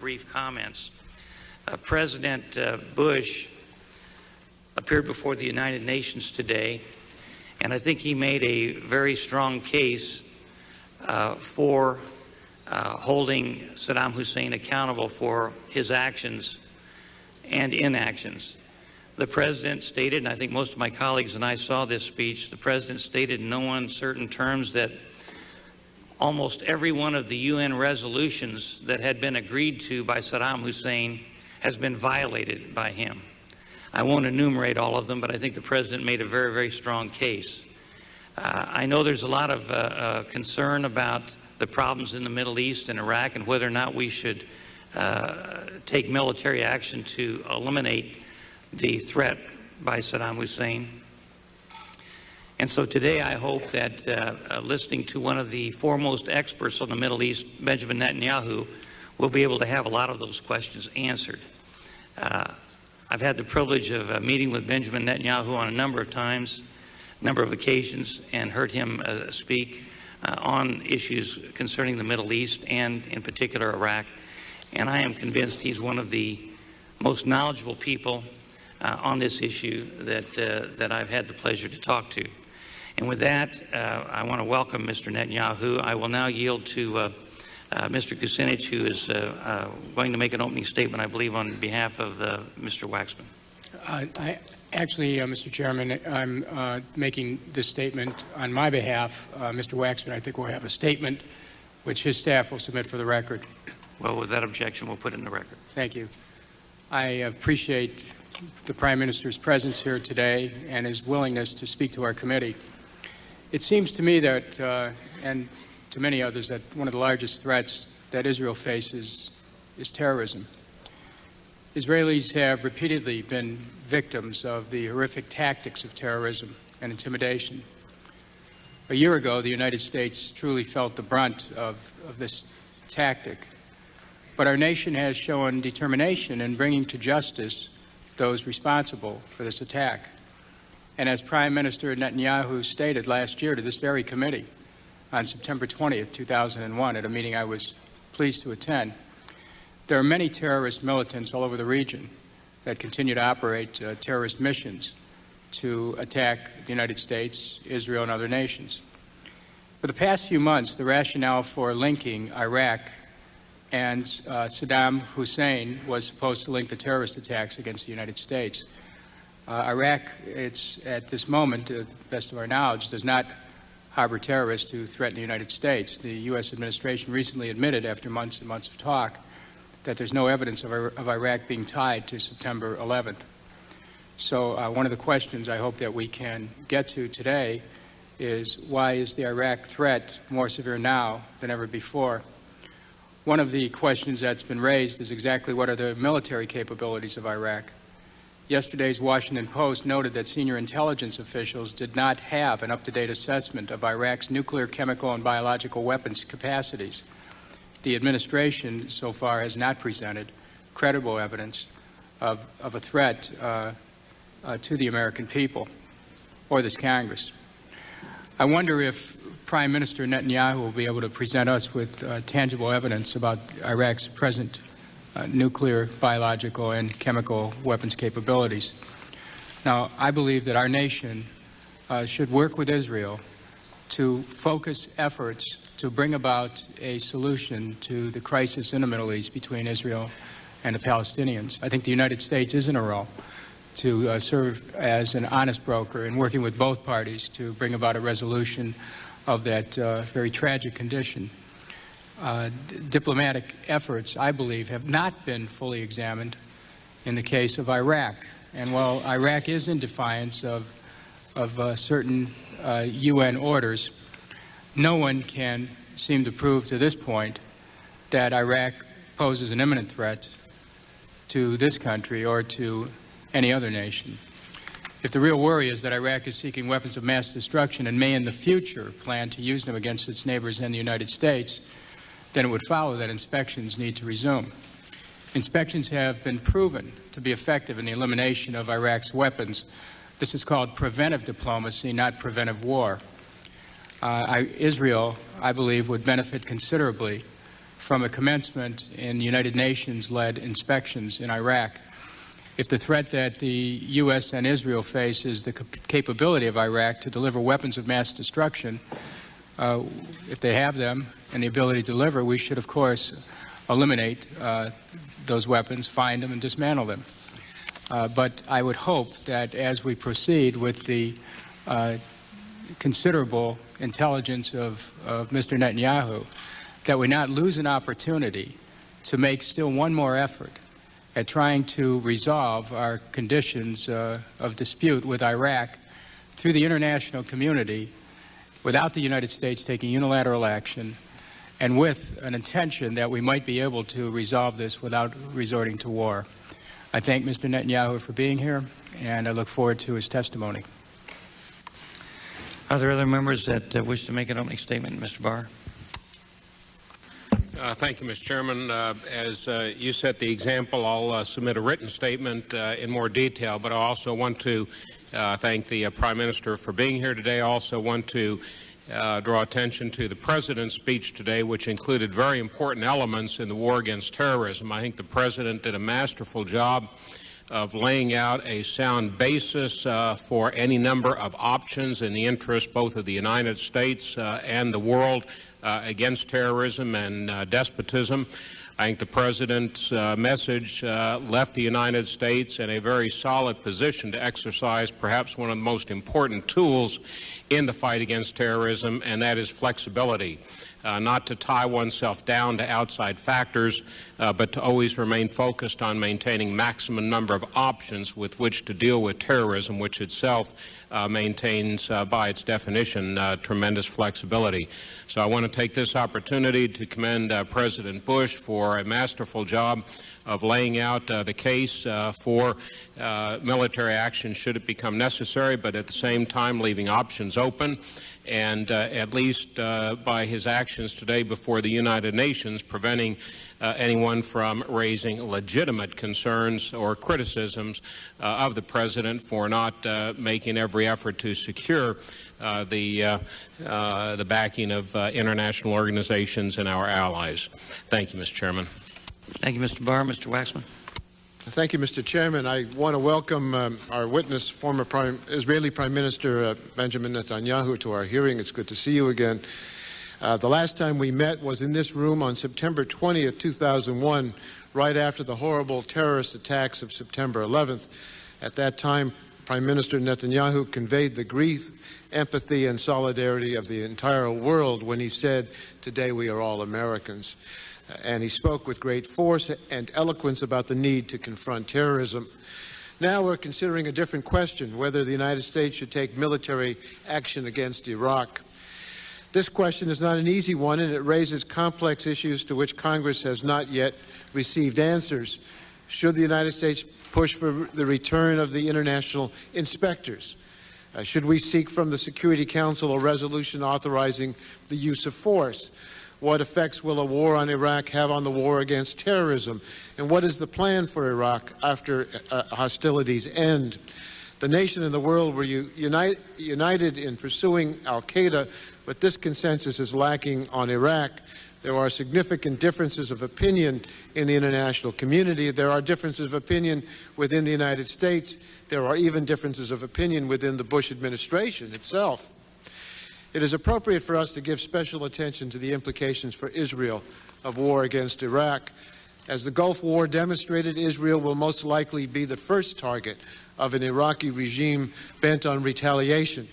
brief comments. President Bush appeared before the United Nations today, and I think he made a very strong case for holding Saddam Hussein accountable for his actions and inactions. The President stated, and I think most of my colleagues and I saw this speech, the President stated in no uncertain terms that almost every one of the UN resolutions that had been agreed to by Saddam Hussein has been violated by him. I won't enumerate all of them, but I think the President made a very, very strong case. I know there's a lot of concern about the problems in the Middle East and Iraq and whether or not we should take military action to eliminate the threat by Saddam Hussein. And so today I hope that listening to one of the foremost experts on the Middle East, Benjamin Netanyahu, we'll be able to have a lot of those questions answered. I've had the privilege of meeting with Benjamin Netanyahu on a number of occasions, and heard him speak on issues concerning the Middle East and in particular Iraq. And I am convinced he's one of the most knowledgeable people on this issue that I've had the pleasure to talk to. And with that, I want to welcome Mr. Netanyahu. I will now yield to Mr. Kucinich, who is going to make an opening statement, I believe, on behalf of Mr. Waxman. Actually, Mr. Chairman, I'm making this statement on my behalf. Mr. Waxman, I think, will have a statement which his staff will submit for the record. Well, with that objection, we'll put it in the record. Thank you. I appreciate the Prime Minister's presence here today and his willingness to speak to our committee. It seems to me that, and to many others, that one of the largest threats that Israel faces is terrorism. Israelis have repeatedly been victims of the horrific tactics of terrorism and intimidation. A year ago, the United States truly felt the brunt of this tactic. But our nation has shown determination in bringing to justice those responsible for this attack. And as Prime Minister Netanyahu stated last year to this very committee on September 20th, 2001, at a meeting I was pleased to attend, there are many terrorist militants all over the region that continue to operate terrorist missions to attack the United States, Israel, and other nations. For the past few months, the rationale for linking Iraq and Saddam Hussein was supposed to link the terrorist attacks against the United States. Iraq, at this moment, to the best of our knowledge, does not harbor terrorists who threaten the United States. The U.S. administration recently admitted, after months and months of talk, that there's no evidence of Iraq being tied to September 11th. So one of the questions I hope that we can get to today is, why is the Iraq threat more severe now than ever before? One of the questions that's been raised is exactly what are the military capabilities of Iraq. Yesterday's Washington Post noted that senior intelligence officials did not have an up-to-date assessment of Iraq's nuclear, chemical, and biological weapons capacities. The administration so far has not presented credible evidence of a threat to the American people or this Congress. I wonder if Prime Minister Netanyahu will be able to present us with tangible evidence about Iraq's present nuclear, biological, and chemical weapons capabilities. Now, I believe that our nation should work with Israel to focus efforts to bring about a solution to the crisis in the Middle East between Israel and the Palestinians. I think the United States is in a role to serve as an honest broker in working with both parties to bring about a resolution of that very tragic condition. Diplomatic efforts, I believe, have not been fully examined in the case of Iraq. And while Iraq is in defiance of certain UN orders, no one can seem to prove to this point that Iraq poses an imminent threat to this country or to any other nation. If the real worry is that Iraq is seeking weapons of mass destruction and may in the future plan to use them against its neighbors and the United States, then it would follow that inspections need to resume. Inspections have been proven to be effective in the elimination of Iraq's weapons. This is called preventive diplomacy, not preventive war. Israel, I believe, would benefit considerably from a commencement in United Nations-led inspections in Iraq. If the threat that the U.S. and Israel face is the capability of Iraq to deliver weapons of mass destruction, if they have them and the ability to deliver, we should, of course, eliminate those weapons, find them, and dismantle them. But I would hope that as we proceed with the considerable intelligence of Mr. Netanyahu, that we not lose an opportunity to make still one more effort at trying to resolve our conditions of dispute with Iraq through the international community without the United States taking unilateral action and with an intention that we might be able to resolve this without resorting to war. I thank Mr. Netanyahu for being here, and I look forward to his testimony. Are there other members that wish to make an opening statement? Mr. Barr. Thank you, Mr. Chairman. As you set the example, I'll submit a written statement in more detail, but I also want to thank the Prime Minister for being here today. I also want to draw attention to the President's speech today, which included very important elements in the war against terrorism. I think the President did a masterful job of laying out a sound basis for any number of options in the interest both of the United States and the world against terrorism and despotism. I think the President's message left the United States in a very solid position to exercise perhaps one of the most important tools in the fight against terrorism, and that is flexibility. Not to tie oneself down to outside factors, but to always remain focused on maintaining maximum number of options with which to deal with terrorism, which itself maintains, by its definition, tremendous flexibility. So I want to take this opportunity to commend President Bush for a masterful job of laying out the case for military action should it become necessary, but at the same time leaving options open. And at least by his actions today before the United Nations, preventing anyone from raising legitimate concerns or criticisms of the President for not making every effort to secure the backing of international organizations and our allies. Thank you, Mr. Chairman. Thank you, Mr. Barr. Mr. Waxman. Thank you, Mr. Chairman. I want to welcome our witness, former Israeli Prime Minister Benjamin Netanyahu, to our hearing. It's good to see you again. The last time we met was in this room on September 20th, 2001, right after the horrible terrorist attacks of September 11th. At that time, Prime Minister Netanyahu conveyed the grief, empathy, and solidarity of the entire world when he said, "Today we are all Americans." And he spoke with great force and eloquence about the need to confront terrorism. Now we're considering a different question, whether the United States should take military action against Iraq. This question is not an easy one, and it raises complex issues to which Congress has not yet received answers. Should the United States push for the return of the international inspectors? Should we seek from the Security Council a resolution authorizing the use of force? What effects will a war on Iraq have on the war against terrorism? And what is the plan for Iraq after hostilities end? The nation and the world were united in pursuing al-Qaeda, but this consensus is lacking on Iraq. There are significant differences of opinion in the international community. There are differences of opinion within the United States. There are even differences of opinion within the Bush administration itself. It is appropriate for us to give special attention to the implications for Israel of war against Iraq. As the Gulf War demonstrated, Israel will most likely be the first target of an Iraqi regime bent on retaliation.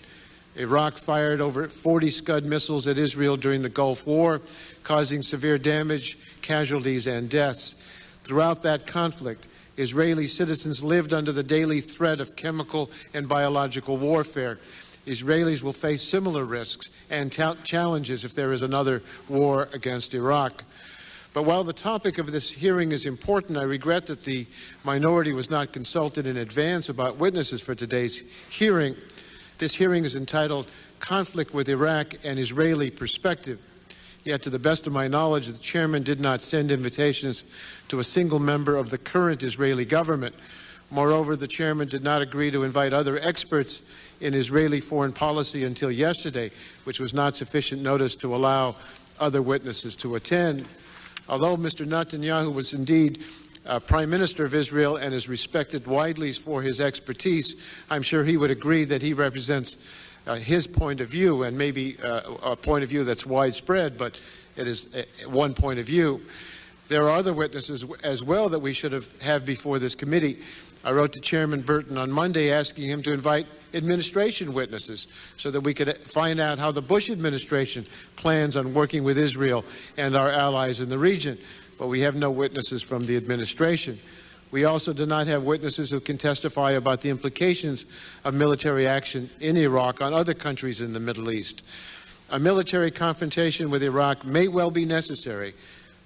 Iraq fired over 40 Scud missiles at Israel during the Gulf War, causing severe damage, casualties, and deaths. Throughout that conflict, Israeli citizens lived under the daily threat of chemical and biological warfare. Israelis will face similar risks and challenges if there is another war against Iraq. But while the topic of this hearing is important, I regret that the minority was not consulted in advance about witnesses for today's hearing. This hearing is entitled Conflict with Iraq and Israeli Perspective. Yet, to the best of my knowledge, the chairman did not send invitations to a single member of the current Israeli government. Moreover, the chairman did not agree to invite other experts in Israeli foreign policy until yesterday, which was not sufficient notice to allow other witnesses to attend. Although Mr. Netanyahu was indeed Prime Minister of Israel and is respected widely for his expertise, I'm sure he would agree that he represents his point of view, and maybe a point of view that's widespread, but it is one point of view. There are other witnesses as well that we should have before this committee. I wrote to Chairman Burton on Monday asking him to invite administration witnesses so that we could find out how the Bush administration plans on working with Israel and our allies in the region. But we have no witnesses from the administration. We also do not have witnesses who can testify about the implications of military action in Iraq on other countries in the Middle East. A military confrontation with Iraq may well be necessary,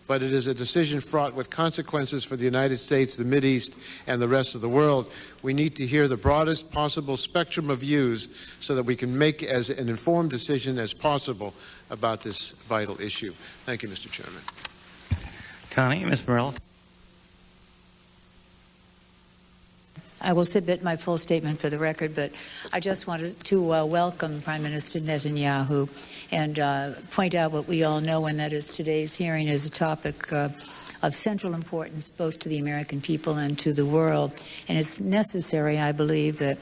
but it is a decision fraught with consequences for the United States, the Mideast, and the rest of the world. We need to hear the broadest possible spectrum of views so that we can make as an informed decision as possible about this vital issue. Thank you, Mr. Chairman. Connie, Ms. Morella. I will submit my full statement for the record, but I just wanted to welcome Prime Minister Netanyahu and point out what we all know, and that is today's hearing is a topic of central importance both to the American people and to the world. And it's necessary, I believe, that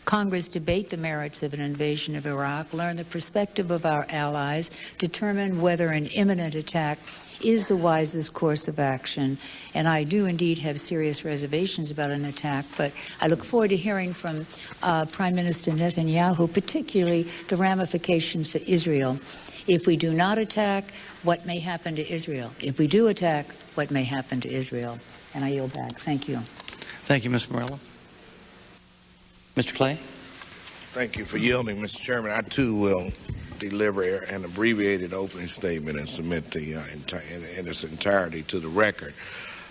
Congress debate the merits of an invasion of Iraq, learn the perspective of our allies, determine whether an imminent attack is the wisest course of action. And I do indeed have serious reservations about an attack, but I look forward to hearing from Prime Minister Netanyahu, particularly the ramifications for Israel. If we do not attack, what may happen to Israel? If we do attack, what may happen to Israel? And I yield back. Thank you. Thank you, Ms. Morella. Mr. Clay. Thank you for yielding, Mr. Chairman. I, too, will deliver an abbreviated opening statement and submit the in its entirety to the record.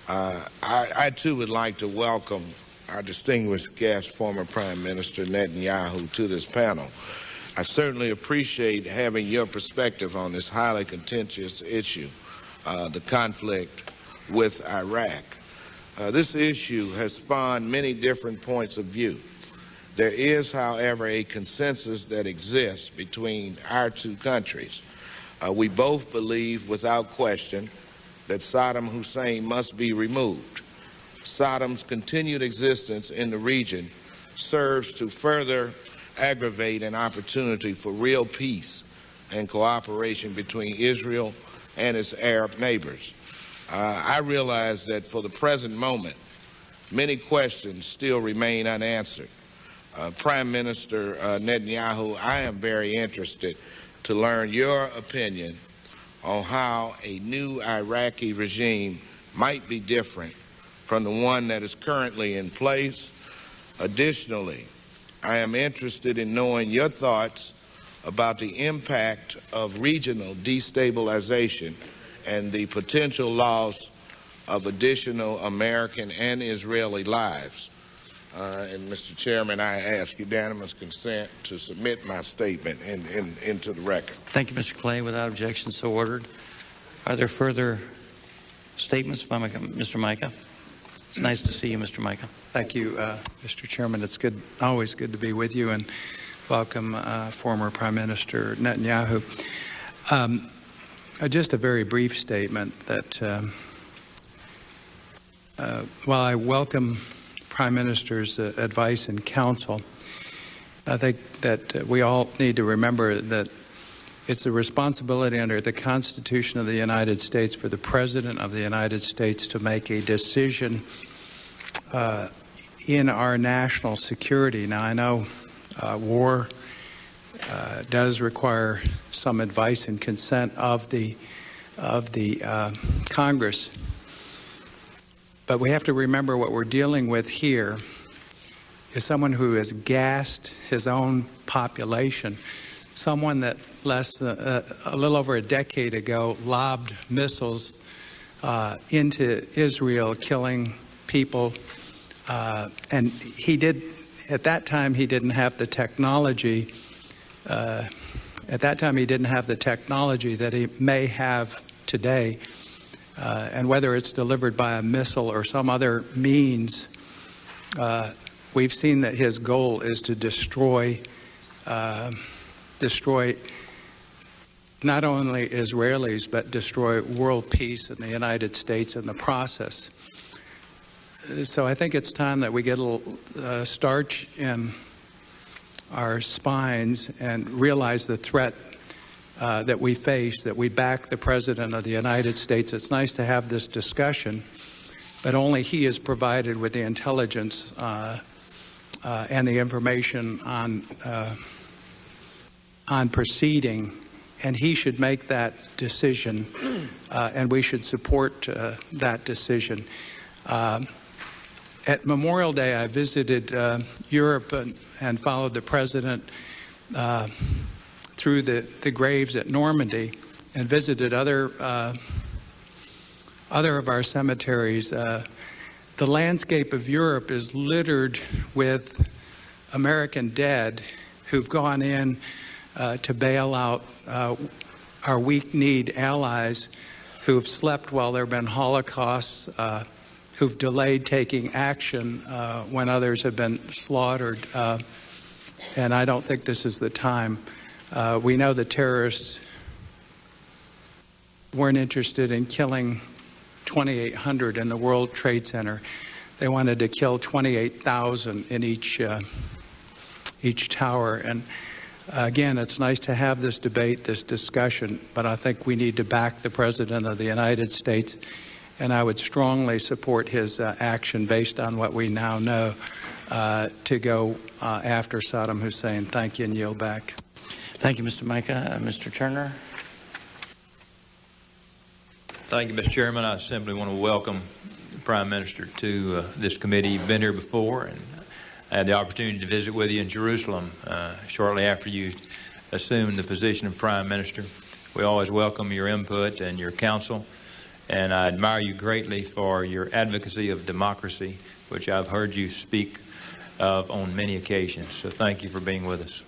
I, too, would like to welcome our distinguished guest, former Prime Minister Netanyahu, to this panel. I certainly appreciate having your perspective on this highly contentious issue, the conflict with Iraq. This issue has spawned many different points of view. There is, however, a consensus that exists between our two countries. We both believe, without question, that Saddam Hussein must be removed. Saddam's continued existence in the region serves to further aggravate an opportunity for real peace and cooperation between Israel and its Arab neighbors. I realize that for the present moment, many questions still remain unanswered. Prime Minister Netanyahu, I am very interested to learn your opinion on how a new Iraqi regime might be different from the one that is currently in place. Additionally, I am interested in knowing your thoughts about the impact of regional destabilization and the potential loss of additional American and Israeli lives. And Mr. Chairman, I ask unanimous consent to submit my statement into the record. Thank you, Mr. Clay. Without objection, so ordered. Are there further statements by Mr. Micah? It's nice to see you, Mr. Micah. Thank you, Mr. Chairman. It's good, always good to be with you, and welcome former Prime Minister Netanyahu. Just a very brief statement that while I welcome Prime Minister's advice and counsel, I think that we all need to remember that it's the responsibility under the Constitution of the United States for the President of the United States to make a decision in our national security. Now, I know war does require some advice and consent of the Congress. But we have to remember what we're dealing with here is someone who has gassed his own population, someone that a little over a decade ago lobbed missiles into Israel, killing people. And he did, at that time, he didn't have the technology. At that time, he didn't have the technology that he may have today. And whether it's delivered by a missile or some other means, we've seen that his goal is to destroy not only Israelis, but destroy world peace in the United States in the process. So I think it's time that we get a little starch in our spines and realize the threat that we face, that we back the President of the United States. It's nice to have this discussion, but only he is provided with the intelligence and the information on proceeding, and he should make that decision, and we should support that decision. At Memorial Day, I visited Europe and followed the President through the graves at Normandy and visited other of our cemeteries. The landscape of Europe is littered with American dead who've gone in to bail out our weak-kneed allies who've slept while there have been holocausts, who've delayed taking action when others have been slaughtered. And I don't think this is the time. We know the terrorists weren't interested in killing 2,800 in the World Trade Center. They wanted to kill 28,000 in each tower. And again, it's nice to have this debate, this discussion, but I think we need to back the President of the United States, and I would strongly support his action based on what we now know to go after Saddam Hussein. Thank you, and yield back. Thank you, Mr. Micah. Mr. Turner. Thank you, Mr. Chairman. I simply want to welcome the Prime Minister to this committee. You've been here before, and I had the opportunity to visit with you in Jerusalem shortly after you assumed the position of Prime Minister. We always welcome your input and your counsel, and I admire you greatly for your advocacy of democracy, which I've heard you speak of on many occasions. So thank you for being with us.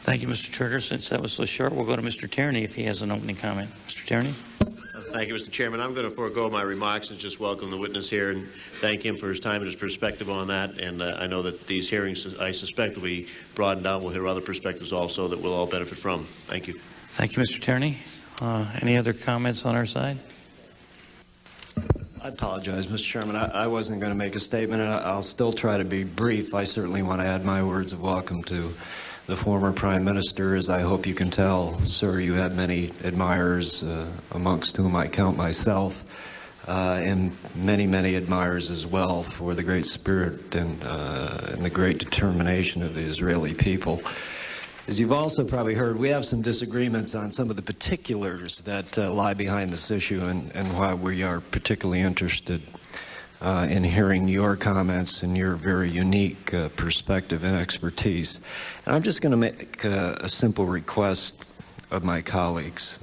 Thank you, Mr. Turner. Since that was so short, we'll go to Mr. Tierney if he has an opening comment. Mr. Tierney. Thank you, Mr. Chairman. I'm going to forego my remarks and just welcome the witness here and thank him for his time and his perspective on that. And I know that these hearings, I suspect, will be broadened out. We'll hear other perspectives also that we'll all benefit from. Thank you. Thank you, Mr. Tierney. Any other comments on our side? I apologize, Mr. Chairman. I wasn't going to make a statement, and I'll still try to be brief. I certainly want to add my words of welcome to the former Prime Minister. As I hope you can tell, sir, you have many admirers, amongst whom I count myself, and many, many admirers as well for the great spirit and the great determination of the Israeli people. As you've also probably heard, we have some disagreements on some of the particulars that lie behind this issue and why we are particularly interested in hearing your comments and your very unique perspective and expertise. And I'm just going to make a simple request of my colleagues.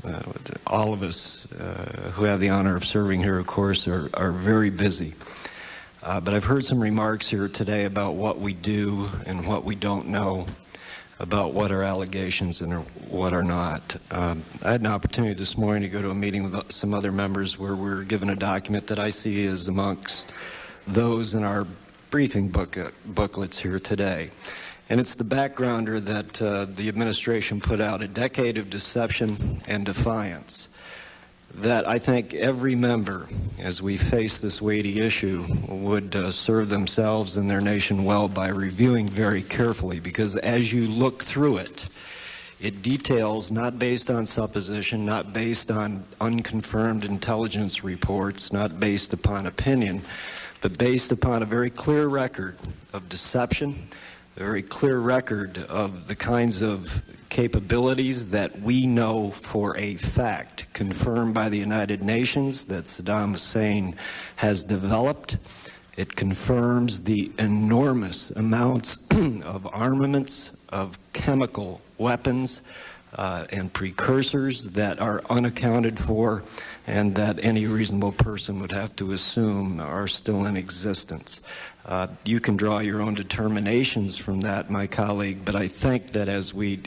All of us who have the honor of serving here, of course, are very busy. But I've heard some remarks here today about what we do and what we don't know, about what are allegations and what are not. I had an opportunity this morning to go to a meeting with some other members where we were given a document that I see is amongst those in our briefing booklets here today. And it's the backgrounder that the administration put out, a decade of deception and defiance, that I think every member, as we face this weighty issue, would serve themselves and their nation well by reviewing very carefully, because as you look through it, it details, not based on supposition, not based on unconfirmed intelligence reports, not based upon opinion, but based upon a very clear record of deception, a very clear record of the kinds of capabilities that we know for a fact, confirmed by the United Nations, that Saddam Hussein has developed. It confirms the enormous amounts of armaments, of chemical weapons, and precursors that are unaccounted for and that any reasonable person would have to assume are still in existence. You can draw your own determinations from that, my colleague, but I think that as we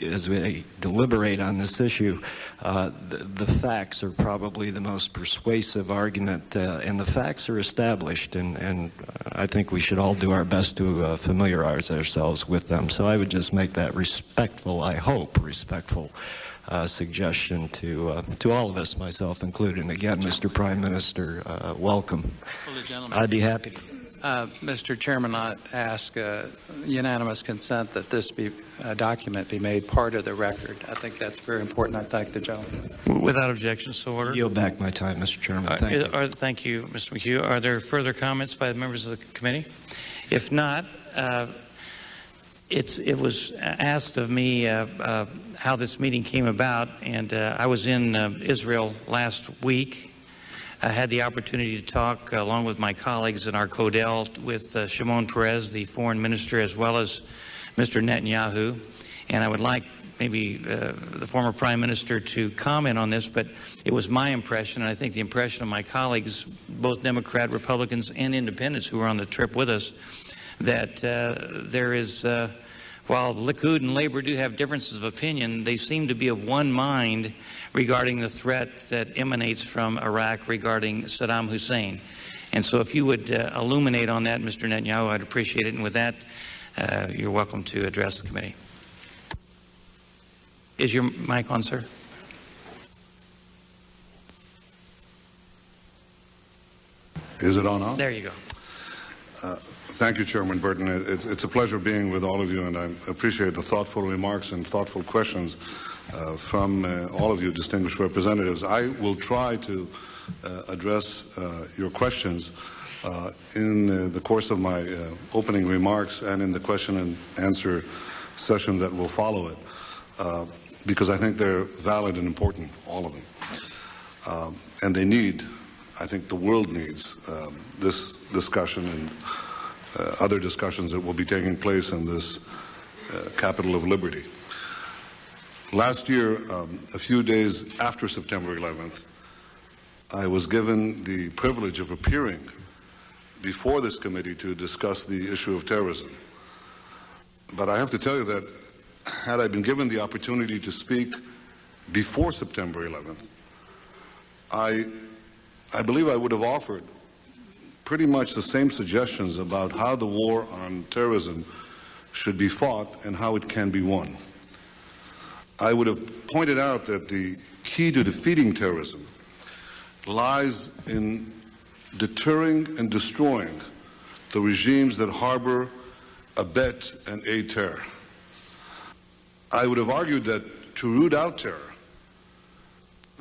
deliberate on this issue, the facts are probably the most persuasive argument, and the facts are established, and I think we should all do our best to familiarize ourselves with them. So I would just make that respectful, I hope, respectful suggestion to all of us, myself included. And again, Mr. Prime Minister, welcome. Well, the gentleman. I'd be happy to. Mr. Chairman, I ask unanimous consent that this document be made part of the record. I think that's very important. I thank the gentleman. Without objection, so ordered. Yield back my time, Mr. Chairman. Thank you. Thank you, Mr. McHugh. Are there further comments by the members of the committee? If not, it was asked of me how this meeting came about, and I was in Israel last week. I had the opportunity to talk, along with my colleagues in our Codel, with Shimon Peres, the foreign minister, as well as Mr. Netanyahu. And I would like maybe the former prime minister to comment on this, but it was my impression, and I think the impression of my colleagues, both Democrat, Republicans, and independents who were on the trip with us, that there is, while Likud and Labor do have differences of opinion, they seem to be of one mind regarding the threat that emanates from Iraq regarding Saddam Hussein. And so if you would illuminate on that, Mr. Netanyahu, I'd appreciate it. And with that, you're welcome to address the committee. Is your mic on, sir? Is it on now? There you go. Thank you, Chairman Burton. It's a pleasure being with all of you, and I appreciate the thoughtful remarks and thoughtful questions from all of you distinguished representatives. I will try to address your questions in the course of my opening remarks and in the question and answer session that will follow it, because I think they're valid and important, all of them. And they need, I think the world needs, this discussion and other discussions that will be taking place in this capital of liberty. Last year, a few days after September 11th, I was given the privilege of appearing before this committee to discuss the issue of terrorism. But I have to tell you that had I been given the opportunity to speak before September 11th, I believe I would have offered pretty much the same suggestions about how the war on terrorism should be fought and how it can be won. I would have pointed out that the key to defeating terrorism lies in deterring and destroying the regimes that harbor, abet, and aid terror. I would have argued that to root out terror,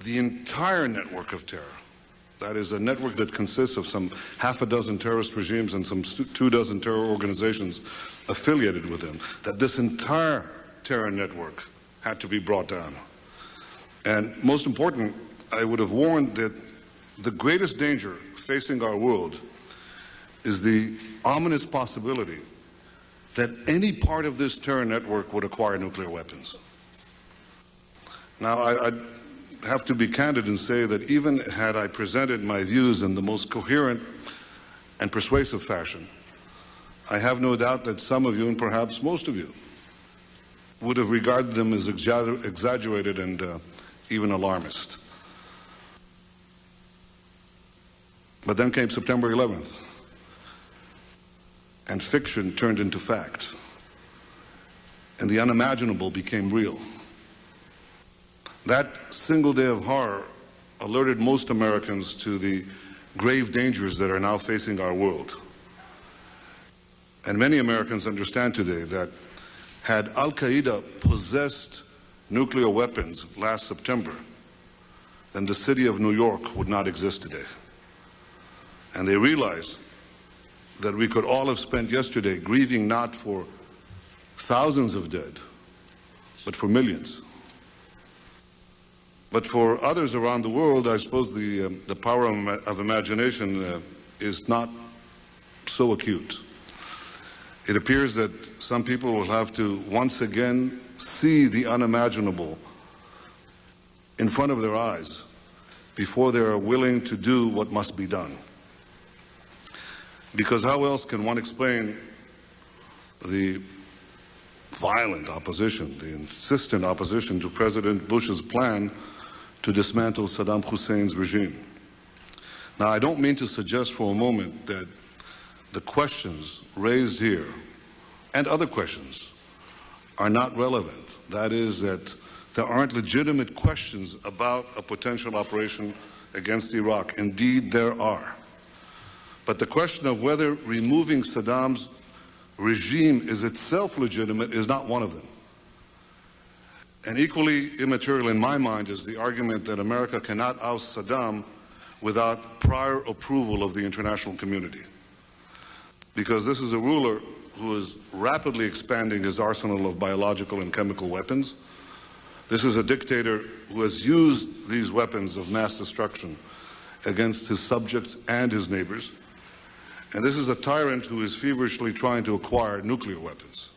the entire network of terror, that is a network that consists of some half a dozen terrorist regimes and some 24 terror organizations affiliated with them, that this entire terror network had to be brought down. And most important, I would have warned that the greatest danger facing our world is the ominous possibility that any part of this terror network would acquire nuclear weapons. Now, I have to be candid and say that even had I presented my views in the most coherent and persuasive fashion, I have no doubt that some of you, and perhaps most of you, would have regarded them as exaggerated and even alarmist. But then came September 11th, and fiction turned into fact, and the unimaginable became real. That single day of horror alerted most Americans to the grave dangers that are now facing our world. And many Americans understand today that had Al-Qaeda possessed nuclear weapons last September, then the city of New York would not exist today. And they realized that we could all have spent yesterday grieving not for thousands of dead, but for millions. But for others around the world, I suppose the power of imagination is not so acute. It appears that some people will have to once again see the unimaginable in front of their eyes before they are willing to do what must be done. Because how else can one explain the violent opposition, the insistent opposition to President Bush's plan to dismantle Saddam Hussein's regime? Now, I don't mean to suggest for a moment that the questions raised here and other questions are not relevant. That is, that there aren't legitimate questions about a potential operation against Iraq. Indeed, there are. But the question of whether removing Saddam's regime is itself legitimate is not one of them. And equally immaterial in my mind is the argument that America cannot oust Saddam without prior approval of the international community. Because this is a ruler who is rapidly expanding his arsenal of biological and chemical weapons. This is a dictator who has used these weapons of mass destruction against his subjects and his neighbors. And this is a tyrant who is feverishly trying to acquire nuclear weapons.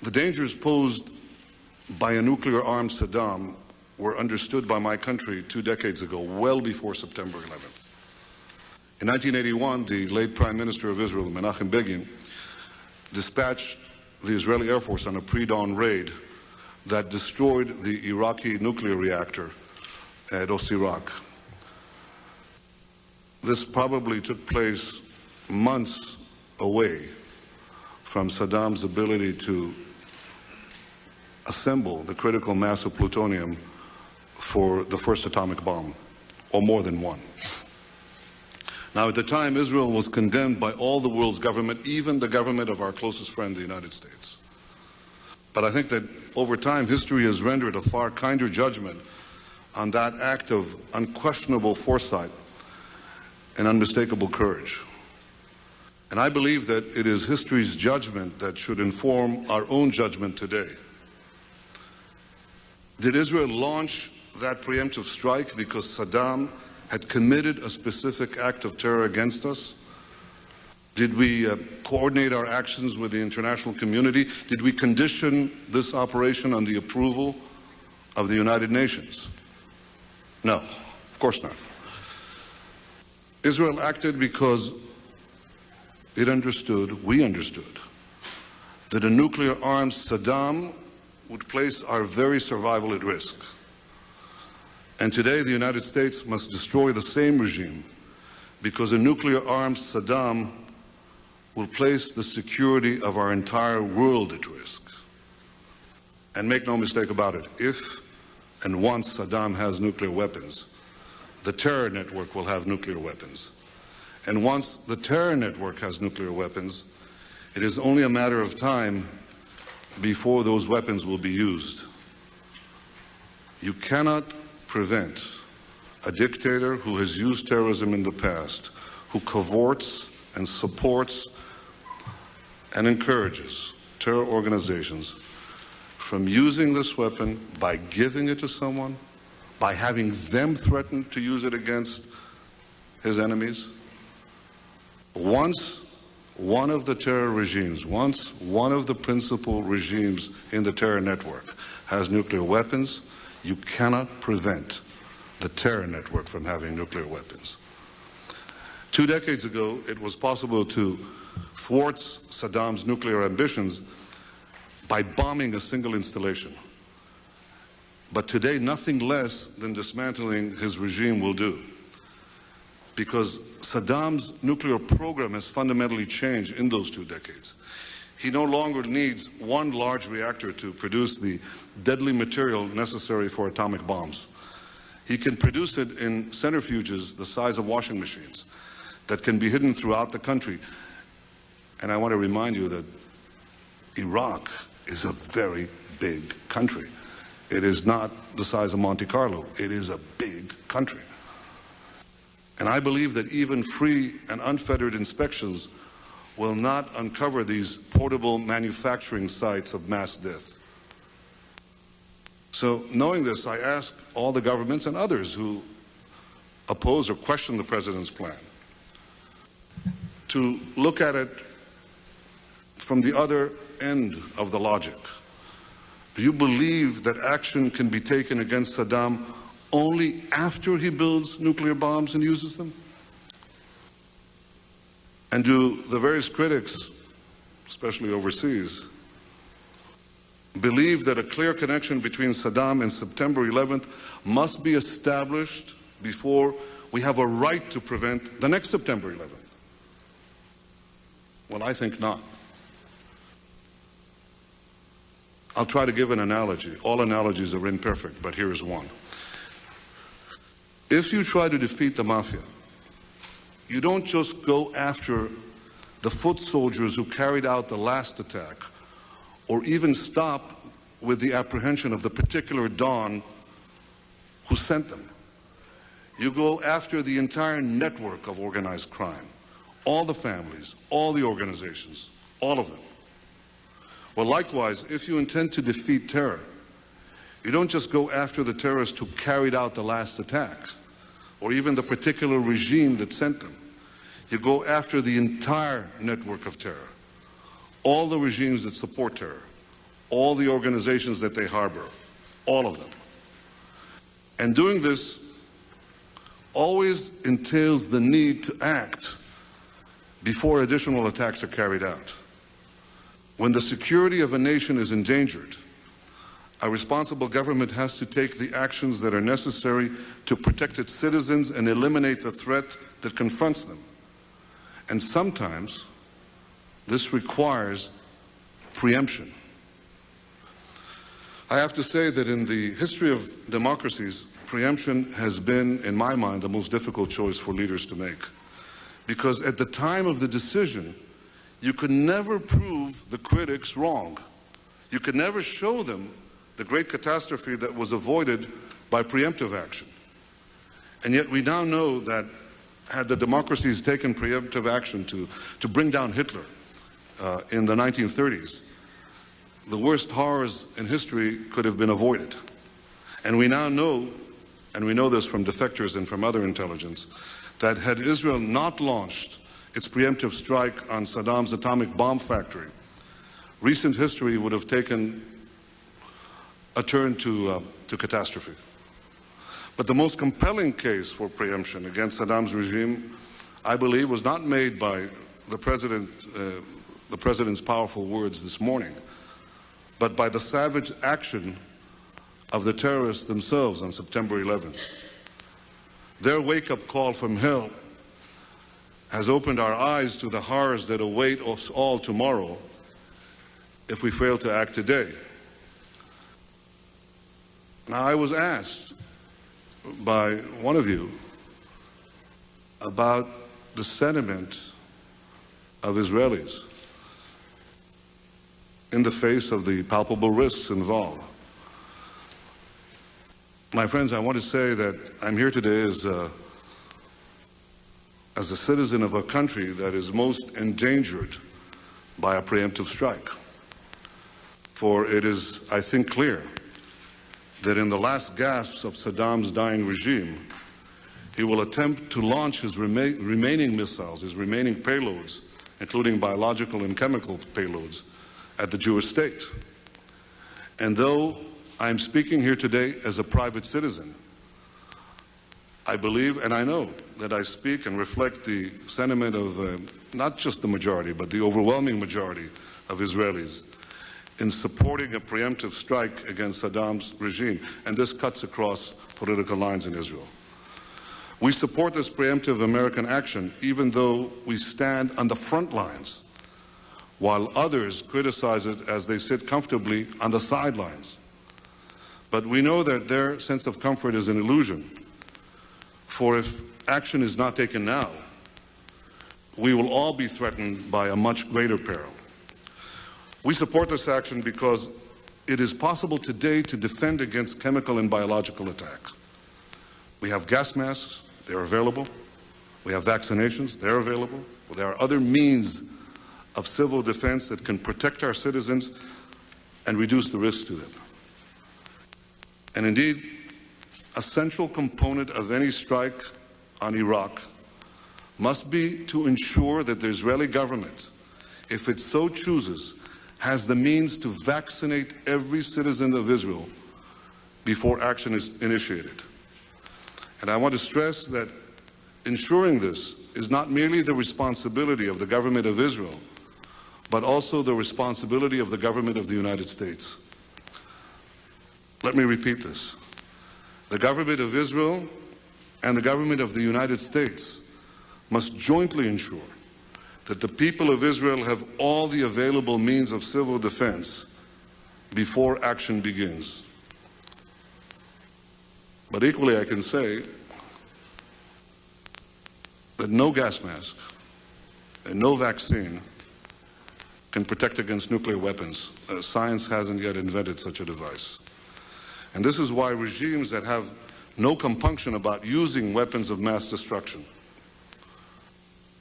The dangers posed by a nuclear-armed Saddam were understood by my country 2 decades ago, well before September 11th. In 1981, the late Prime Minister of Israel, Menachem Begin, dispatched the Israeli Air Force on a pre-dawn raid that destroyed the Iraqi nuclear reactor at Osirak. This probably took place months away from Saddam's ability to assemble the critical mass of plutonium for the first atomic bomb, or more than one. Now, at the time, Israel was condemned by all the world's government, even the government of our closest friend, the United States. But I think that over time, history has rendered a far kinder judgment on that act of unquestionable foresight and unmistakable courage. And I believe that it is history's judgment that should inform our own judgment today. Did Israel launch that preemptive strike because Saddam had committed a specific act of terror against us? Did we coordinate our actions with the international community? Did we condition this operation on the approval of the United Nations? No, of course not. Israel acted because it understood, we understood, that a nuclear-armed Saddam would place our very survival at risk. And today the United States must destroy the same regime because a nuclear-armed Saddam will place the security of our entire world at risk. And make no mistake about it, if and once Saddam has nuclear weapons, the terror network will have nuclear weapons. And once the terror network has nuclear weapons, it is only a matter of time before those weapons will be used. You cannot prevent a dictator who has used terrorism in the past, who cavorts and supports and encourages terror organizations from using this weapon by giving it to someone, by having them threaten to use it against his enemies. Once one of the terror regimes, once one of the principal regimes in the terror network has nuclear weapons, you cannot prevent the terror network from having nuclear weapons. 2 decades ago, it was possible to thwart Saddam's nuclear ambitions by bombing a single installation. But today, nothing less than dismantling his regime will do, because Saddam's nuclear program has fundamentally changed in those 2 decades. He no longer needs one large reactor to produce the deadly material necessary for atomic bombs. He can produce it in centrifuges the size of washing machines that can be hidden throughout the country. And I want to remind you that Iraq is a very big country. It is not the size of Monte Carlo. It is a big country. And I believe that even free and unfettered inspections will not uncover these portable manufacturing sites of mass death. So, knowing this, I ask all the governments and others who oppose or question the President's plan to look at it from the other end of the logic. Do you believe that action can be taken against Saddam only after he builds nuclear bombs and uses them? And do the various critics, especially overseas, believe that a clear connection between Saddam and September 11th must be established before we have a right to prevent the next September 11th? Well, I think not. I'll try to give an analogy. All analogies are imperfect, but here is one. If you try to defeat the mafia, you don't just go after the foot soldiers who carried out the last attack, or even stop with the apprehension of the particular Don who sent them. You go after the entire network of organized crime, all the families, all the organizations, all of them. Well, likewise, if you intend to defeat terror, you don't just go after the terrorists who carried out the last attack, or even the particular regime that sent them. You go after the entire network of terror, all the regimes that support terror, all the organizations that they harbor, all of them. And doing this always entails the need to act before additional attacks are carried out. When the security of a nation is endangered, a responsible government has to take the actions that are necessary to protect its citizens and eliminate the threat that confronts them. And sometimes this requires preemption. I have to say that in the history of democracies, preemption has been, in my mind, the most difficult choice for leaders to make. Because at the time of the decision, you could never prove the critics wrong. You could never show them the great catastrophe that was avoided by preemptive action. And yet we now know that had the democracies taken preemptive action to bring down Hitler in the 1930s, the worst horrors in history could have been avoided. And we now know, and we know this from defectors and from other intelligence, that had Israel not launched its preemptive strike on Saddam's atomic bomb factory, recent history would have taken a turn to catastrophe. But the most compelling case for preemption against Saddam's regime, I believe, was not made by the president's powerful words this morning, but by the savage action of the terrorists themselves on September 11th. Their wake-up call from hell has opened our eyes to the horrors that await us all tomorrow if we fail to act today. Now, I was asked by one of you about the sentiment of Israelis in the face of the palpable risks involved. My friends, I want to say that I'm here today as a citizen of a country that is most endangered by a preemptive strike. For it is, I think, clear that in the last gasps of Saddam's dying regime, he will attempt to launch his remaining missiles, his remaining payloads, including biological and chemical payloads, at the Jewish state. And though I'm speaking here today as a private citizen, I believe and I know that I speak and reflect the sentiment of not just the majority, but the overwhelming majority of Israelis in supporting a preemptive strike against Saddam's regime. And this cuts across political lines in Israel. We support this preemptive American action, even though we stand on the front lines, while others criticize it as they sit comfortably on the sidelines. But we know that their sense of comfort is an illusion. For if action is not taken now, we will all be threatened by a much greater peril. We support this action because it is possible today to defend against chemical and biological attack. We have gas masks, they're available. We have vaccinations, they're available. There are other means of civil defense that can protect our citizens and reduce the risk to them. And indeed, a central component of any strike on Iraq must be to ensure that the Israeli government, if it so chooses, has the means to vaccinate every citizen of Israel before action is initiated. And I want to stress that ensuring this is not merely the responsibility of the government of Israel, but also the responsibility of the government of the United States. Let me repeat this. The government of Israel and the government of the United States must jointly ensure that the people of Israel have all the available means of civil defense before action begins. But equally, I can say that no gas mask and no vaccine can protect against nuclear weapons. Science hasn't yet invented such a device. And this is why regimes that have no compunction about using weapons of mass destruction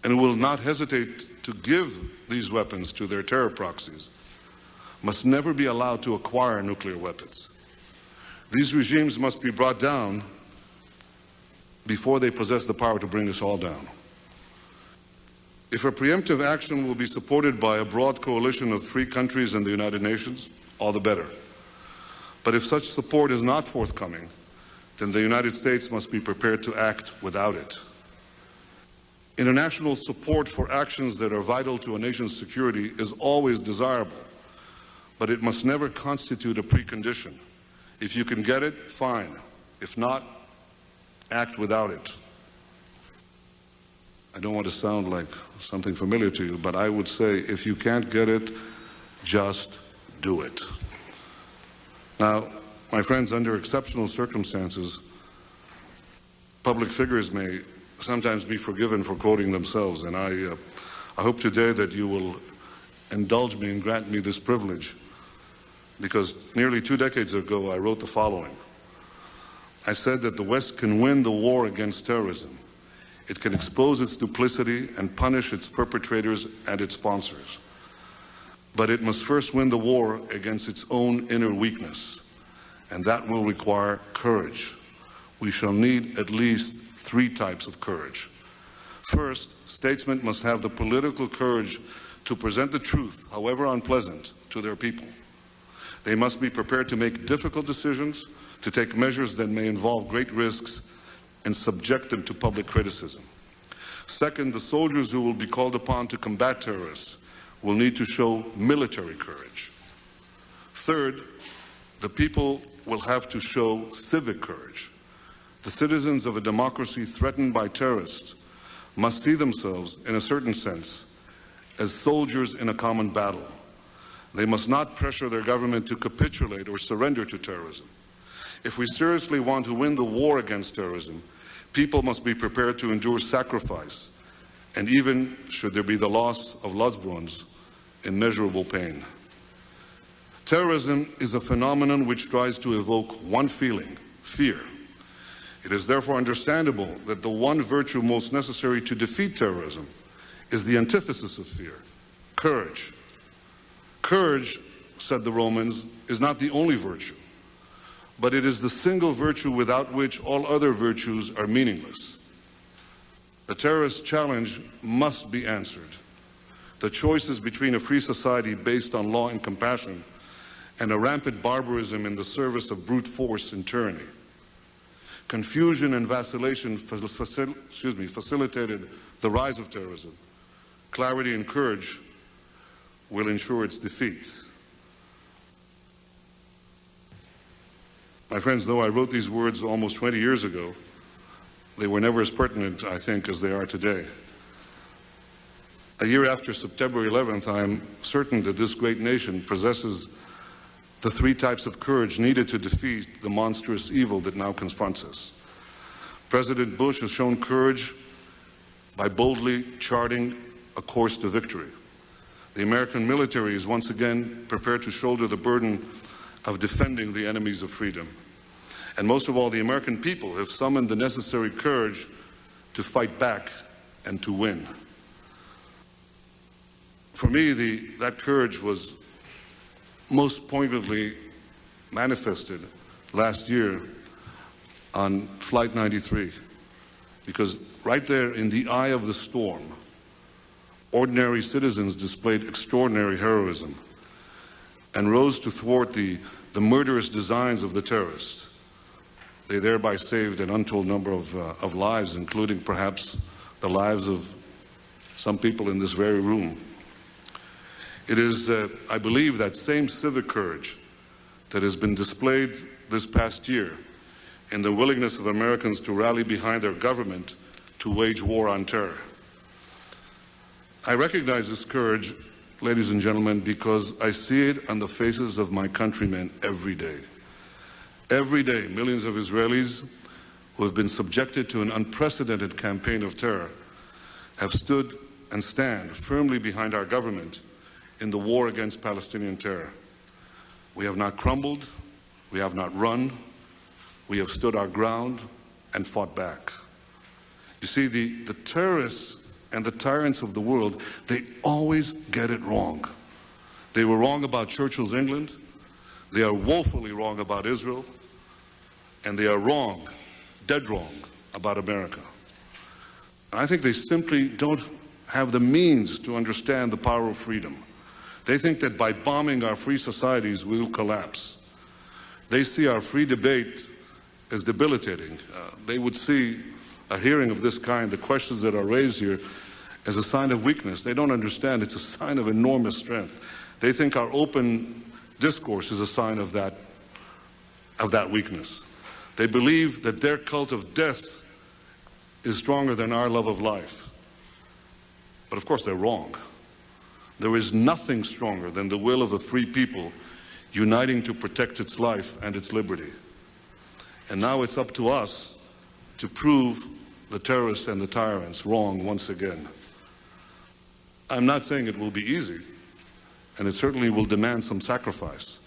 and will not hesitate to give these weapons to their terror proxies must never be allowed to acquire nuclear weapons. These regimes must be brought down before they possess the power to bring us all down. If a preemptive action will be supported by a broad coalition of free countries in the United Nations, all the better. But if such support is not forthcoming, then the United States must be prepared to act without it. International support for actions that are vital to a nation's security is always desirable, but it must never constitute a precondition. If you can get it, fine. If not, act without it. I don't want to sound like something familiar to you, but I would say if you can't get it, just do it. Now, my friends, under exceptional circumstances, public figures may sometimes be forgiven for quoting themselves, and I hope today that you will indulge me and grant me this privilege, because nearly 2 decades ago I wrote the following. I said that the West can win the war against terrorism. It can expose its duplicity and punish its perpetrators and its sponsors. But it must first win the war against its own inner weakness, and that will require courage. We shall need at least 3 types of courage. First, statesmen must have the political courage to present the truth, however unpleasant, to their people. They must be prepared to make difficult decisions, to take measures that may involve great risks, and subject them to public criticism. Second, the soldiers who will be called upon to combat terrorists will need to show military courage. Third, the people will have to show civic courage. The citizens of a democracy threatened by terrorists must see themselves, in a certain sense, as soldiers in a common battle. They must not pressure their government to capitulate or surrender to terrorism. If we seriously want to win the war against terrorism, people must be prepared to endure sacrifice, and even, should there be the loss of loved ones, immeasurable pain. Terrorism is a phenomenon which tries to evoke one feeling, fear. It is therefore understandable that the one virtue most necessary to defeat terrorism is the antithesis of fear, courage. Courage, said the Romans, is not the only virtue, but it is the single virtue without which all other virtues are meaningless. The terrorist challenge must be answered. The choices between a free society based on law and compassion and a rampant barbarism in the service of brute force and tyranny. Confusion and vacillation facilitated the rise of terrorism. Clarity and courage will ensure its defeat. My friends, though I wrote these words almost 20 years ago, they were never as pertinent, I think, as they are today. A year after September 11th, I am certain that this great nation possesses the 3 types of courage needed to defeat the monstrous evil that now confronts us. President Bush has shown courage by boldly charting a course to victory. The American military is once again prepared to shoulder the burden of defending the enemies of freedom. And most of all, the American people have summoned the necessary courage to fight back and to win. For me, that courage was most poignantly manifested last year on Flight 93, because right there in the eye of the storm, ordinary citizens displayed extraordinary heroism and rose to thwart the murderous designs of the terrorists. They thereby saved an untold number of lives, including perhaps the lives of some people in this very room. It is, I believe, that same civic courage that has been displayed this past year in the willingness of Americans to rally behind their government to wage war on terror. I recognize this courage ladies and gentlemen, because I see it on the faces of my countrymen every day. Every day, millions of Israelis who have been subjected to an unprecedented campaign of terror have stood and stand firmly behind our government in the war against Palestinian terror. We have not crumbled, we have not run, we have stood our ground and fought back. You see, the terrorists and the tyrants of the world, they always get it wrong. They were wrong about Churchill's England, they are woefully wrong about Israel, and they are wrong, dead wrong, about America. And I think they simply don't have the means to understand the power of freedom. They think that by bombing our free societies, we will collapse. They see our free debate as debilitating. They would see a hearing of this kind, the questions that are raised here, as a sign of weakness. They don't understand it's a sign of enormous strength. They think our open discourse is a sign of that weakness. They believe that their cult of death is stronger than our love of life. But of course they're wrong. There is nothing stronger than the will of a free people uniting to protect its life and its liberty. And now it's up to us to prove the terrorists and the tyrants wrong once again. I'm not saying it will be easy, and it certainly will demand some sacrifice.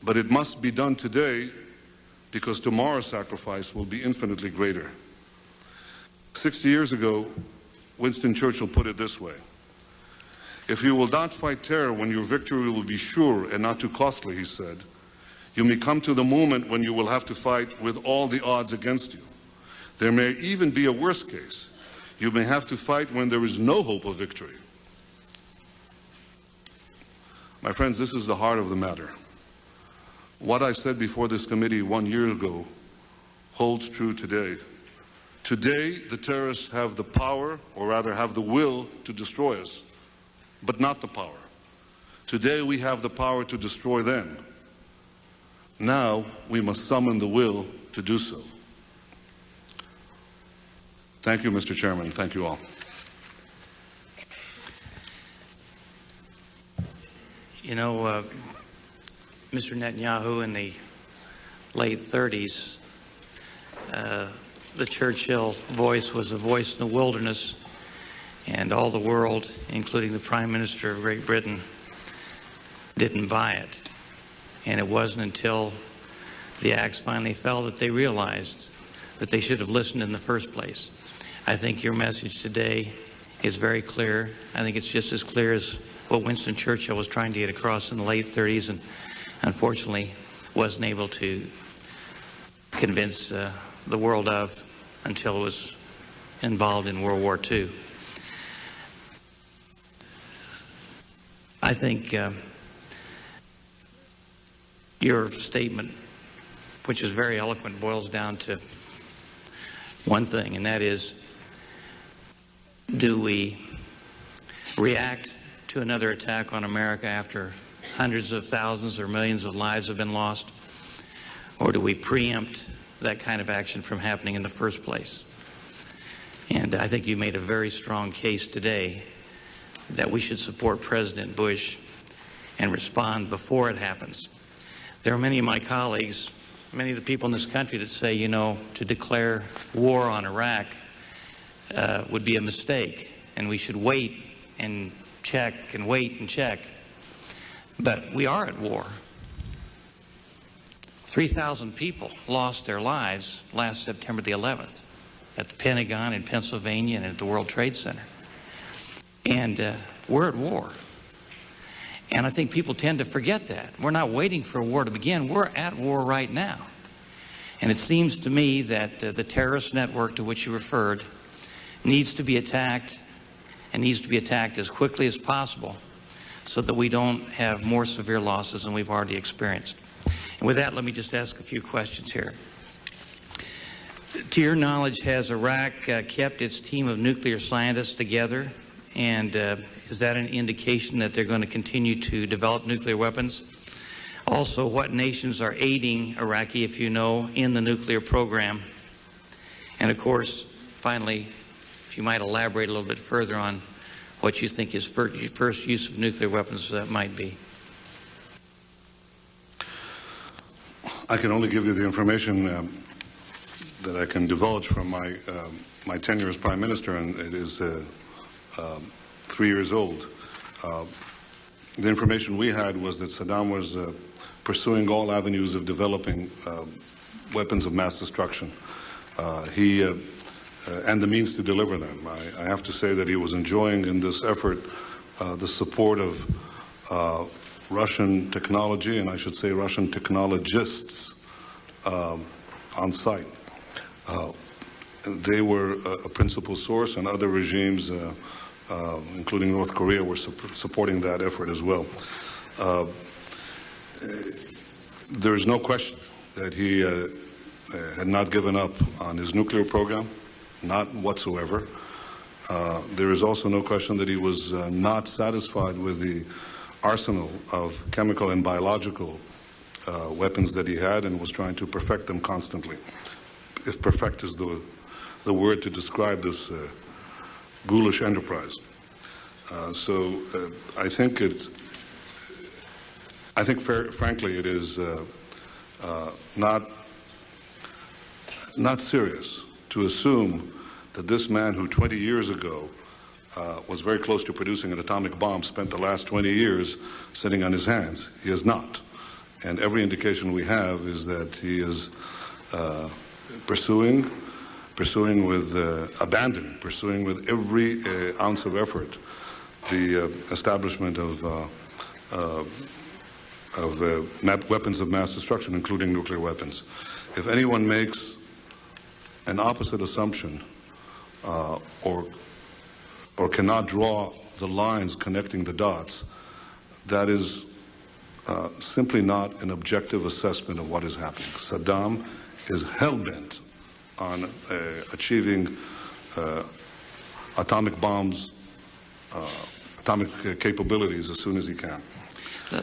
But it must be done today because tomorrow's sacrifice will be infinitely greater. 60 years ago, Winston Churchill put it this way: "If you will not fight terror when your victory will be sure and not too costly," he said, "you may come to the moment when you will have to fight with all the odds against you. There may even be a worse case. You may have to fight when there is no hope of victory." My friends, this is the heart of the matter. What I said before this committee 1 year ago holds true today. Today, the terrorists have the power, or rather have the will, to destroy us, but not the power. Today, we have the power to destroy them. Now, we must summon the will to do so. Thank you, Mr. Chairman. Thank you all. You know, Mr. Netanyahu, in the late 30s, the Churchill voice was a voice in the wilderness, and all the world, including the Prime Minister of Great Britain, didn't buy it. And it wasn't until the axe finally fell that they realized that they should have listened in the first place. I think your message today is very clear. I think it's just as clear as what Winston Churchill was trying to get across in the late 30s and unfortunately wasn't able to convince the world of until it was involved in World War II. I think your statement, which is very eloquent, boils down to one thing, and that is, do we react to another attack on America after hundreds of thousands or millions of lives have been lost, or do we preempt that kind of action from happening in the first place? And I think you made a very strong case today that we should support President Bush and respond before it happens. There are many of my colleagues, many of the people in this country that say, you know, to declare war on Iraq would be a mistake, and we should wait and check and wait and check. But we are at war. 3,000 people lost their lives last September the 11th at the Pentagon in Pennsylvania and at the World Trade Center. And we're at war. And I think people tend to forget that. We're not waiting for a war to begin. We're at war right now. And it seems to me that the terrorist network to which you referred needs to be attacked, and needs to be attacked as quickly as possible so that we don't have more severe losses than we've already experienced. And with that, let me just ask a few questions here. To your knowledge, has Iraq kept its team of nuclear scientists together? And is that an indication that they're going to continue to develop nuclear weapons? Also, what nations are aiding Iraqi, if you know, in the nuclear program? And of course, finally, if you might elaborate a little bit further on what you think his first use of nuclear weapons might be? I can only give you the information that I can divulge from my tenure as Prime Minister, and it is 3 years old. The information we had was that Saddam was pursuing all avenues of developing weapons of mass destruction. And the means to deliver them. I have to say that he was enjoying in this effort the support of Russian technology, and I should say Russian technologists on site. They were a principal source, and other regimes, including North Korea, were supporting that effort as well. There is no question that he had not given up on his nuclear program. Not whatsoever. There is also no question that he was not satisfied with the arsenal of chemical and biological weapons that he had, and was trying to perfect them constantly. If perfect is the word to describe this ghoulish enterprise. Frankly, it is not serious to assume that this man who 20 years ago was very close to producing an atomic bomb spent the last 20 years sitting on his hands. He has not. And every indication we have is that he is pursuing with abandon, pursuing with every ounce of effort the establishment of weapons of mass destruction, including nuclear weapons. If anyone makes an opposite assumption or cannot draw the lines connecting the dots, that is simply not an objective assessment of what is happening. Saddam is hell-bent on achieving atomic bombs, atomic capabilities as soon as he can.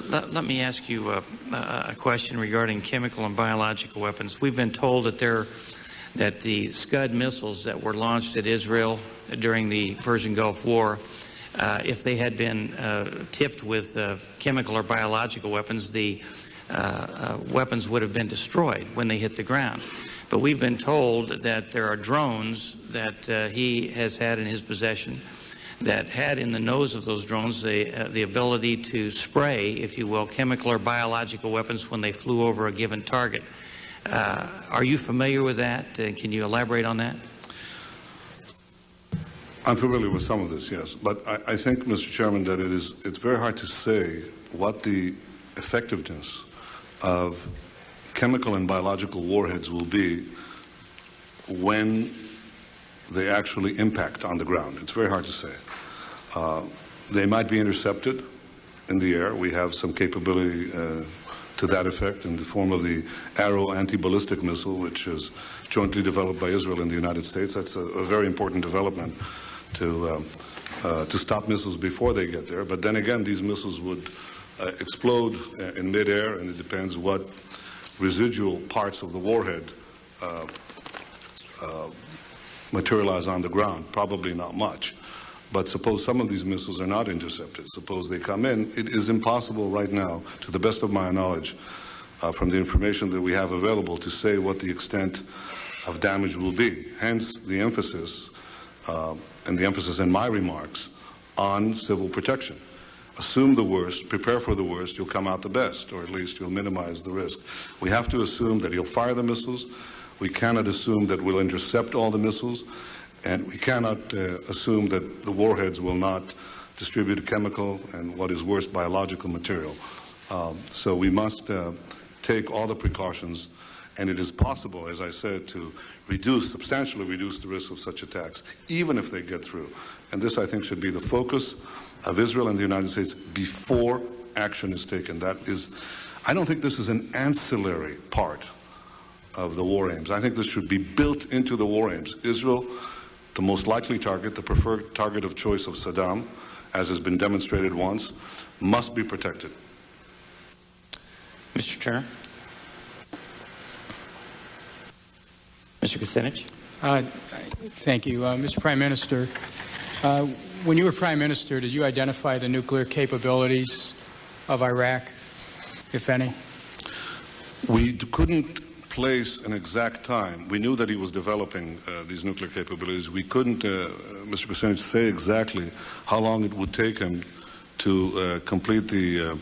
Let me ask you a question regarding chemical and biological weapons. We've been told that the Scud missiles that were launched at Israel during the Persian Gulf War, if they had been tipped with chemical or biological weapons, the weapons would have been destroyed when they hit the ground. But we've been told that there are drones that he has had in his possession that had in the nose of those drones the ability to spray, if you will, chemical or biological weapons when they flew over a given target. Are you familiar with that? Can you elaborate on that? I'm familiar with some of this, yes. But I think, Mr. Chairman, that it's very hard to say what the effectiveness of chemical and biological warheads will be when they actually impact on the ground. It's very hard to say. They might be intercepted in the air. We have some capability to that effect in the form of the Arrow anti-ballistic missile, which is jointly developed by Israel and the United States. That's a very important development to stop missiles before they get there. But then again, these missiles would explode in midair, and it depends what residual parts of the warhead materialize on the ground. Probably not much. But suppose some of these missiles are not intercepted. Suppose they come in. It is impossible right now, to the best of my knowledge, from the information that we have available, to say what the extent of damage will be. Hence the emphasis, and the emphasis in my remarks, on civil protection. Assume the worst, prepare for the worst, you'll come out the best, or at least you'll minimize the risk. We have to assume that he'll fire the missiles. We cannot assume that we'll intercept all the missiles. And we cannot assume that the warheads will not distribute chemical and, what is worse, biological material. So we must take all the precautions, and it is possible, as I said, to substantially reduce the risk of such attacks, even if they get through. And this, I think, should be the focus of Israel and the United States before action is taken. I don't think this is an ancillary part of the war aims. I think this should be built into the war aims. Israel, the most likely target, the preferred target of choice of Saddam, as has been demonstrated once, must be protected. Mr. Turner? Mr. Kucinich? Thank you. Mr. Prime Minister, when you were Prime Minister, did you identify the nuclear capabilities of Iraq, if any? We couldn't place an exact time. We knew that he was developing these nuclear capabilities. We couldn't, Mr. Kucinich, say exactly how long it would take him to complete the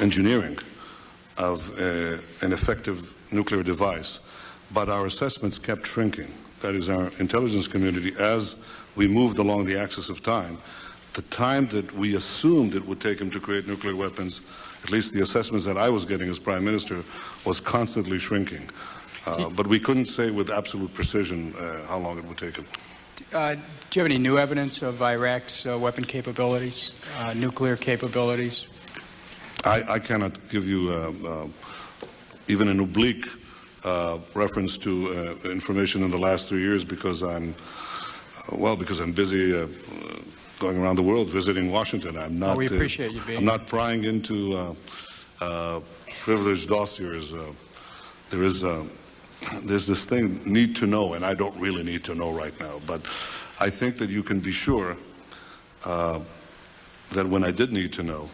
engineering of an effective nuclear device. But our assessments kept shrinking. That is, our intelligence community, as we moved along the axis of time, the time that we assumed it would take him to create nuclear weapons, at least the assessments that I was getting as Prime Minister, was constantly shrinking. But we couldn't say with absolute precision how long it would take him. Do you have any new evidence of Iraq's weapon capabilities, nuclear capabilities? I cannot give you even an oblique reference to information in the last 3 years because I'm busy going around the world visiting Washington. I'm not. We appreciate you being. I'm not prying into privileged dossiers. There's this thing, need to know, and I don't really need to know right now. But I think that you can be sure that when I did need to know,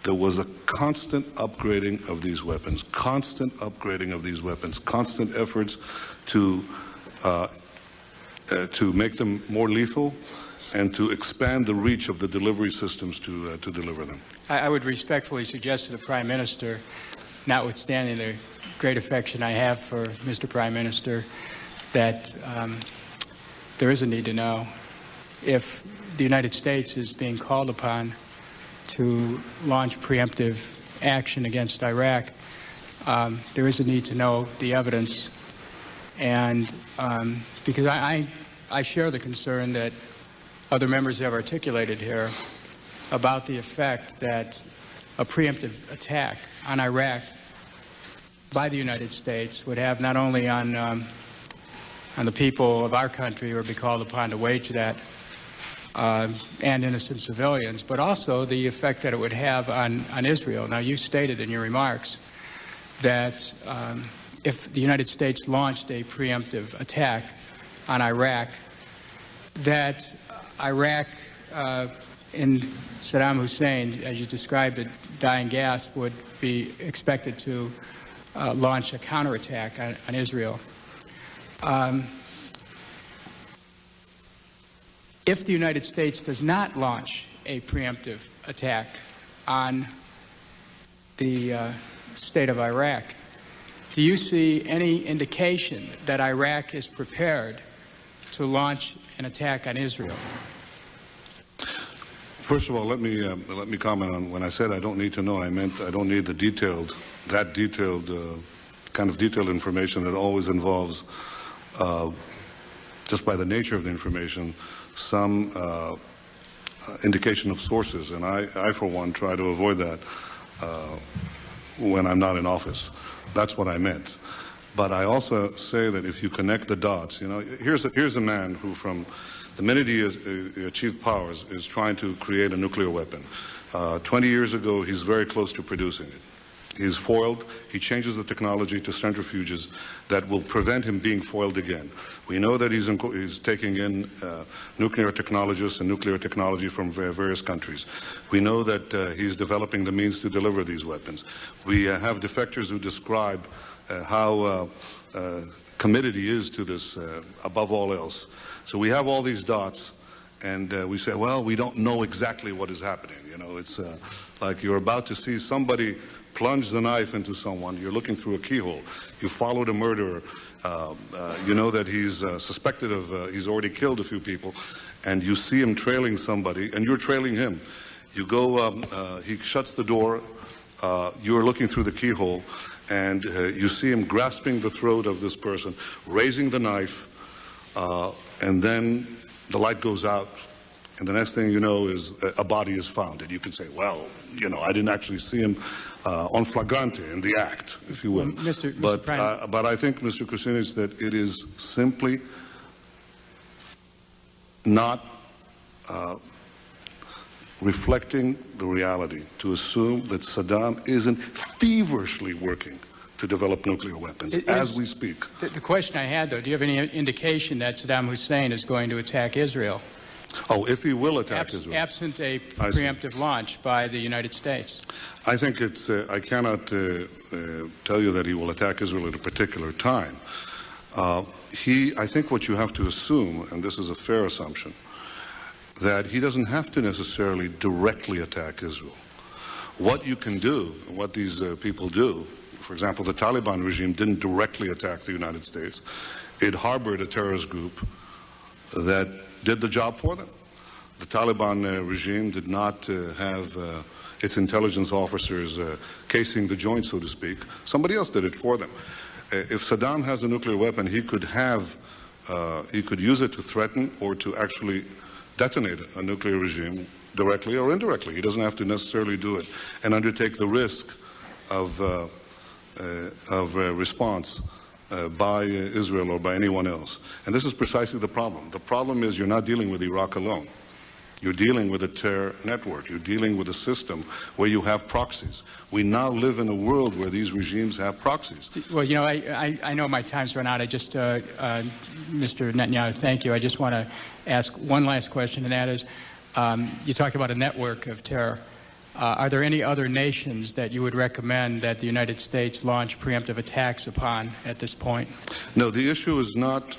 there was a constant upgrading of these weapons, constant efforts to make them more lethal and to expand the reach of the delivery systems to deliver them. I would respectfully suggest to the Prime Minister, notwithstanding the great affection I have for Mr. Prime Minister, that there is a need to know if the United States is being called upon to launch preemptive action against Iraq. There is a need to know the evidence, and because I share the concern that other members have articulated here about the effect that a preemptive attack on Iraq by the United States would have not only on the people of our country who would be called upon to wage that and innocent civilians, but also the effect that it would have on Israel. Now, you stated in your remarks that if the United States launched a preemptive attack on Iraq, that Iraq, in Saddam Hussein, as you described it, dying gasp, would be expected to launch a counterattack on Israel. If the United States does not launch a preemptive attack on the state of Iraq, do you see any indication that Iraq is prepared to launch an attack on Israel? First of all, let me comment on when I said I don't need to know. I meant I don't need the detailed kind of detailed information that always involves, just by the nature of the information, some indication of sources, and I, for one, try to avoid that when I'm not in office. That's what I meant. But I also say that if you connect the dots, you know, here's a man who, from the minute he achieved powers, is trying to create a nuclear weapon. 20 years ago, he's very close to producing it. He's foiled. He changes the technology to centrifuges that will prevent him being foiled again. We know that he's taking in nuclear technologists and nuclear technology from various countries. We know that he's developing the means to deliver these weapons. We have defectors who describe how committed he is to this above all else. So we have all these dots, and we say, well, we don't know exactly what is happening. You know, it's like you're about to see somebody plunge the knife into someone. You're looking through a keyhole. You followed a murderer. You know that he's suspected of, he's already killed a few people, and you see him trailing somebody, and you're trailing him. You go, he shuts the door. You're looking through the keyhole, and you see him grasping the throat of this person, raising the knife, and then the light goes out, and the next thing you know is a body is found. And you can say, well, you know, I didn't actually see him on flagrante in the act, if you will. But I think, Mr. Kucinich, that it is simply not reflecting the reality to assume that Saddam isn't feverishly working to develop nuclear weapons as we speak. The question I had, though, do you have any indication that Saddam Hussein is going to attack Israel? Oh, if he will attack Israel. Absent a preemptive launch by the United States. I think it's, I cannot tell you that he will attack Israel at a particular time. I think what you have to assume, and this is a fair assumption, that he doesn't have to necessarily directly attack Israel. What you can do, what these people do, for example, the Taliban regime didn't directly attack the United States. It harbored a terrorist group that did the job for them. The Taliban regime did not have its intelligence officers casing the joint, so to speak. Somebody else did it for them. If Saddam has a nuclear weapon, he could use it to threaten or to actually detonate a nuclear regime directly or indirectly. He doesn't have to necessarily do it and undertake the risk of response by Israel or by anyone else. And this is precisely the problem. The problem is you're not dealing with Iraq alone. You're dealing with a terror network. You're dealing with a system where you have proxies. We now live in a world where these regimes have proxies. Well, you know, I know my time's run out. I just, Mr. Netanyahu, thank you. I just want to ask one last question, and that is, you talked about a network of terror. Are there any other nations that you would recommend that the United States launch preemptive attacks upon at this point? No, the issue is not.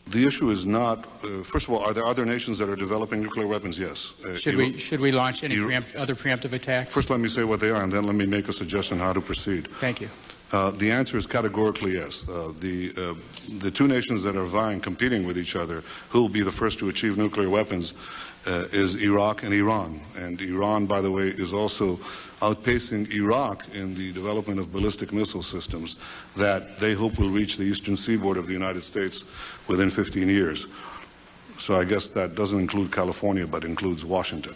First of all, are there other nations that are developing nuclear weapons? Yes. Should we launch any other preemptive attacks? First, let me say what they are, and then let me make a suggestion how to proceed. Thank you. The answer is categorically yes. The two nations that are competing with each other, who will be the first to achieve nuclear weapons, is Iraq and Iran. And Iran, by the way, is also outpacing Iraq in the development of ballistic missile systems that they hope will reach the eastern seaboard of the United States within 15 years. So I guess that doesn't include California, but includes Washington.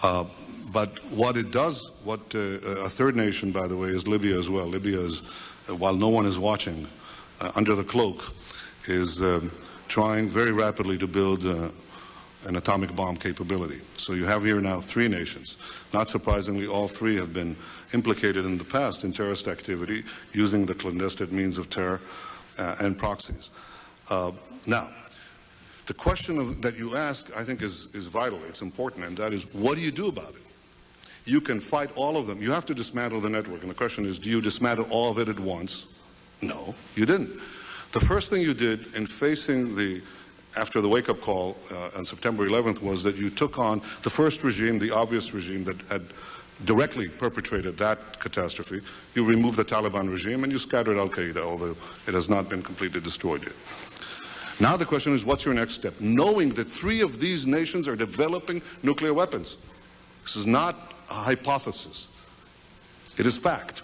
But what it does, a third nation, by the way, is Libya as well. Libya is, while no one is watching, under the cloak, is trying very rapidly to build an atomic bomb capability. So you have here now three nations. Not surprisingly, all three have been implicated in the past in terrorist activity using the clandestine means of terror and proxies. Now, the question that you ask, I think, is vital. It's important, and that is, what do you do about it? You can fight all of them. You have to dismantle the network, and the question is, do you dismantle all of it at once? No, you didn't. The first thing you did in facing after the wake-up call on September 11th was that you took on the first regime, the obvious regime that had directly perpetrated that catastrophe. You removed the Taliban regime and you scattered al-Qaeda, although it has not been completely destroyed yet. Now the question is, what's your next step? Knowing that three of these nations are developing nuclear weapons. This is not a hypothesis. It is fact.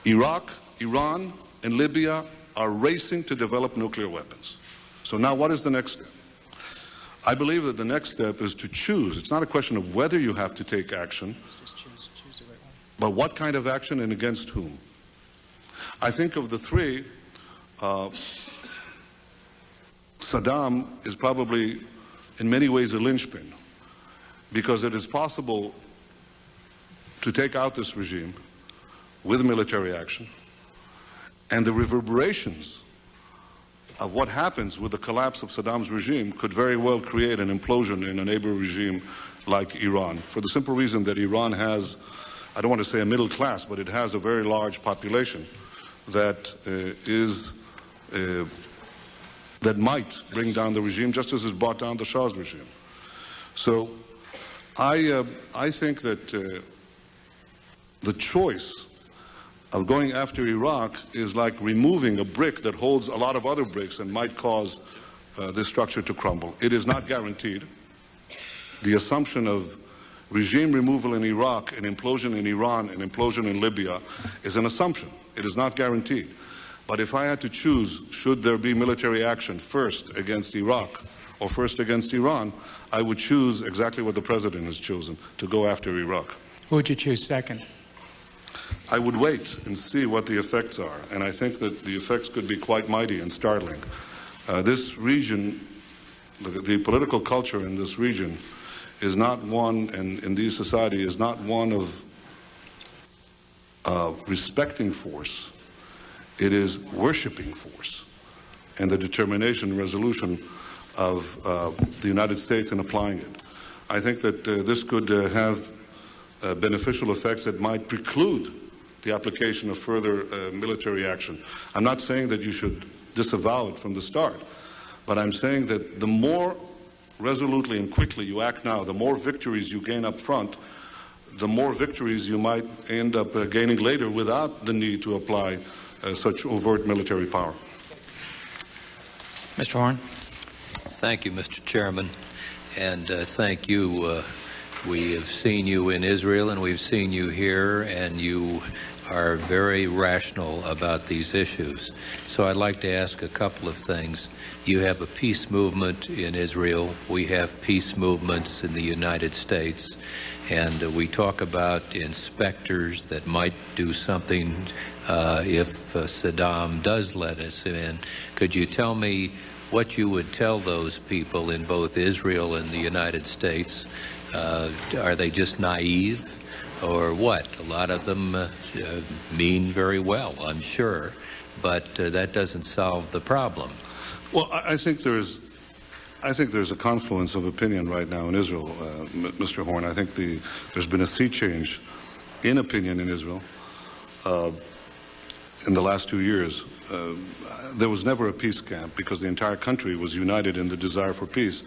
Iraq, Iran, and Libya are racing to develop nuclear weapons. So now what is the next step? I believe that the next step is to choose. It's not a question of whether you have to take action, choose the right one. but what kind of action and against whom. I think of the three, Saddam is probably in many ways a linchpin, because it is possible to take out this regime with military action, and the reverberations of what happens with the collapse of Saddam's regime could very well create an implosion in a neighbor regime like Iran, for the simple reason that Iran has, I don't want to say a middle class, but it has a very large population that that might bring down the regime just as it brought down the Shah's regime. So I think that the choice of going after Iraq is like removing a brick that holds a lot of other bricks and might cause this structure to crumble. It is not guaranteed. The assumption of regime removal in Iraq, an implosion in Iran, an implosion in Libya is an assumption. It is not guaranteed. But if I had to choose, should there be military action first against Iraq or first against Iran, I would choose exactly what the president has chosen, to go after Iraq. Who would you choose second? I would wait and see what the effects are, and I think that the effects could be quite mighty and startling. This region, the political culture in this region is not one, and in these societies is not one of respecting force. It is worshiping force and the determination and resolution of the United States in applying it. I think that this could have beneficial effects that might preclude the application of further military action. I'm not saying that you should disavow it from the start, but I'm saying that the more resolutely and quickly you act now, the more victories you gain up front, the more victories you might end up gaining later without the need to apply such overt military power. Mr. Horn. Thank you, Mr. Chairman, and thank you. We have seen you in Israel and we've seen you here, and you are very rational about these issues. So I'd like to ask a couple of things. You have a peace movement in Israel. We have peace movements in the United States. And we talk about inspectors that might do something if Saddam does let us in. Could you tell me what you would tell those people in both Israel and the United States? Are they just naive or what? A lot of them mean very well, I'm sure, but that doesn't solve the problem. Well, I think there's a confluence of opinion right now in Israel, Mr. Horn. I think there's been a sea change in opinion in Israel in the last 2 years. There was never a peace camp because the entire country was united in the desire for peace,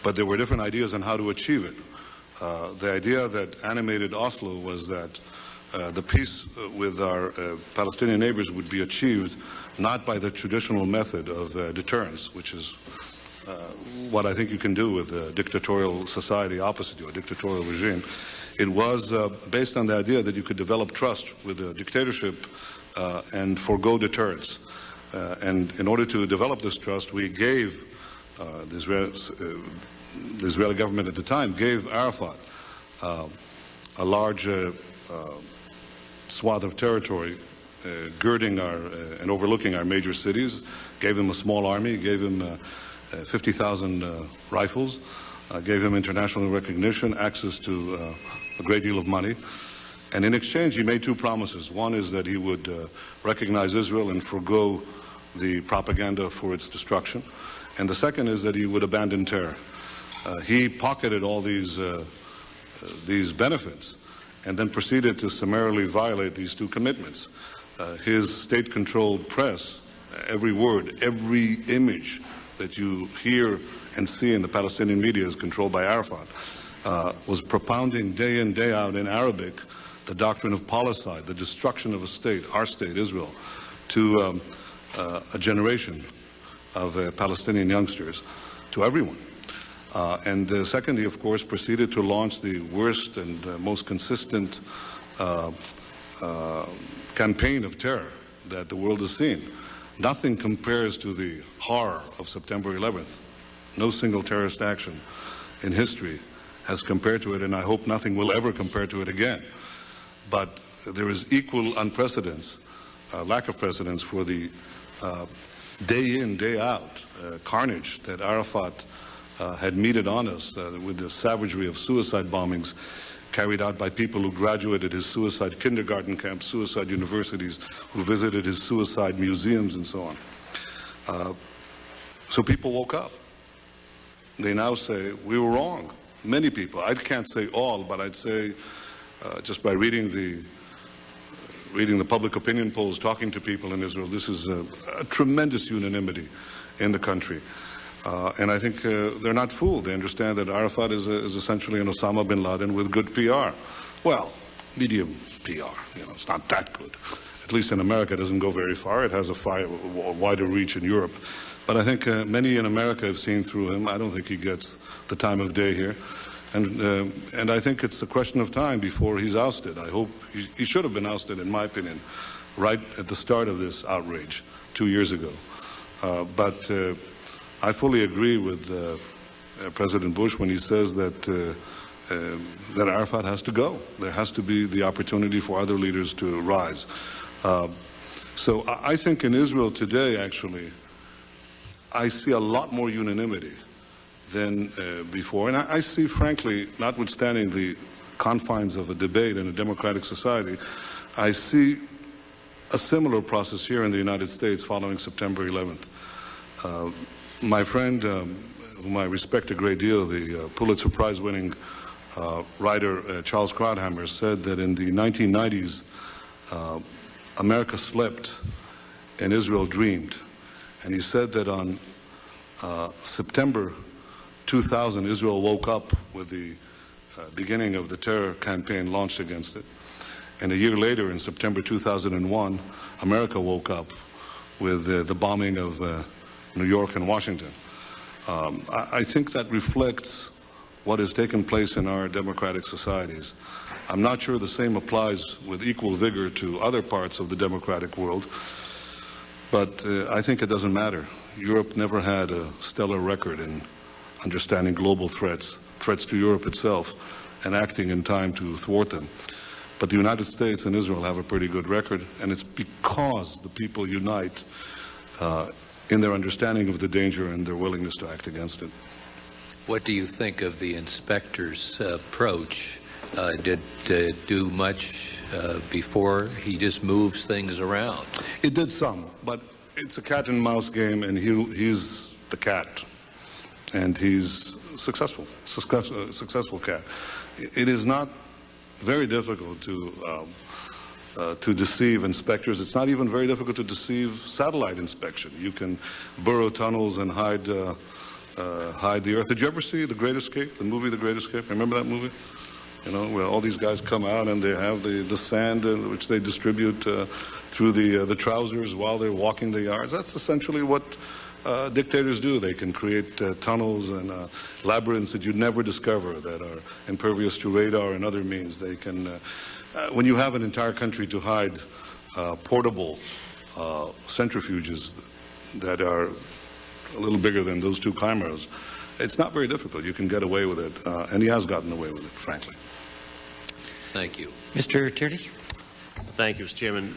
but there were different ideas on how to achieve it. The idea that animated Oslo was that the peace with our Palestinian neighbors would be achieved not by the traditional method of deterrence, which is what I think you can do with a dictatorial society opposite you, a dictatorial regime. It was based on the idea that you could develop trust with a dictatorship and forego deterrence. And in order to develop this trust, we gave the Israeli government at the time gave Arafat a large swath of territory girding and overlooking our major cities, gave him a small army, gave him 50,000 rifles, gave him international recognition, access to a great deal of money. And in exchange, he made two promises. One is that he would recognize Israel and forego the propaganda for its destruction. And the second is that he would abandon terror. He pocketed all these benefits and then proceeded to summarily violate these two commitments. His state-controlled press, every word, every image that you hear and see in the Palestinian media is controlled by Arafat, was propounding day in, day out in Arabic the doctrine of policide, the destruction of a state, our state, Israel, to a generation of Palestinian youngsters, to everyone. And secondly, of course, proceeded to launch the worst and most consistent campaign of terror that the world has seen. Nothing compares to the horror of September 11th. No single terrorist action in history has compared to it, and I hope nothing will ever compare to it again. But there is equal lack of precedence for the day in, day out carnage that Arafat had meted on us with the savagery of suicide bombings carried out by people who graduated his suicide kindergarten camps, suicide universities, who visited his suicide museums and so on. So people woke up. They now say, we were wrong. Many people, I can't say all, but I'd say just by reading the public opinion polls, talking to people in Israel, this is a tremendous unanimity in the country. And I think they're not fooled. They understand that Arafat is essentially an Osama bin Laden with good PR. Well, medium PR. It's not that good. At least in America, it doesn't go very far. It has a wider reach in Europe. But I think many in America have seen through him. I don't think he gets the time of day here. And I think it's a question of time before he's ousted. I hope he should have been ousted, in my opinion, right at the start of this outrage 2 years ago. But I fully agree with President Bush when he says that Arafat has to go. There has to be the opportunity for other leaders to rise. So I think in Israel today, actually, I see a lot more unanimity than before. And I see, frankly, notwithstanding the confines of a debate in a democratic society, I see a similar process here in the United States following September 11th. My friend, whom I respect a great deal, the Pulitzer Prize-winning writer Charles Krauthammer, said that in the 1990s, America slept and Israel dreamed. And he said that on September 2000, Israel woke up with the beginning of the terror campaign launched against it. And a year later, in September 2001, America woke up with the bombing of New York and Washington. I think that reflects what has taken place in our democratic societies. I'm not sure the same applies with equal vigor to other parts of the democratic world, but I think it doesn't matter. Europe never had a stellar record in understanding global threats to Europe itself, and acting in time to thwart them. But the United States and Israel have a pretty good record, and it's because the people unite in their understanding of the danger and their willingness to act against it. What do you think of the inspector's approach? Did it do much before? He just moves things around. It did some, but it's a cat and mouse game, and he's the cat, and he's successful cat. It is not very difficult to deceive inspectors. It's not even very difficult to deceive satellite inspection. You can burrow tunnels and hide the earth. Did you ever see The Great Escape, the movie The Great Escape? Remember that movie? You know, where all these guys come out and they have the sand which they distribute through the trousers while they're walking the yards. That's essentially what dictators do. They can create tunnels and labyrinths that you'd never discover that are impervious to radar and other means. They can, when you have an entire country to hide portable centrifuges that are a little bigger than those two cameras, it's not very difficult. You can get away with it, and he has gotten away with it, frankly. Thank you. Mr. Tierney? Thank you, Mr. Chairman.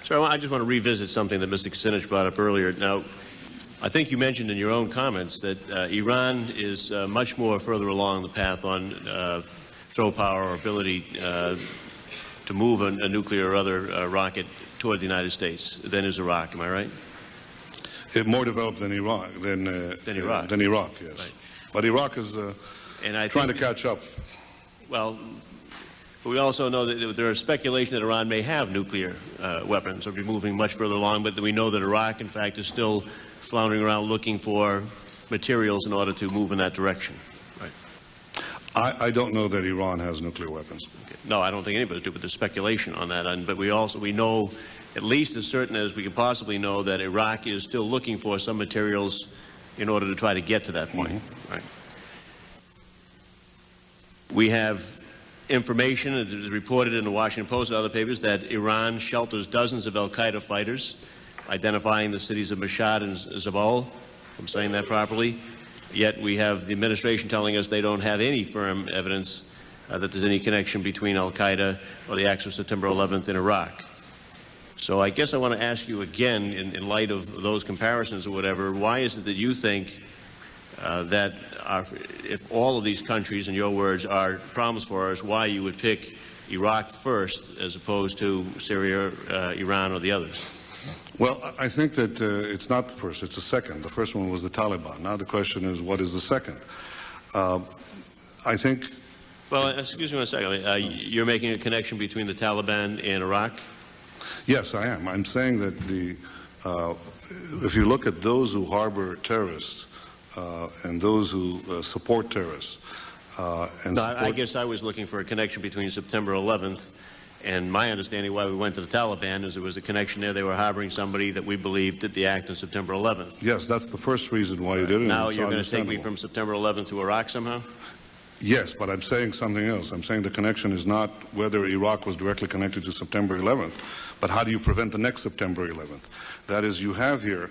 Sir, I just want to revisit something that Mr. Kucinich brought up earlier. Now, I think you mentioned in your own comments that Iran is much more further along the path on throw power or ability to move a nuclear or other rocket toward the United States than is Iraq. Am I right? More developed than Iraq. Than Iraq. Than Iraq, yes. Right. But Iraq is trying to catch up. Well, we also know that there is speculation that Iran may have nuclear weapons or be moving much further along, but we know that Iraq, in fact, is still floundering around looking for materials in order to move in that direction. Right. I don't know that Iran has nuclear weapons. Okay. No, I don't think anybody does, but there's speculation on that. But we know, at least as certain as we can possibly know, that Iraq is still looking for some materials in order to try to get to that point. Mm-hmm. Right. We have information, it is reported in the Washington Post and other papers, that Iran shelters dozens of al-Qaeda fighters, identifying the cities of Mashhad and Zabul, if I'm saying that properly. Yet we have the administration telling us they don't have any firm evidence that there's any connection between al-Qaeda or the acts of September 11th in Iraq. So I guess I want to ask you again, in light of those comparisons or whatever, why is it that you think that if all of these countries, in your words, are problems for us, why you would pick Iraq first as opposed to Syria, Iran, or the others? Well, I think that it's not the first, it's the second. The first one was the Taliban. Now the question is, what is the second? I think... Well, excuse me one second. You're making a connection between the Taliban and Iraq? Yes, I am. I'm saying that if you look at those who harbor terrorists and those who support terrorists... I guess I was looking for a connection between September 11th and my understanding why we went to the Taliban is there was a connection there. They were harboring somebody that we believed did the act on September 11th. Yes, that's the first reason why you did it. Now you're going to take me from September 11th to Iraq somehow? Yes, but I'm saying something else. I'm saying the connection is not whether Iraq was directly connected to September 11th, but how do you prevent the next September 11th? That is, you have here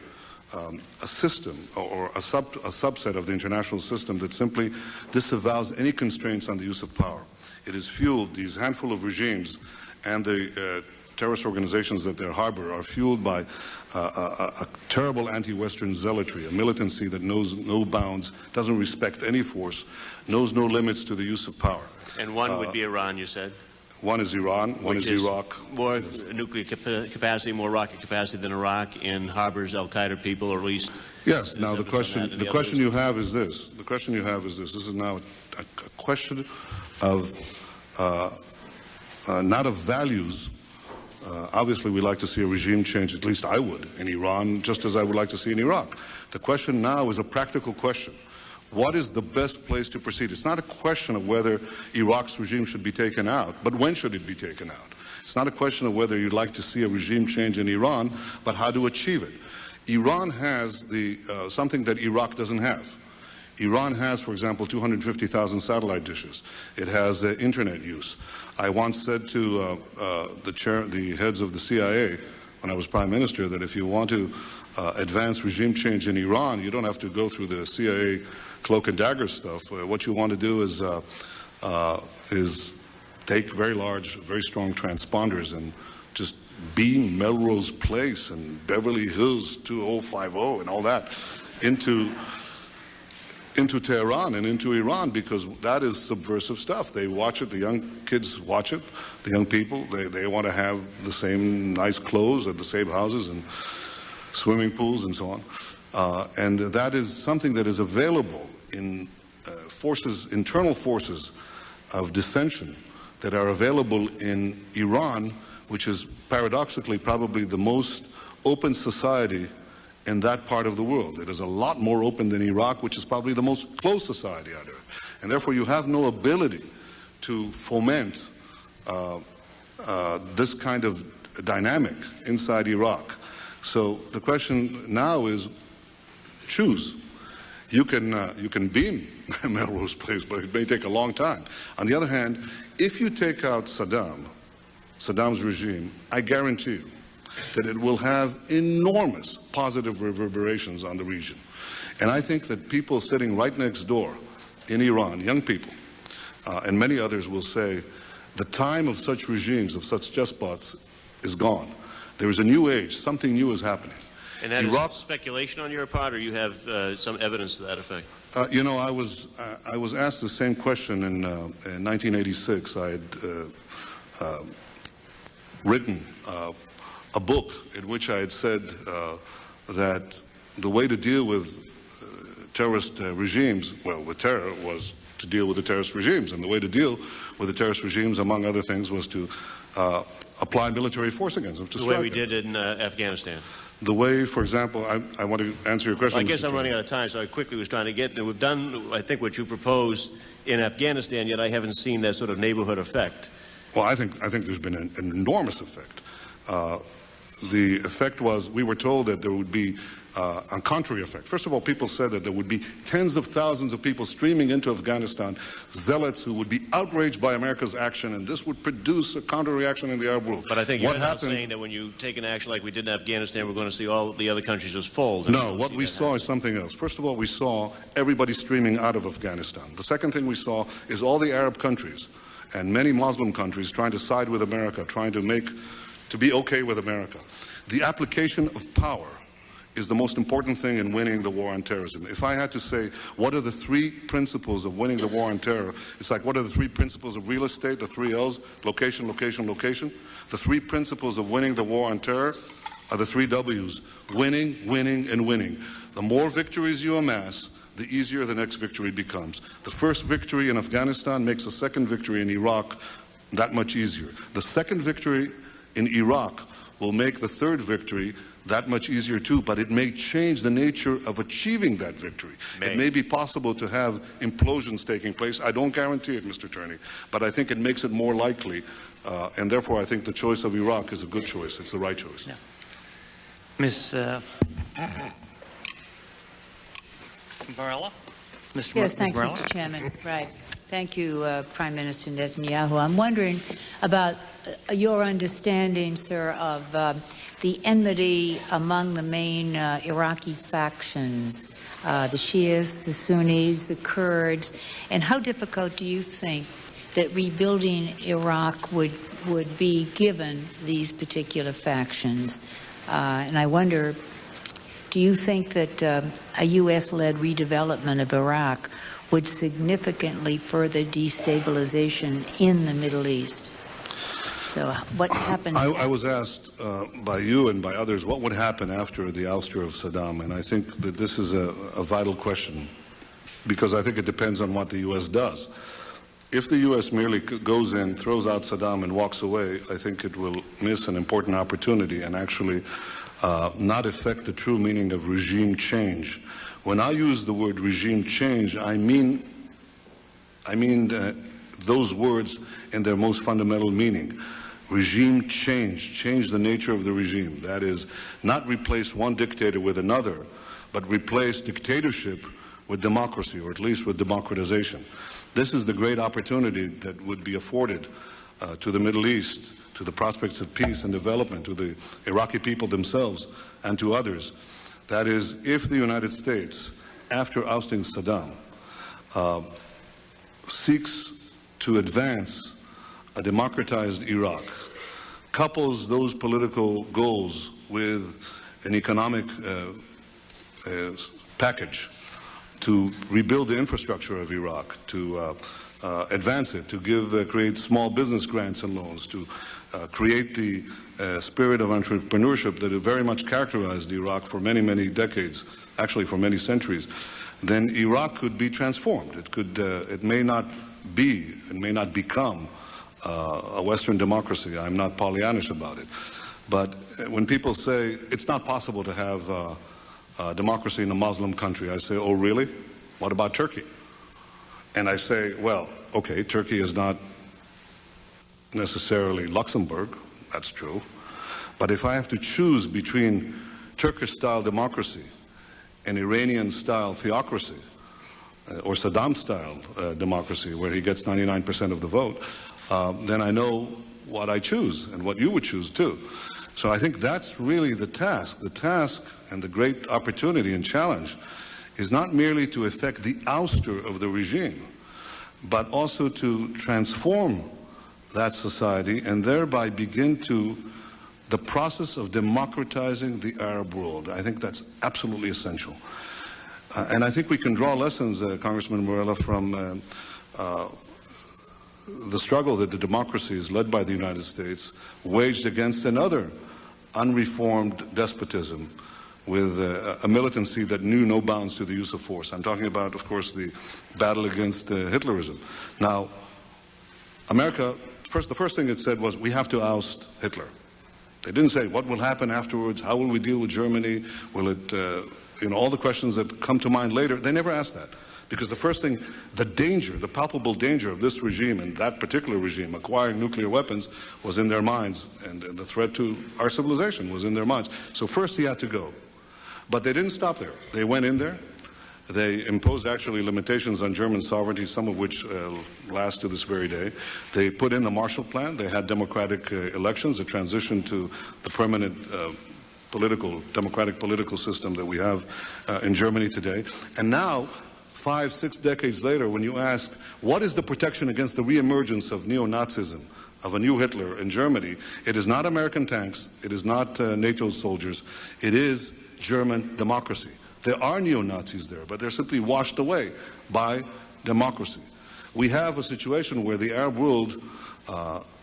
a system or a subset of the international system that simply disavows any constraints on the use of power. It has fueled these handful of regimes, and the terrorist organizations that they harbor are fueled by a terrible anti-Western zealotry, a militancy that knows no bounds, doesn't respect any force, knows no limits to the use of power. And one would be Iran, you said? One is Iran, one is Iraq. More nuclear capacity, more rocket capacity than Iraq, and harbors al-Qaeda people, or at least... Yes. Now the question you have is this. The question you have is this. This is now a question of not of values. Obviously, we like to see a regime change, at least I would, in Iran, just as I would like to see in Iraq. The question now is a practical question. What is the best place to proceed? It's not a question of whether Iraq's regime should be taken out, but when should it be taken out? It's not a question of whether you'd like to see a regime change in Iran, but how to achieve it. Iran has something that Iraq doesn't have. Iran has, for example, 250,000 satellite dishes. It has internet use. I once said to the heads of the CIA when I was prime minister that if you want to advance regime change in Iran, you don't have to go through the CIA cloak and dagger stuff. What you want to do is take very large, very strong transponders and just beam Melrose Place and Beverly Hills 2050 and all that into Tehran and into Iran, because that is subversive stuff. They watch it, the young kids watch it, the young people, they want to have the same nice clothes at the same houses and swimming pools and so on. And that is something that is available in internal forces of dissension that are available in Iran, which is paradoxically probably the most open society in that part of the world. It is a lot more open than Iraq, which is probably the most closed society on earth. And therefore you have no ability to foment this kind of dynamic inside Iraq. So the question now is, choose. You can beam Melrose Place, but it may take a long time. On the other hand, if you take out Saddam's regime, I guarantee you that it will have enormous positive reverberations on the region. And I think that people sitting right next door in Iran, young people, and many others will say, the time of such regimes, of such despots, is gone. There is a new age, something new is happening. And that is speculation on your part, or you have some evidence to that effect? You know, I was asked the same question in 1986. I had written a book in which I had said that the way to deal with terrorist regimes, well, with terror, was to deal with the terrorist regimes. And the way to deal with the terrorist regimes, among other things, was to apply military force against them. The way we did in Afghanistan. The way, for example, I want to answer your question. Well, I guess I'm running out of time, so I quickly was trying to get there. We've done, I think, what you proposed in Afghanistan, yet I haven't seen that sort of neighborhood effect. Well, I think there's been an enormous effect. The effect was, we were told that there would be a contrary effect. First of all, people said that there would be tens of thousands of people streaming into Afghanistan, zealots who would be outraged by America's action, and this would produce a counter-reaction in the Arab world. But I think you're not saying that when you take an action like we did in Afghanistan, we're going to see all the other countries just fold. No, what we saw is something else. First of all, we saw everybody streaming out of Afghanistan. The second thing we saw is all the Arab countries and many Muslim countries trying to side with America, trying to be okay with America. The application of power is the most important thing in winning the war on terrorism. If I had to say, what are the three principles of winning the war on terror? It's like, what are the three principles of real estate, the three L's, location, location, location? The three principles of winning the war on terror are the three W's, winning, winning, and winning. The more victories you amass, the easier the next victory becomes. The first victory in Afghanistan makes the second victory in Iraq that much easier. The second victory in Iraq will make the third victory that much easier too, but it may change the nature of achieving that victory. It may be possible to have implosions taking place. I don't guarantee it, Mr. Turney, but I think it makes it more likely, and therefore I think the choice of Iraq is a good choice. It's the right choice. Yeah. Ms. Varela? Yes, thanks, Mr. Chairman. Right. Thank you, Prime Minister Netanyahu. I'm wondering about your understanding, sir, of the enmity among the main Iraqi factions, the Shias, the Sunnis, the Kurds, and how difficult do you think that rebuilding Iraq would be given these particular factions? And I wonder, do you think that a U.S.-led redevelopment of Iraq would significantly further destabilization in the Middle East? So what happened? I was asked by you and by others what would happen after the ouster of Saddam, and I think that this is a vital question, because I think it depends on what the U.S. does. If the U.S. merely goes in, throws out Saddam, and walks away, I think it will miss an important opportunity and actually not affect the true meaning of regime change. When I use the word regime change, I mean those words in their most fundamental meaning. Regime change the nature of the regime. That is, not replace one dictator with another, but replace dictatorship with democracy, or at least with democratization. This is the great opportunity that would be afforded to the Middle East, to the prospects of peace and development, to the Iraqi people themselves, and to others. That is, if the United States, after ousting Saddam, seeks to advance a democratized Iraq, couples those political goals with an economic package to rebuild the infrastructure of Iraq, to advance it, to create small business grants and loans, to create the spirit of entrepreneurship that had very much characterized Iraq for many, many decades, actually for many centuries, then Iraq could be transformed. It may not be and may not become a Western democracy. I'm not Pollyannish about it. But when people say it's not possible to have democracy in a Muslim country, I say, oh, really? What about Turkey? And I say, well, okay, Turkey is not necessarily Luxembourg. That's true. But if I have to choose between Turkish-style democracy and Iranian-style theocracy, or Saddam-style democracy, where he gets 99% of the vote, then I know what I choose and what you would choose too. So I think that's really the task. The task and the great opportunity and challenge is not merely to effect the ouster of the regime, but also to transform that society and thereby begin the process of democratizing the Arab world. I think that's absolutely essential. And I think we can draw lessons, Congressman Morella, from the struggle that the democracies led by the United States waged against another unreformed despotism with a militancy that knew no bounds to the use of force. I'm talking about, of course, the battle against Hitlerism. Now, America, the first thing it said was, we have to oust Hitler. They didn't say, what will happen afterwards? How will we deal with Germany? Will it... all the questions that come to mind later, they never asked that. Because the first thing, the palpable danger of this regime and that particular regime acquiring nuclear weapons was in their minds, and the threat to our civilization was in their minds. So first he had to go. But they didn't stop there. They went in there. They imposed actually limitations on German sovereignty, some of which last to this very day. They put in the Marshall Plan. They had democratic elections, a transition to the permanent democratic political system that we have in Germany today. And now, 5-6 decades later, when you ask, what is the protection against the reemergence of neo-Nazism, of a new Hitler in Germany? It is not American tanks. It is not NATO soldiers. It is German democracy. There are neo-Nazis there, but they're simply washed away by democracy. We have a situation where the Arab world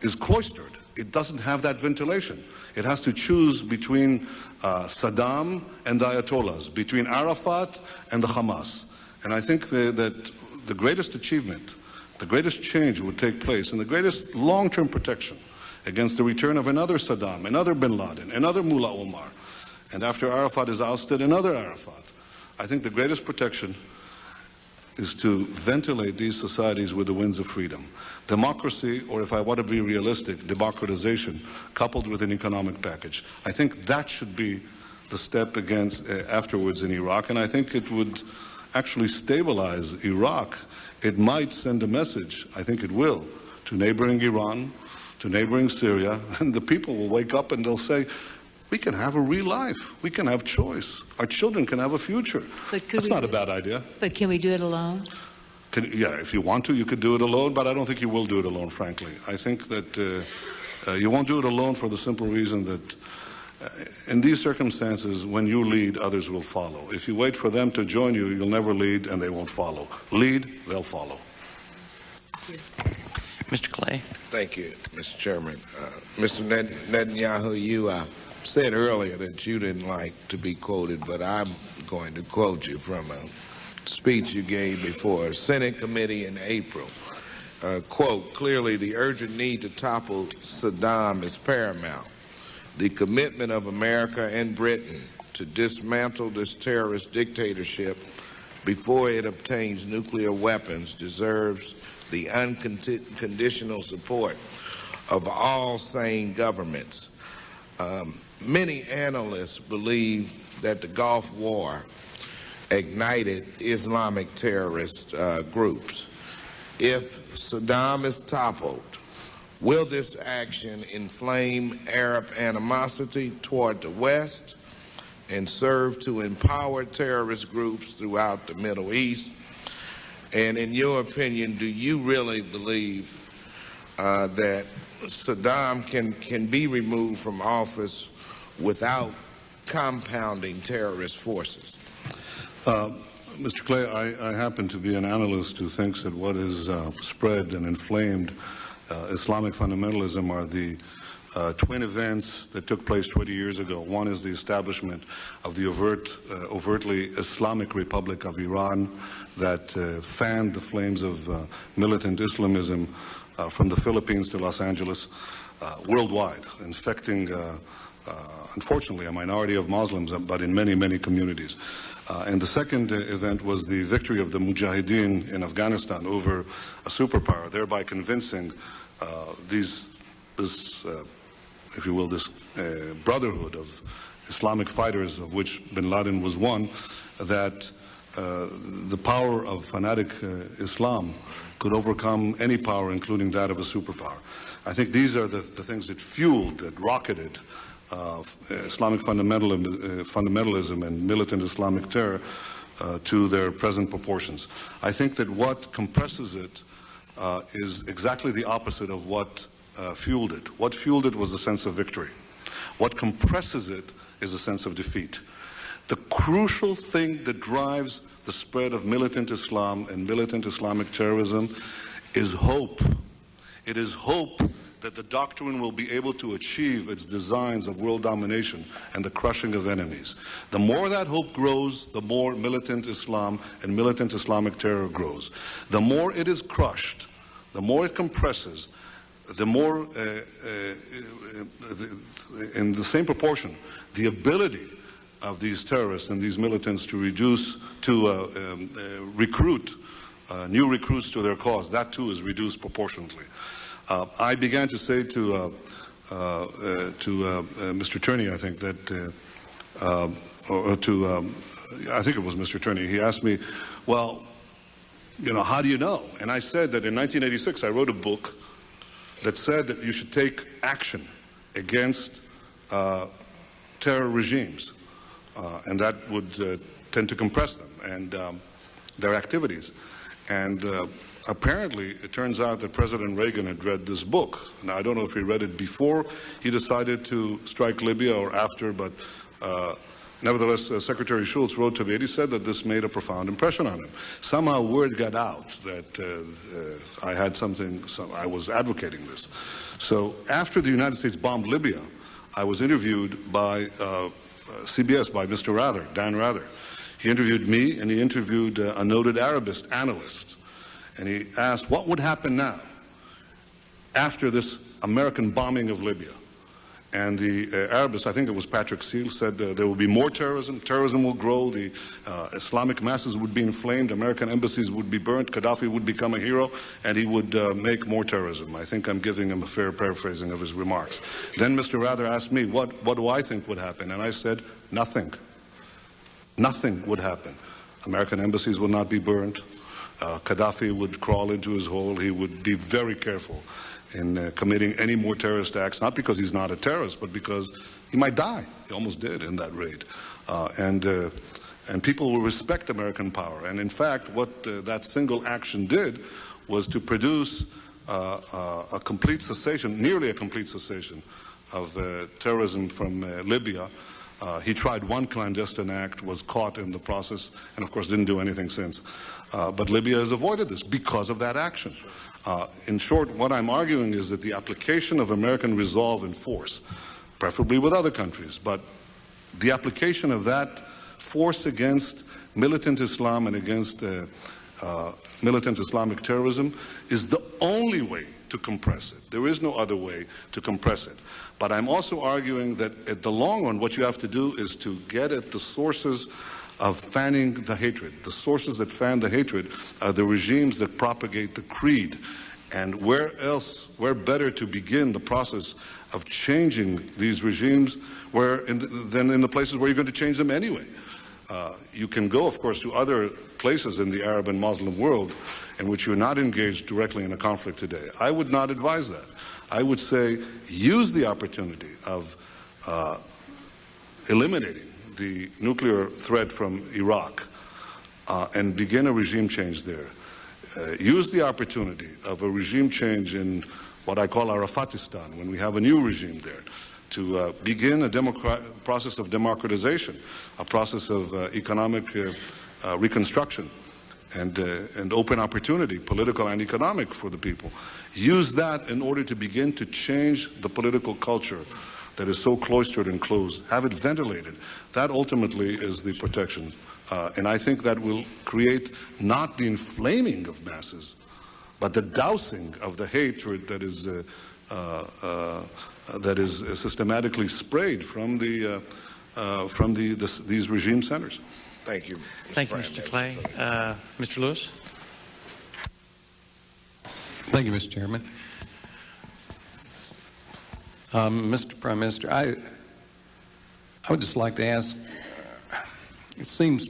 is cloistered. It doesn't have that ventilation. It has to choose between Saddam and the Ayatollahs, between Arafat and the Hamas. And I think that the greatest achievement, the greatest change would take place, and the greatest long-term protection against the return of another Saddam, another bin Laden, another Mullah Omar, and after Arafat is ousted, another Arafat. I think the greatest protection is to ventilate these societies with the winds of freedom. Democracy, or if I want to be realistic, democratization, coupled with an economic package. I think that should be the step afterwards in Iraq, and I think it would actually stabilize Iraq. It might send a message, I think it will, to neighboring Iran, to neighboring Syria, and the people will wake up and they'll say, we can have a real life. We can have choice. Our children can have a future. That's not a bad idea. But can we do it alone? Yeah, if you want to, you could do it alone, but I don't think you will do it alone, frankly. I think that you won't do it alone for the simple reason that in these circumstances, when you lead, others will follow. If you wait for them to join you, you'll never lead and they won't follow. Lead, they'll follow. Mr. Clay. Thank you, Mr. Chairman. Mr. Netanyahu, you said earlier that you didn't like to be quoted, but I'm going to quote you from a speech you gave before a Senate committee in April. Quote, clearly the urgent need to topple Saddam is paramount. The commitment of America and Britain to dismantle this terrorist dictatorship before it obtains nuclear weapons deserves the unconditional support of all sane governments. Many analysts believe that the Gulf War ignited Islamic terrorist groups. If Saddam is toppled, will this action inflame Arab animosity toward the West and serve to empower terrorist groups throughout the Middle East? And in your opinion, do you really believe that Saddam can be removed from office without compounding terrorist forces? Mr. Clay, I happen to be an analyst who thinks that what is spread and inflamed Islamic fundamentalism are the twin events that took place 20 years ago. One is the establishment of the overtly Islamic Republic of Iran that fanned the flames of militant Islamism from the Philippines to Los Angeles worldwide, infecting, unfortunately, a minority of Muslims, but in many, many communities. And the second event was the victory of the Mujahideen in Afghanistan over a superpower, thereby convincing this brotherhood of Islamic fighters, of which bin Laden was one, that the power of fanatic Islam could overcome any power, including that of a superpower. I think these are the things that fueled, that rocketed Islamic fundamentalism and militant Islamic terror to their present proportions. I think that what compresses it is exactly the opposite of what fueled it. What fueled it was a sense of victory. What compresses it is a sense of defeat. The crucial thing that drives the spread of militant Islam and militant Islamic terrorism is hope. It is hope that the doctrine will be able to achieve its designs of world domination and the crushing of enemies. The more that hope grows, the more militant Islam and militant Islamic terror grows. The more it is crushed, the more it compresses, the more, in the same proportion, the ability of these terrorists and these militants to recruit new recruits to their cause, that too is reduced proportionately. I began to say to Mr. Turney, I think that, I think it was Mr. Turney, he asked me, well, you know, how do you know? And I said that in 1986 I wrote a book that said that you should take action against terror regimes, and that would tend to compress them and their activities. And apparently, it turns out that President Reagan had read this book. Now, I don't know if he read it before he decided to strike Libya or after, but nevertheless, Secretary Shultz wrote to me and he said that this made a profound impression on him. Somehow word got out that I had I was advocating this. So after the United States bombed Libya, I was interviewed by CBS, by Mr. Rather, Dan Rather. He interviewed me and he interviewed a noted Arabist analyst. And he asked, what would happen now after this American bombing of Libya? And the Arabist, I think it was Patrick Seal, said there will be more terrorism, terrorism will grow, the Islamic masses would be inflamed, American embassies would be burnt, Gaddafi would become a hero, and he would make more terrorism. I think I'm giving him a fair paraphrasing of his remarks. Then Mr. Rather asked me, what do I think would happen? And I said, nothing. Nothing would happen. American embassies would not be burnt. Gaddafi would crawl into his hole. He would be very careful in committing any more terrorist acts, not because he's not a terrorist, but because he might die. He almost did in that raid. And people will respect American power. And in fact, what that single action did was to produce a complete cessation, nearly a complete cessation of terrorism from Libya, He tried one clandestine act, was caught in the process, and of course didn't do anything since. But Libya has avoided this because of that action. In short, what I'm arguing is that the application of American resolve and force, preferably with other countries, but the application of that force against militant Islam and against militant Islamic terrorism is the only way to compress it. There is no other way to compress it. But I'm also arguing that at the long run, what you have to do is to get at the sources of fanning the hatred. The sources that fan the hatred are the regimes that propagate the creed. And where better to begin the process of changing these regimes than in the places where you're going to change them anyway. You can go, of course, to other places in the Arab and Muslim world in which you're not engaged directly in a conflict today. I would not advise that. I would say use the opportunity of eliminating the nuclear threat from Iraq and begin a regime change there. Use the opportunity of a regime change in what I call Arafatistan, when we have a new regime there, to begin a process of democratization, a process of economic reconstruction and open opportunity, political and economic, for the people. Use that in order to begin to change the political culture that is so cloistered and closed. Have it ventilated. That ultimately is the protection. And I think that will create not the inflaming of masses, but the dousing of the hatred that is systematically sprayed from these regime centers. Thank you. Thank you, Mr. Clay. Mr. Lewis? Thank you, Mr. Chairman. Mr. Prime Minister, I would just like to ask, it seems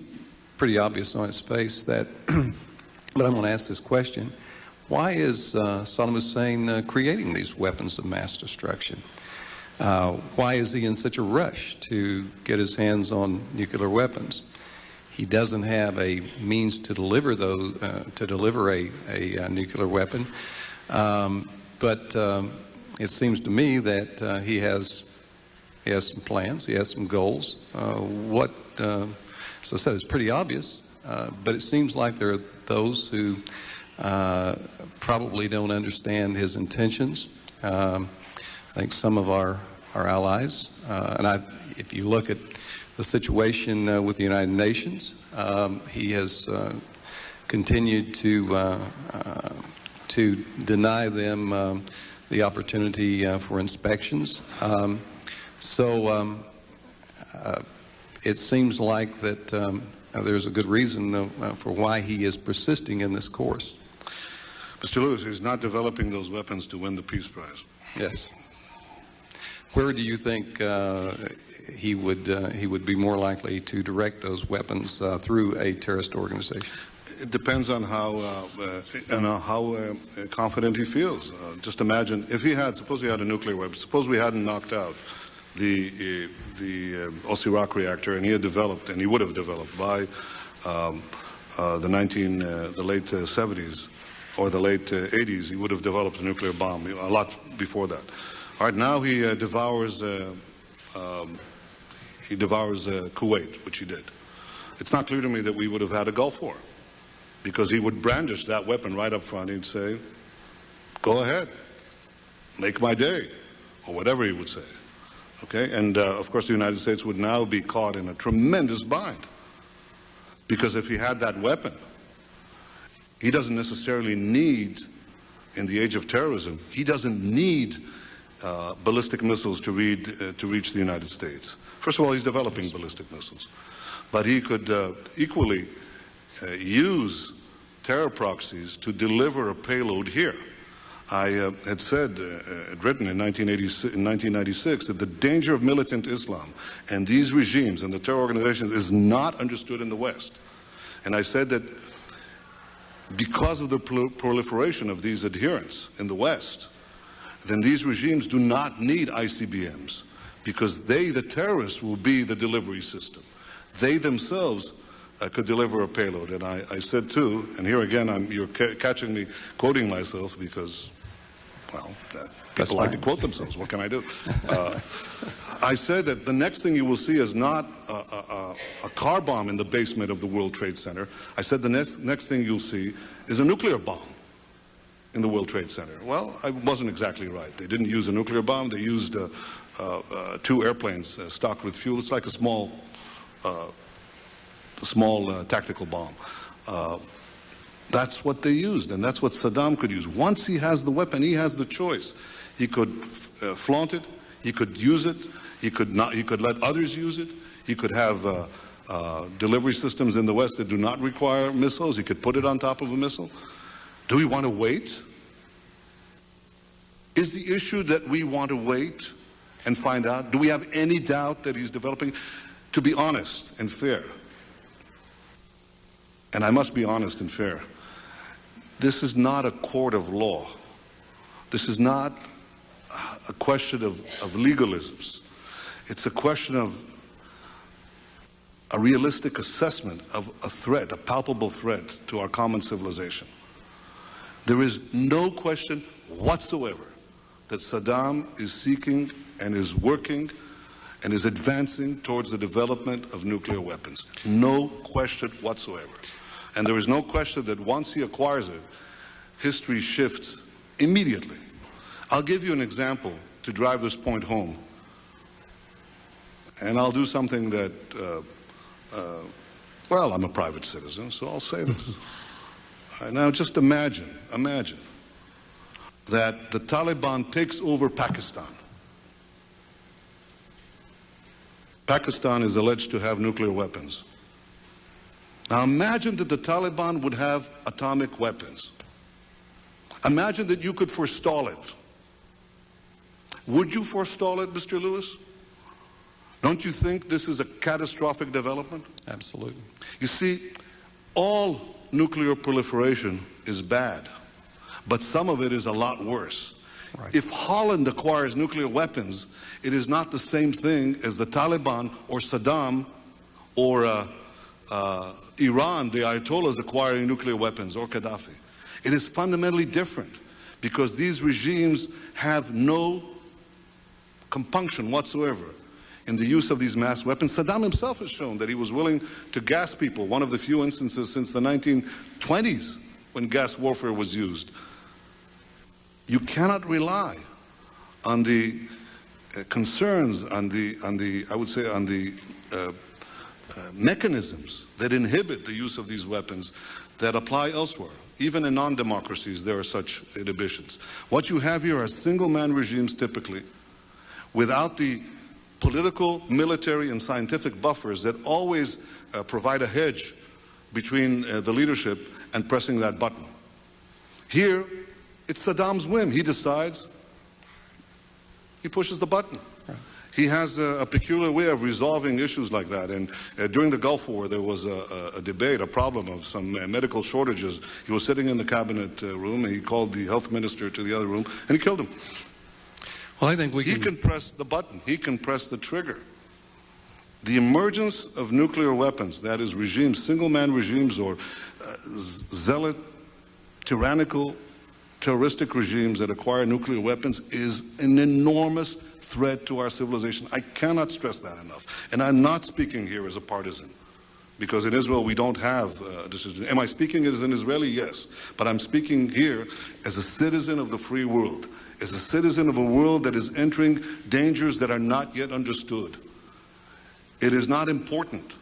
pretty obvious on its face that, but I'm going to ask this question. Why is Saddam Hussein creating these weapons of mass destruction? Why is he in such a rush to get his hands on nuclear weapons? He doesn't have a means to deliver those, a nuclear weapon, but it seems to me that he has some plans, he has some goals. As I said, it's pretty obvious, but it seems like there are those who probably don't understand his intentions. I think some of our allies, if you look at the situation with the United Nations, he has continued to deny them the opportunity for inspections. It seems like that there's a good reason for why he is persisting in this course. Mr. Lewis, he's not developing those weapons to win the Peace Prize. Yes. Where do you think he would be more likely to direct those weapons through a terrorist organization? It depends on how confident he feels. Just imagine if suppose he had a nuclear weapon. Suppose we hadn't knocked out the Iraq reactor, and he would have developed by the late 70s or the late 80s. He would have developed a nuclear bomb a lot before that. All right, now he devours Kuwait, which he did. It's not clear to me that we would have had a Gulf War, because he would brandish that weapon right up front. He'd say, "Go ahead, make my day," or whatever he would say. Okay, and of course the United States would now be caught in a tremendous bind, because if he had that weapon, he doesn't necessarily need, in the age of terrorism, he doesn't need ballistic missiles to reach the United States. First of all, he's developing ballistic missiles, but he could equally use terror proxies to deliver a payload here. I had written in 1996 that the danger of militant Islam and these regimes and the terror organizations is not understood in the West. And I said that because of the proliferation of these adherents in the West, then these regimes do not need ICBMs, because the terrorists, will be the delivery system. They themselves could deliver a payload. And I said too, and here again you're catching me quoting myself, because Well, people like to quote themselves. What can I do? I said that the next thing you will see is not a car bomb in the basement of the World Trade Center. I said the next thing you'll see is a nuclear bomb in the World Trade Center. Well, I wasn't exactly right. They didn't use a nuclear bomb. They used 2 airplanes stocked with fuel. It's like a small tactical bomb. That's what they used, and that's what Saddam could use. Once he has the weapon, he has the choice. He could flaunt it. He could use it. He could not. He could let others use it. He could have delivery systems in the West that do not require missiles. He could put it on top of a missile. Do we want to wait? Is the issue that we want to wait and find out? Do we have any doubt that he's developing? To be honest and fair, and I must be honest and fair, this is not a court of law. This is not a question of legalisms. It's a question of a realistic assessment of a threat, a palpable threat to our common civilization. There is no question whatsoever that Saddam is seeking and is working and is advancing towards the development of nuclear weapons. No question whatsoever. And there is no question that once he acquires it, history shifts immediately. I'll give you an example to drive this point home. And I'll do something that, well, I'm a private citizen, so I'll say this. Now just imagine that the Taliban takes over Pakistan. Pakistan is alleged to have nuclear weapons. Now imagine that the Taliban would have atomic weapons. Imagine that you could forestall it. Would you forestall it, Mr. Lewis? Don't you think this is a catastrophic development? Absolutely. You see, all nuclear proliferation is bad, but some of it is a lot worse. Right. If Holland acquires nuclear weapons, it is not the same thing as the Taliban or Saddam or Iran, the Ayatollahs, acquiring nuclear weapons, or Gaddafi. It is fundamentally different because these regimes have no compunction whatsoever in the use of these mass weapons. Saddam himself has shown that he was willing to gas people, one of the few instances since the 1920s when gas warfare was used. You cannot rely on the concerns, on the mechanisms that inhibit the use of these weapons that apply elsewhere. Even in non-democracies, there are such inhibitions. What you have here are single-man regimes typically, without the political, military, and scientific buffers that always provide a hedge between the leadership and pressing that button. Here, it's Saddam's whim. He decides, he pushes the button. Right. He has a peculiar way of resolving issues like that. And during the Gulf War, there was a debate, a problem of some medical shortages. He was sitting in the cabinet room, and he called the health minister to the other room, and he killed him. Well, I think he can press the button. He can press the trigger. The emergence of nuclear weapons, that is regimes, single-man regimes or zealot, tyrannical, terroristic regimes that acquire nuclear weapons is an enormous threat to our civilization. I cannot stress that enough. And I'm not speaking here as a partisan, because in Israel we don't have a decision. Am I speaking as an Israeli? Yes. But I'm speaking here as a citizen of the free world, as a citizen of a world that is entering dangers that are not yet understood. It is not important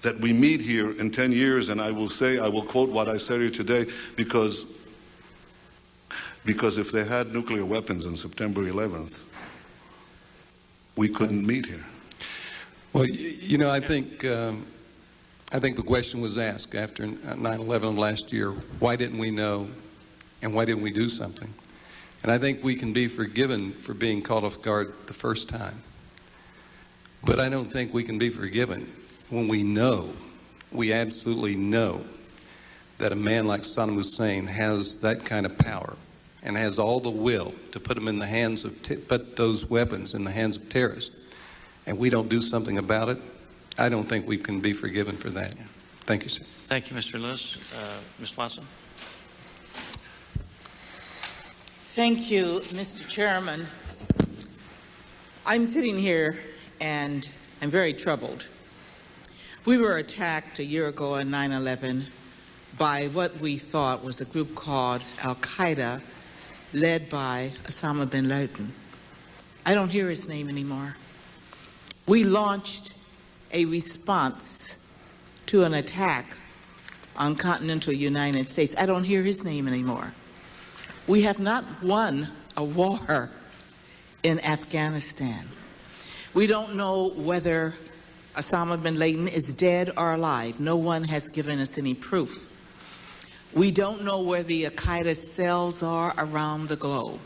that we meet here in 10 years, and I will quote what I said here today, because if they had nuclear weapons on September 11th, we couldn't meet here. Well, you know, I think the question was asked after 9/11 last year, why didn't we know and why didn't we do something? And I think we can be forgiven for being caught off guard the first time. But I don't think we can be forgiven when we absolutely know that a man like Saddam Hussein has that kind of power and has all the will to put them in the hands of put those weapons in the hands of terrorists, and we don't do something about it. I don't think we can be forgiven for that. Thank you, sir. Thank you, Mr. Lewis. Ms. Watson. Thank you, Mr. Chairman. I'm sitting here and I'm very troubled. We were attacked a year ago on 9/11 by what we thought was a group called Al-Qaeda, led by Osama bin Laden. I don't hear his name anymore. We launched a response to an attack on continental United States. I don't hear his name anymore. We have not won a war in Afghanistan. We don't know whether Osama bin Laden is dead or alive. No one has given us any proof. We don't know where the Al-Qaeda cells are around the globe.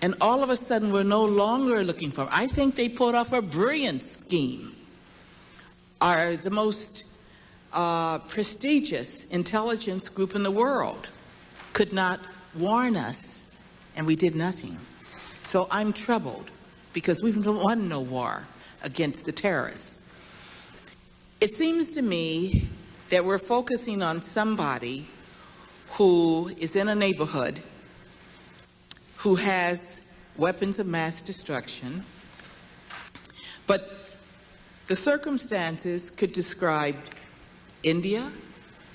And all of a sudden, we're no longer looking for, I think they pulled off a brilliant scheme. Are the most prestigious intelligence group in the world could not warn us, and we did nothing. So I'm troubled because we've won no war against the terrorists. It seems to me that we're focusing on somebody who is in a neighborhood who has weapons of mass destruction, but the circumstances could describe India,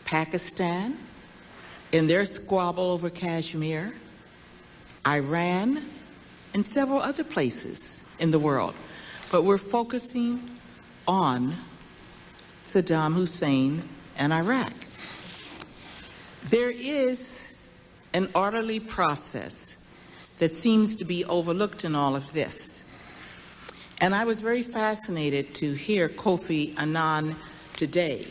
Pakistan, in their squabble over Kashmir, Iran, and several other places in the world. But we're focusing on Saddam Hussein and Iraq. There is an orderly process that seems to be overlooked in all of this. And I was very fascinated to hear Kofi Annan today.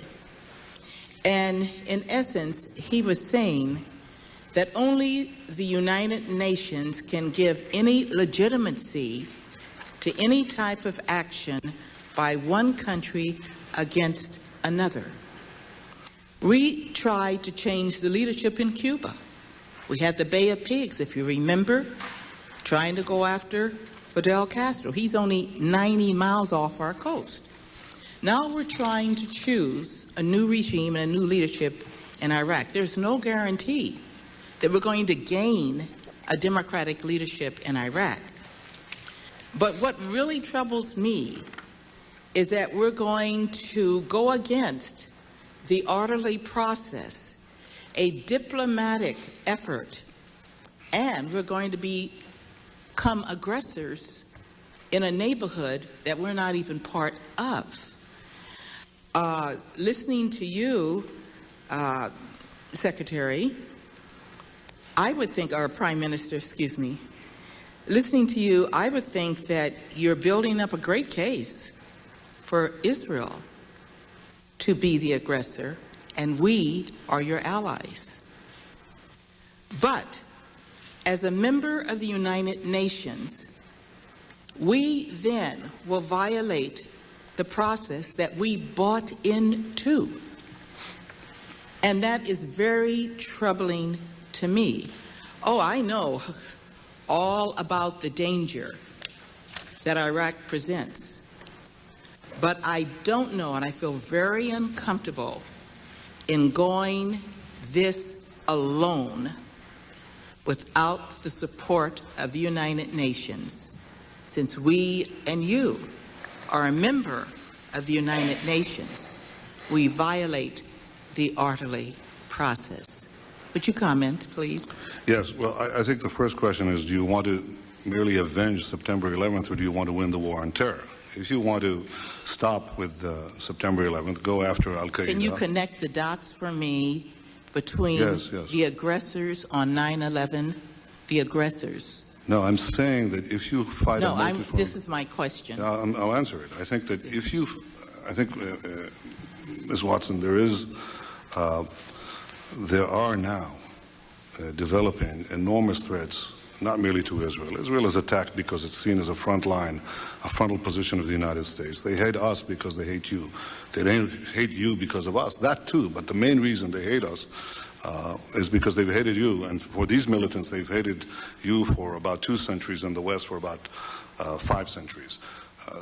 And in essence, he was saying that only the United Nations can give any legitimacy to any type of action by one country against another. We tried to change the leadership in Cuba. We had the Bay of Pigs, if you remember, trying to go after Fidel Castro. He's only 90 miles off our coast. Now we're trying to choose a new regime and a new leadership in Iraq. There's no guarantee that we're going to gain a democratic leadership in Iraq. But what really troubles me is that we're going to go against the orderly process, a diplomatic effort, and we're going to become aggressors in a neighborhood that we're not even part of. Listening to you, Secretary, I would think, or Prime Minister, excuse me, listening to you, I would think that you're building up a great case for Israel to be the aggressor, and we are your allies. But as a member of the United Nations, we then will violate the process that we bought into. And that is very troubling to me. Oh, I know all about the danger that Iraq presents. But I don't know, and I feel very uncomfortable in going this alone without the support of the United Nations, since we and you are a member of the United Nations. We violate the orderly process. Would you comment, please? Yes, well, I think the first question is, do you want to merely avenge September 11th, or do you want to win the war on terror? If you want to stop with September 11th, go after Al-Qaeda. Can you connect the dots for me between the aggressors on 9/11, the aggressors? No, I'm saying that if you fight this is my question. I'll answer it. I think that if you, Ms. Watson, there are now developing enormous threats, not merely to Israel. Israel is attacked because it's seen as a front line, a frontal position of the United States. They hate us because they hate you. They don't hate you because of us. That too, but the main reason they hate us is because they've hated you. And for these militants, they've hated you for about 2 centuries and the West for about 5 centuries.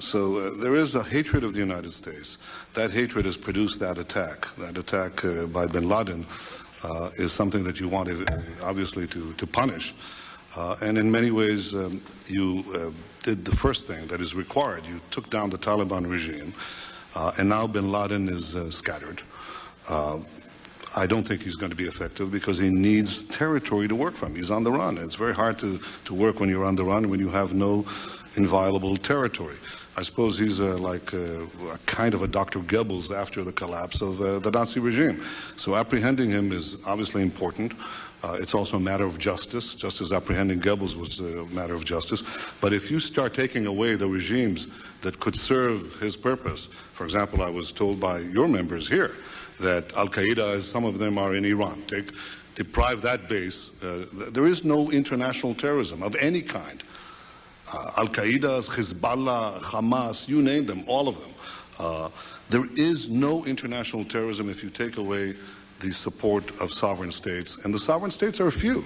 So there is a hatred of the United States. That hatred has produced that attack. That attack by bin Laden is something that you want, obviously, to punish. And in many ways, you did the first thing that is required. You took down the Taliban regime, and now bin Laden is scattered. I don't think he's going to be effective because he needs territory to work from. He's on the run. It's very hard to work when you're on the run, when you have no inviolable territory. I suppose he's like a kind of a Dr. Goebbels after the collapse of the Nazi regime. So apprehending him is obviously important. It's also a matter of justice, just as apprehending Goebbels was a matter of justice. But if you start taking away the regimes that could serve his purpose, for example, I was told by your members here that Al-Qaeda, as some of them are in Iran, deprive that base. There is no international terrorism of any kind. Al-Qaeda, Hezbollah, Hamas, you name them, all of them. There is no international terrorism if you take away the support of sovereign states, and the sovereign states are few.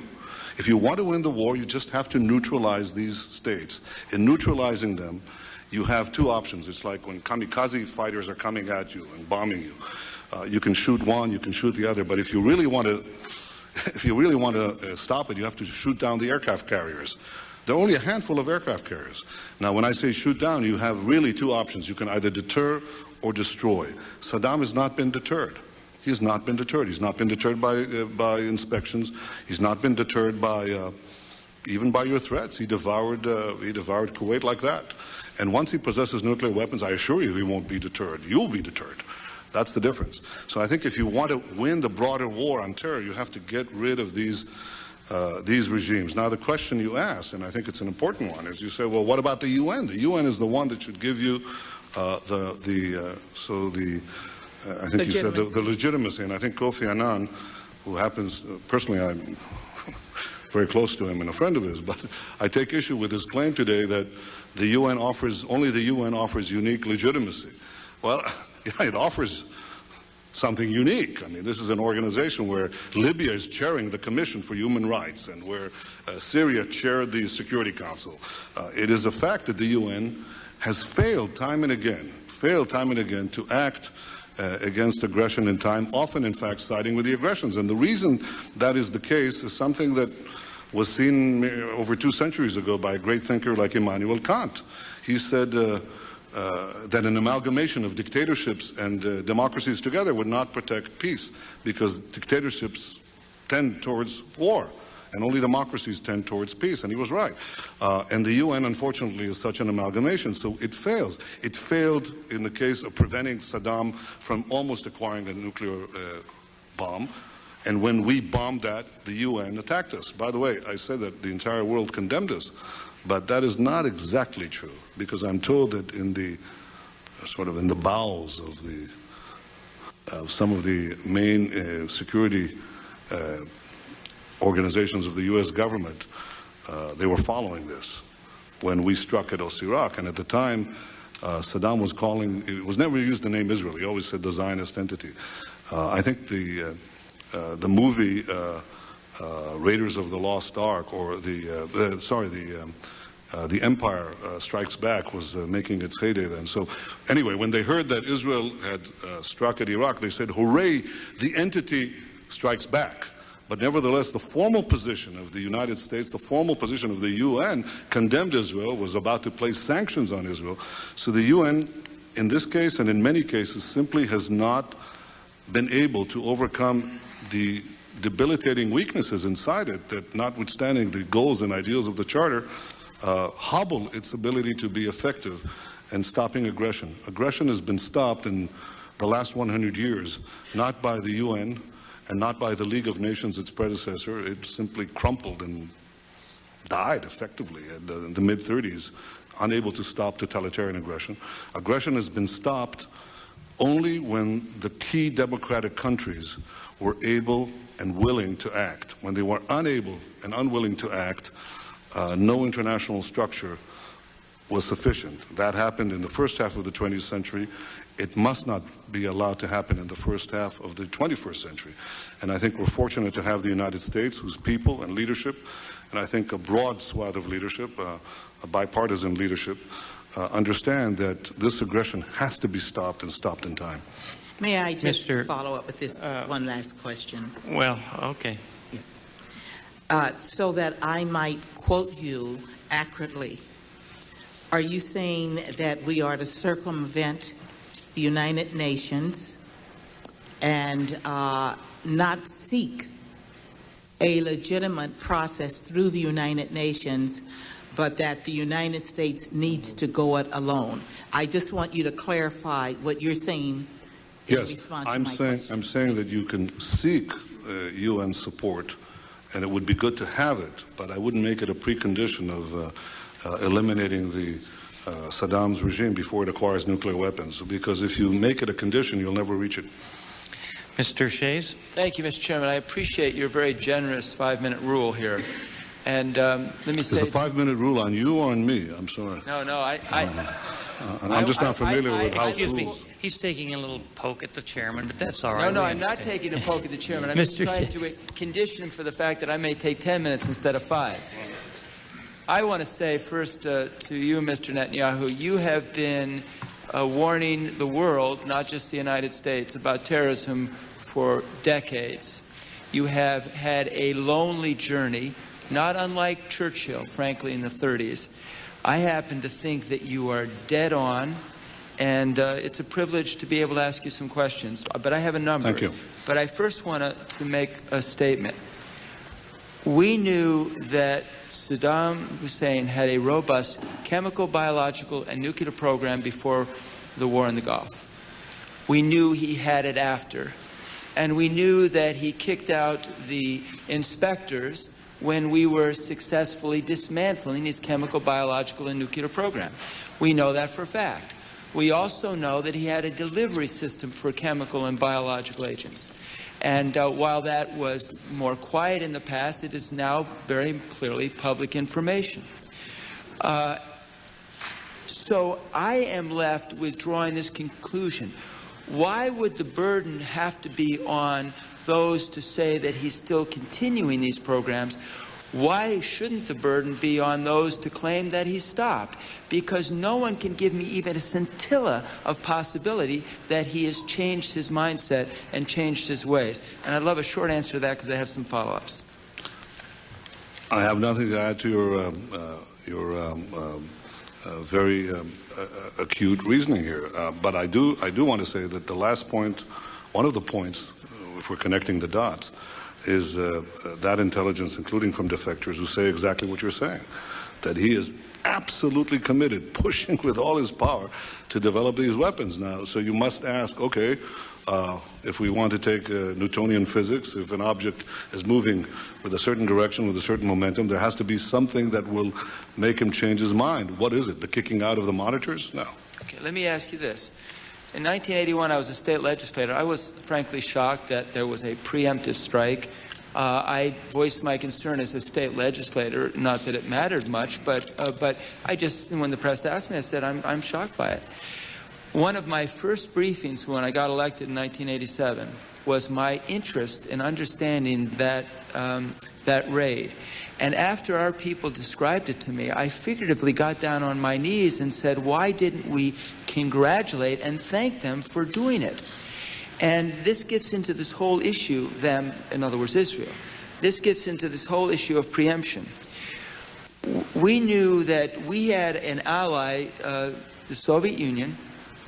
If you want to win the war, you just have to neutralize these states. In neutralizing them, you have two options. It's like when kamikaze fighters are coming at you and bombing you. You can shoot one, you can shoot the other, but if you really want to stop it, you have to shoot down the aircraft carriers. There are only a handful of aircraft carriers. Now, when I say shoot down, you have really two options. You can either deter or destroy. Saddam has not been deterred. He has not been deterred. He's not been deterred by inspections. He's not been deterred by even by your threats. He devoured Kuwait like that. And once he possesses nuclear weapons, I assure you he won't be deterred. You'll be deterred. That's the difference. So I think if you want to win the broader war on terror, you have to get rid of these regimes. Now, the question you ask, and I think it's an important one, is you say, well, what about the UN? The UN is the one that should give you I think you said the legitimacy. And I think Kofi Annan, who happens, personally, I'm very close to him and a friend of his, but I take issue with his claim today that only the UN offers unique legitimacy. Well, yeah, it offers something unique. I mean, this is an organization where Libya is chairing the Commission for Human Rights and where Syria chaired the Security Council. It is a fact that the UN has failed time and again to act against aggression in time, often, in fact, siding with the aggressions. And the reason that is the case is something that was seen over 2 centuries ago by a great thinker like Immanuel Kant. He said that an amalgamation of dictatorships and democracies together would not protect peace, because dictatorships tend towards war, and only democracies tend towards peace, and he was right. And the UN, unfortunately, is such an amalgamation, so it fails. It failed in the case of preventing Saddam from almost acquiring a nuclear bomb, and when we bombed that, the UN attacked us. By the way, I said that the entire world condemned us, but that is not exactly true, because I'm told that in the bowels of some of the main security organizations of the U.S. government, they were following this when we struck at Iraq. And at the time, Saddam was calling, it was never used the name Israel. He always said the Zionist entity. I think the movie Raiders of the Lost Ark, or the Empire Strikes Back, was making its heyday then. So anyway, when they heard that Israel had struck at Iraq, they said, hooray, the entity strikes back. But nevertheless, the formal position of the United States, the formal position of the UN, condemned Israel, was about to place sanctions on Israel. So the UN, in this case and in many cases, simply has not been able to overcome the debilitating weaknesses inside it that, notwithstanding the goals and ideals of the Charter, hobble its ability to be effective in stopping aggression. Aggression has been stopped in the last 100 years, not by the UN, and not by the League of Nations, its predecessor. It simply crumpled and died effectively in the mid-30s, unable to stop totalitarian aggression. Aggression has been stopped only when the key democratic countries were able and willing to act. When they were unable and unwilling to act, no international structure was sufficient. That happened in the first half of the 20th century. It must not be allowed to happen in the first half of the 21st century. And I think we're fortunate to have the United States, whose people and leadership, and I think a broad swath of leadership, a bipartisan leadership, understand that this aggression has to be stopped, and stopped in time. May I just follow up with this one last question? Well, okay. so that I might quote you accurately. Are you saying that we are to circumvent the United Nations and not seek a legitimate process through the United Nations, but that the United States needs to go it alone? I just want you to clarify what you're saying in response to my question. I'm saying that you can seek UN support, and it would be good to have it, but I wouldn't make it a precondition of eliminating Saddam's regime before it acquires nuclear weapons, because if you make it a condition, you'll never reach it. Mr. Shays? Thank you, Mr. Chairman. I appreciate your very generous 5-minute rule here. And let me say... Is a 5-minute rule on you or on me? I'm sorry. No, I'm just not familiar with House rules. Excuse me. He's taking a little poke at the chairman, but that's all right. No, I'm not taking a poke at the chairman. I'm just trying to condition him for the fact that I may take 10 minutes instead of 5. I want to say first to you, Mr. Netanyahu, you have been warning the world, not just the United States, about terrorism for decades. You have had a lonely journey, not unlike Churchill, frankly, in the 30s. I happen to think that you are dead on, and it's a privilege to be able to ask you some questions. But I have a number. Thank you. But I first want to make a statement. We knew that Saddam Hussein had a robust chemical, biological, and nuclear program before the war in the Gulf. We knew he had it after. And we knew that he kicked out the inspectors when we were successfully dismantling his chemical, biological, and nuclear program. We know that for a fact. We also know that he had a delivery system for chemical and biological agents. And while that was more quiet in the past, it is now very clearly public information. So I am left with drawing this conclusion. Why would the burden have to be on those to say that he's still continuing these programs? Why shouldn't the burden be on those to claim that he stopped? Because no one can give me even a scintilla of possibility that he has changed his mindset and changed his ways. And I'd love a short answer to that because I have some follow-ups. I have nothing to add to your very acute reasoning here. But I do want to say that the last point, one of the points, if we're connecting the dots, is that intelligence, including from defectors, who say exactly what you're saying, that he is absolutely committed, pushing with all his power to develop these weapons now. So you must ask, okay, if we want to take Newtonian physics, if an object is moving with a certain direction, with a certain momentum, there has to be something that will make him change his mind. What is it? The kicking out of the monitors? No. Okay, let me ask you this. In 1981, I was a state legislator. I was frankly shocked that there was a preemptive strike. I voiced my concern as a state legislator, not that it mattered much, but I just, when the press asked me, I said, I'm shocked by it. One of my first briefings when I got elected in 1987 was my interest in understanding that raid. And after our people described it to me, I figuratively got down on my knees and said, why didn't we congratulate and thank them for doing it? And this gets into this whole issue, them, in other words, Israel. This gets into this whole issue of preemption. We knew that we had an ally, the Soviet Union,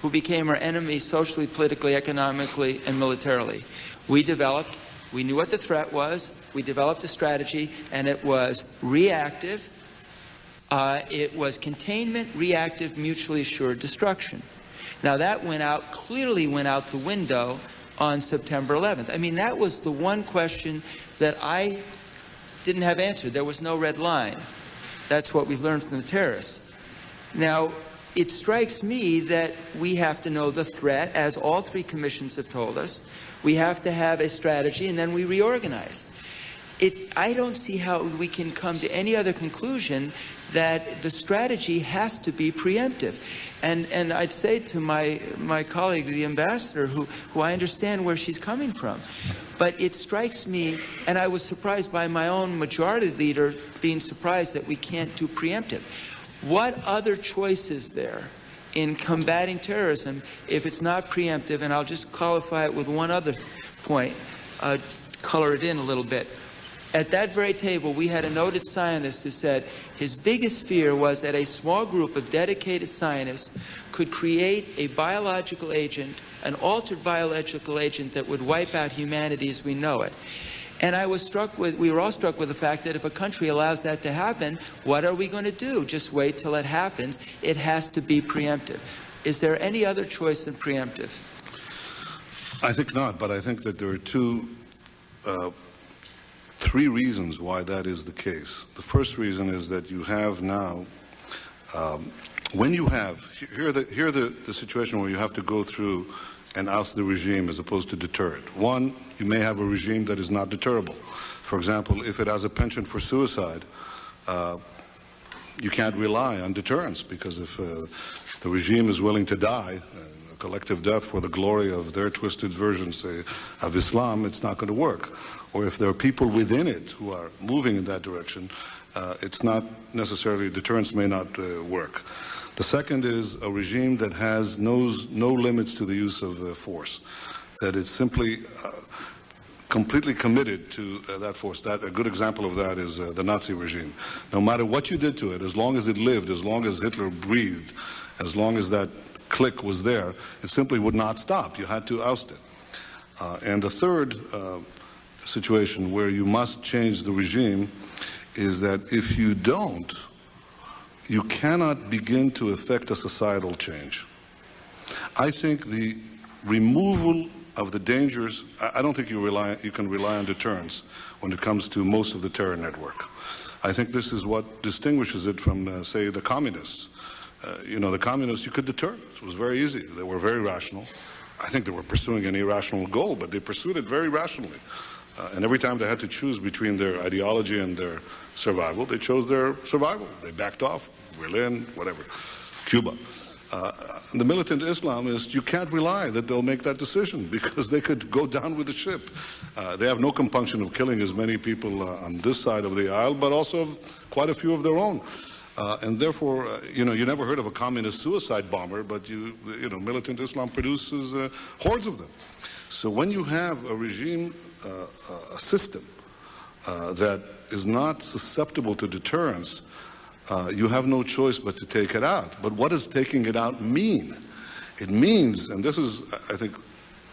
who became our enemy socially, politically, economically, and militarily. We knew what the threat was, we developed a strategy, and it was reactive, it was containment, reactive, mutually assured destruction. Now that clearly went out the window on September 11th. I mean, that was the one question that I didn't have answered. There was no red line. That's what we learned from the terrorists. Now, it strikes me that we have to know the threat, as all three commissions have told us. We have to have a strategy, and then we reorganize. I don't see how we can come to any other conclusion that the strategy has to be preemptive. And I'd say to my colleague, the ambassador, who I understand where she's coming from, but it strikes me, and I was surprised by my own majority leader being surprised that we can't do preemptive. What other choice is there in combating terrorism if it's not preemptive? And I'll just qualify it with one other point, color it in a little bit. At that very table, we had a noted scientist who said his biggest fear was that a small group of dedicated scientists could create a biological agent, an altered biological agent that would wipe out humanity as we know it. And we were all struck with the fact that if a country allows that to happen, what are we going to do? Just wait till it happens. It has to be preemptive. Is there any other choice than preemptive? I think not, but I think that there are three reasons why that is the case. The first reason is that you have now, here the situation where you have to go through and oust the regime as opposed to deter it. One, you may have a regime that is not deterrable. For example, if it has a penchant for suicide, you can't rely on deterrence, because if the regime is willing to die, a collective death for the glory of their twisted version, say, of Islam, it's not going to work. Or if there are people within it who are moving in that direction, it's not necessarily, deterrence may not work. The second is a regime that knows no limits to the use of force, that it's simply completely committed to that force. A good example of that is the Nazi regime. No matter what you did to it, as long as it lived, as long as Hitler breathed, as long as that clique was there, it simply would not stop. You had to oust it. And the third situation where you must change the regime is that if you don't, you cannot begin to effect a societal change. I think the removal of the dangers, I don't think you can rely on deterrence when it comes to most of the terror network. I think this is what distinguishes it from, say, the communists. The communists, you could deter. It was very easy. They were very rational. I think they were pursuing an irrational goal, but they pursued it very rationally. And every time they had to choose between their ideology and their survival, they chose their survival. They backed off. Berlin, whatever, Cuba. The militant Islamists, you can't rely that they'll make that decision, because they could go down with the ship. They have no compunction of killing as many people on this side of the aisle, but also quite a few of their own. And therefore, you never heard of a communist suicide bomber, but militant Islam produces hordes of them. So when you have a regime, a system that is not susceptible to deterrence, you have no choice but to take it out. But what does taking it out mean? It means, and this is, I think,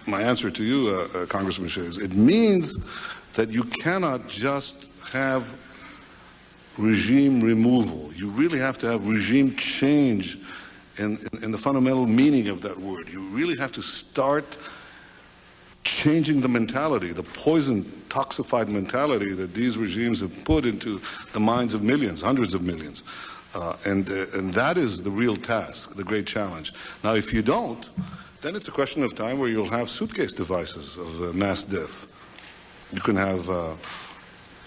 my answer to you, Congressman Shays, it means that you cannot just have regime removal. You really have to have regime change in the fundamental meaning of that word. You really have to start changing the mentality, the poison, toxified mentality that these regimes have put into the minds of millions, hundreds of millions. And that is the real task, the great challenge. Now, if you don't, then it's a question of time where you'll have suitcase devices of mass death. You can have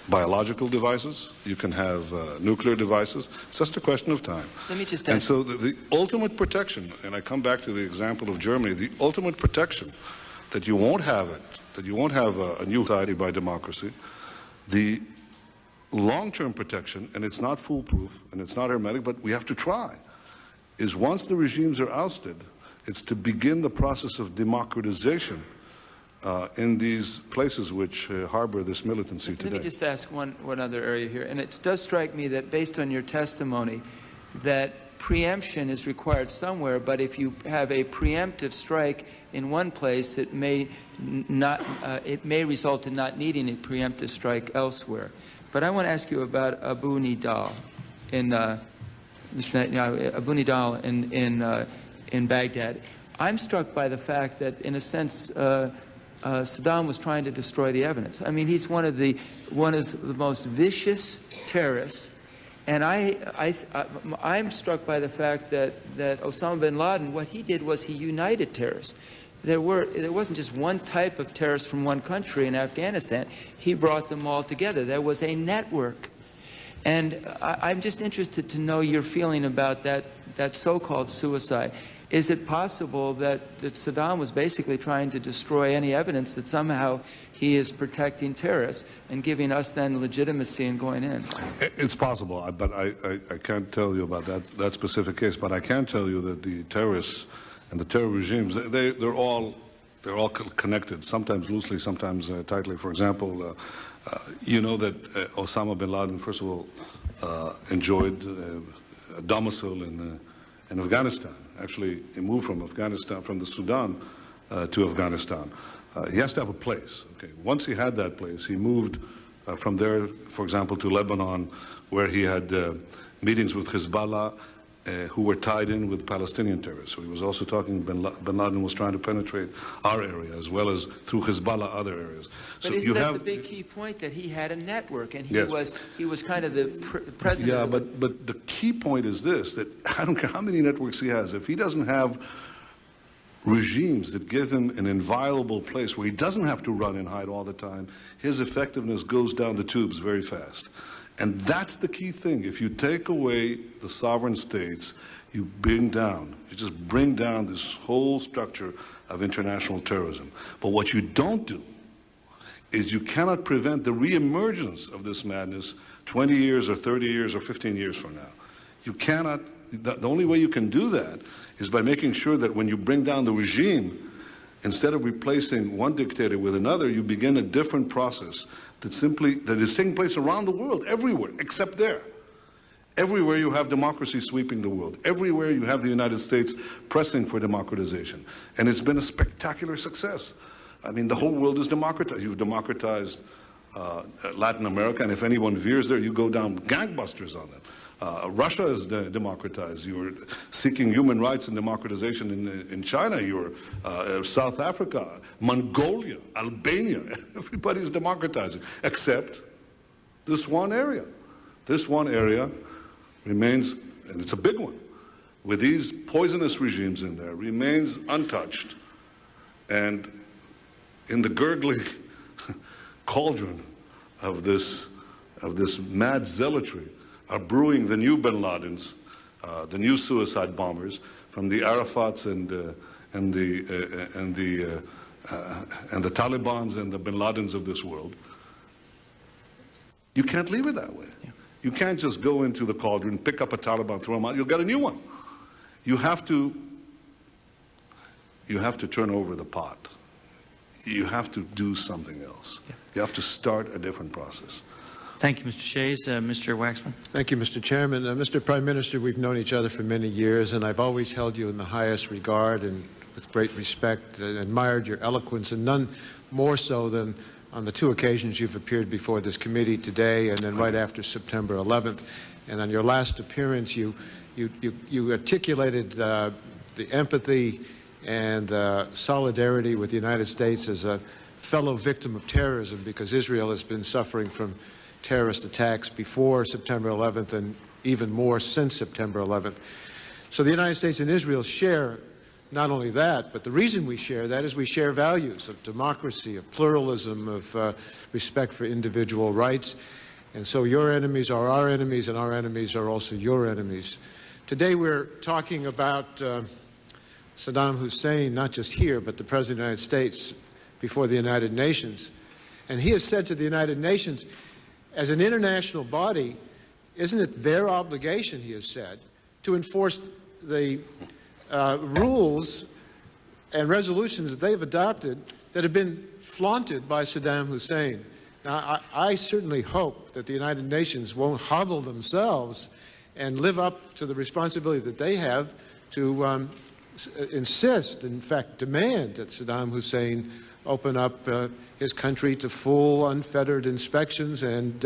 biological devices, you can have nuclear devices. It's just a question of time. Let me just And so the ultimate protection, and I come back to the example of Germany, the ultimate protection that you won't have a new society by democracy, the long-term protection, and it's not foolproof and it's not hermetic, but we have to try, is once the regimes are ousted, it's to begin the process of democratization in these places which harbor this militancy today. Let me just ask one other area here, and it does strike me that based on your testimony that preemption is required somewhere, but if you have a preemptive strike in one place, it may result in not needing a preemptive strike elsewhere. But I want to ask you about Abu Nidal in Baghdad. I'm struck by the fact that, in a sense, Saddam was trying to destroy the evidence. I mean, he's one of the most vicious terrorists. And I'm struck by the fact that Osama bin Laden, what he did was he united terrorists. There wasn't just one type of terrorist from one country in Afghanistan. He brought them all together. There was a network. And I'm just interested to know your feeling about that so-called suicide. Is it possible that Saddam was basically trying to destroy any evidence that somehow he is protecting terrorists and giving us then legitimacy in going in? It's possible, but I can't tell you about that specific case. But I can tell you that the terrorists and the terror regimes, they're all they're all connected, sometimes loosely, sometimes tightly. For example, you know that Osama bin Laden, first of all, enjoyed a domicile in Afghanistan. Actually, he moved from Afghanistan, from the Sudan to Afghanistan. He has to have a place. Okay. Once he had that place, he moved from there, for example, to Lebanon, where he had meetings with Hezbollah, who were tied in with Palestinian terrorists. So he was also talking, bin Laden was trying to penetrate our area, as well as through Hezbollah other areas. But So isn't you that have the big key point, that he had a network, and Yes. he was kind of the president? Yeah, of the, but the key point is this, that I don't care how many networks he has, if he doesn't have regimes that give him an inviolable place where he doesn't have to run and hide all the time, his effectiveness goes down the tubes very fast. And that's the key thing. If you take away the sovereign states, you just bring down this whole structure of international terrorism. But what you don't do is you cannot prevent the reemergence of this madness 20 years or 30 years or 15 years from now. You cannot, the only way you can do that is by making sure that when you bring down the regime, instead of replacing one dictator with another, you begin a different process that is taking place around the world, everywhere, except there. Everywhere you have democracy sweeping the world. Everywhere you have the United States pressing for democratization. And it's been a spectacular success. I mean, the whole world is democratized. You've democratized Latin America, and if anyone veers there, you go down gangbusters on them. Russia is democratized. You're seeking human rights and democratization in China. You're South Africa, Mongolia, Albania. Everybody's democratizing, except this one area. This one area remains, and it's a big one, with these poisonous regimes in there, remains untouched. And in the gurgling cauldron of this mad zealotry are brewing the new bin Ladens, the new suicide bombers from the Arafats and the Talibans and the bin Ladens of this world. You can't leave it that way. Yeah. You can't just go into the cauldron, pick up a Taliban, throw them out. You'll get a new one. You have to turn over the pot. You have to do something else. Yeah. You have to start a different process. Thank you, Mr. Shays. Mr. Waxman. Thank you, Mr. Chairman. Mr. Prime Minister, we've known each other for many years, and I've always held you in the highest regard and with great respect, and admired your eloquence, and none more so than on the two occasions you've appeared before this committee today and then right after September 11th. And on your last appearance, you articulated the empathy and solidarity with the United States as a fellow victim of terrorism, because Israel has been suffering from terrorist attacks before September 11th and even more since September 11th. So the United States and Israel share not only that, but the reason we share that is we share values of democracy, of pluralism, of respect for individual rights. And so your enemies are our enemies, and our enemies are also your enemies. Today we're talking about Saddam Hussein, not just here, but the President of the United States before the United Nations. And he has said to the United Nations, as an international body, isn't it their obligation, he has said, to enforce the rules and resolutions that they've adopted that have been flaunted by Saddam Hussein. Now, I certainly hope that the United Nations won't hobble themselves and live up to the responsibility that they have to insist, in fact, demand that Saddam Hussein open up his country to full, unfettered inspections and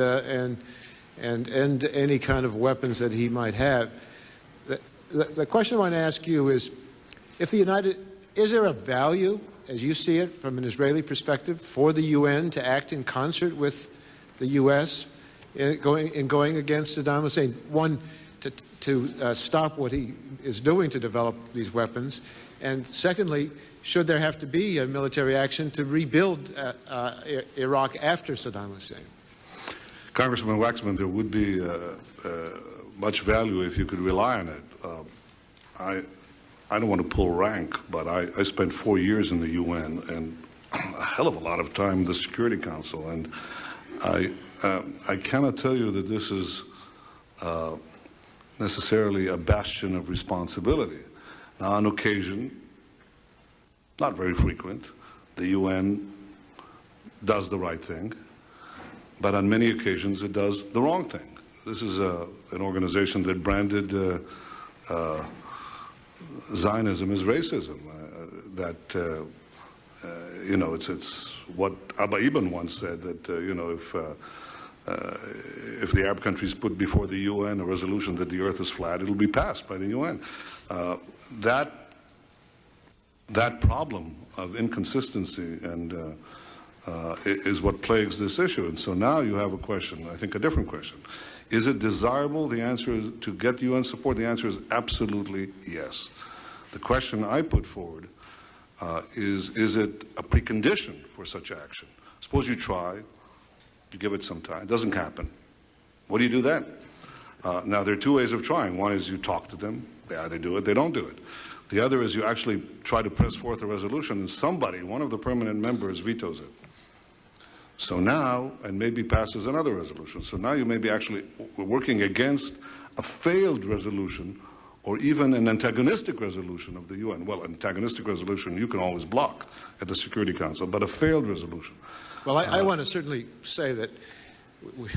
end any kind of weapons that he might have. The question I want to ask you is, is there a value, as you see it from an Israeli perspective, for the UN to act in concert with the U.S. in going against Saddam Hussein? One, to stop what he is doing to develop these weapons, and secondly, should there have to be a military action to rebuild Iraq after Saddam Hussein? Congressman Waxman, there would be much value if you could rely on it. I don't want to pull rank, but I spent 4 years in the UN and a hell of a lot of time in the Security Council, and I cannot tell you that this is necessarily a bastion of responsibility. Now, on occasion, not very frequent, The UN does the right thing, but on many occasions it does the wrong thing. This is an organization that branded Zionism as racism. It's what Abba Eban once said, that if the Arab countries put before the UN a resolution that the earth is flat, it'll be passed by the UN. That problem of inconsistency and is what plagues this issue. And so now you have a question, I think a different question. Is it desirable? The answer is, to get UN support, the answer is absolutely yes. The question I put forward is it a precondition for such action? Suppose you try, you give it some time, it doesn't happen. What do you do then? Now, there are two ways of trying. One is you talk to them, they either do it, they don't do it. The other is you actually try to press forth a resolution and somebody, one of the permanent members, vetoes it. So now, and maybe passes another resolution. So now you may be actually working against a failed resolution or even an antagonistic resolution of the UN. Well, an antagonistic resolution you can always block at the Security Council, but a failed resolution. Well, I want to certainly say that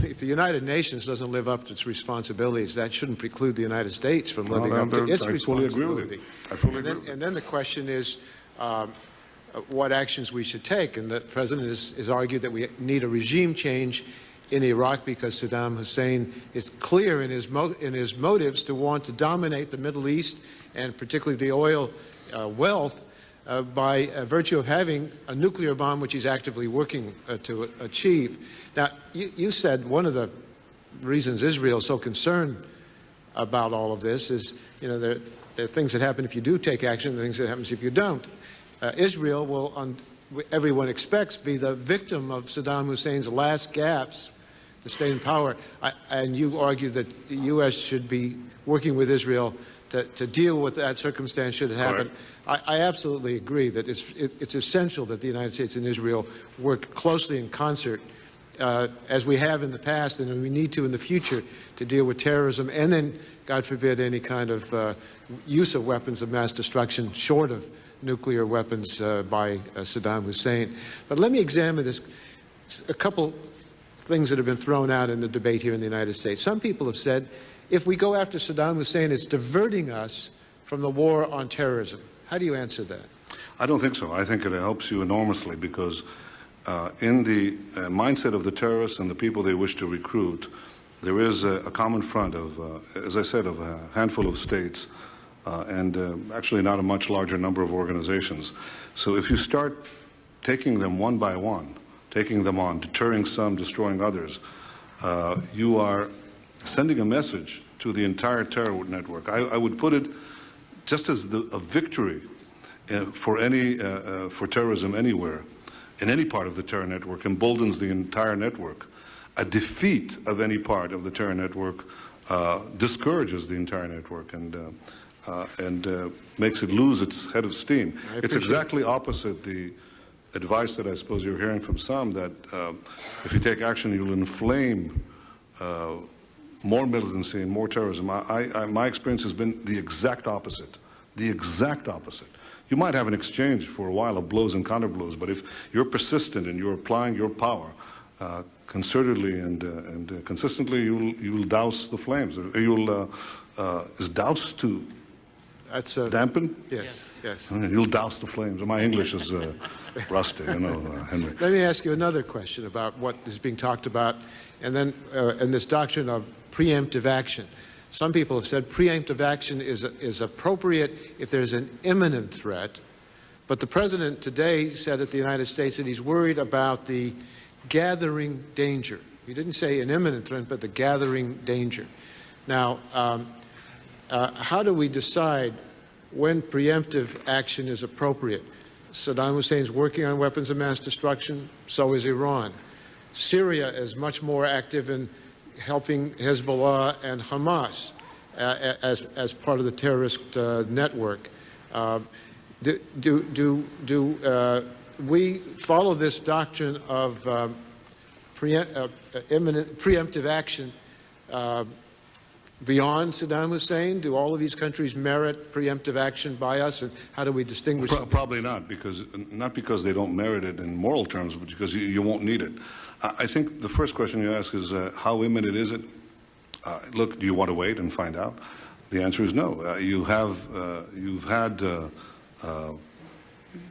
if the United Nations doesn't live up to its responsibilities, that shouldn't preclude the United States from living up to its responsibility. I fully agree with you. And then the question is what actions we should take. And the President has argued that we need a regime change in Iraq because Saddam Hussein is clear in his motives to want to dominate the Middle East and particularly the oil wealth by virtue of having a nuclear bomb, which he's actively working to achieve. Now, you said one of the reasons Israel is so concerned about all of this is, there are things that happen if you do take action and things that happen if you don't. Israel will, everyone expects, be the victim of Saddam Hussein's last gasps to stay in power. And you argue that the U.S. should be working with Israel to deal with that circumstance should it happen. I absolutely agree that it's essential that the United States and Israel work closely in concert, as we have in the past and we need to in the future, to deal with terrorism and then, God forbid, any kind of use of weapons of mass destruction short of nuclear weapons by Saddam Hussein. But let me examine this. A couple things that have been thrown out in the debate here in the United States. Some people have said, if we go after Saddam Hussein, it's diverting us from the war on terrorism. How do you answer that? I don't think so. I think it helps you enormously because in the mindset of the terrorists and the people they wish to recruit, there is a common front of, as I said, of a handful of states and actually not a much larger number of organizations. So if you start taking them one by one, taking them on, deterring some, destroying others, you are sending a message to the entire terror network. I would put it just as a victory for terrorism anywhere, in any part of the terror network, emboldens the entire network. A defeat of any part of the terror network discourages the entire network and makes it lose its head of steam. It's exactly opposite the advice that I suppose you're hearing from some, that if you take action, you'll inflame more militancy and more terrorism. My experience has been the exact opposite. The exact opposite. You might have an exchange for a while of blows and counter blows, but if you're persistent and you're applying your power concertedly and consistently, you'll douse the flames. Is douse to dampen? Yes, yes. You'll douse the flames. My English is rusty, Henry. Let me ask you another question about what is being talked about, and then and this doctrine of preemptive action. Some people have said preemptive action is appropriate if there's an imminent threat, but the President today said at the United States that he's worried about the gathering danger. He didn't say an imminent threat, but the gathering danger. Now, how do we decide when preemptive action is appropriate? Saddam Hussein's working on weapons of mass destruction, so is Iran. Syria is much more active in helping Hezbollah and Hamas as part of the terrorist network. Do we follow this doctrine of preemptive action beyond Saddam Hussein? Do all of these countries merit preemptive action by us, and how do we distinguish? Probably not, because they don't merit it in moral terms, but because you won't need it. I think the first question you ask is how imminent is it? Look, do you want to wait and find out? The answer is no. You've had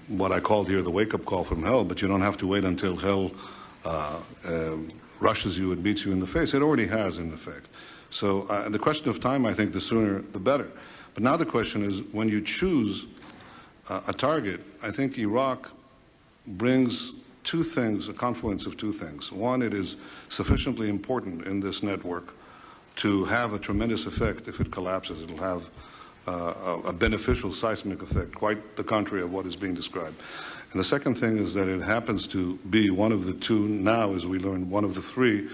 what I called here the wake-up call from hell, but you don't have to wait until hell rushes you and beats you in the face. It already has, in effect. So the question of time, I think the sooner the better. But now the question is, when you choose a target, I think Iraq brings two things, a confluence of two things. One, it is sufficiently important in this network to have a tremendous effect if it collapses. It'll have a beneficial seismic effect, quite the contrary of what is being described. And the second thing is that it happens to be one of the two, now as we learn, one of the three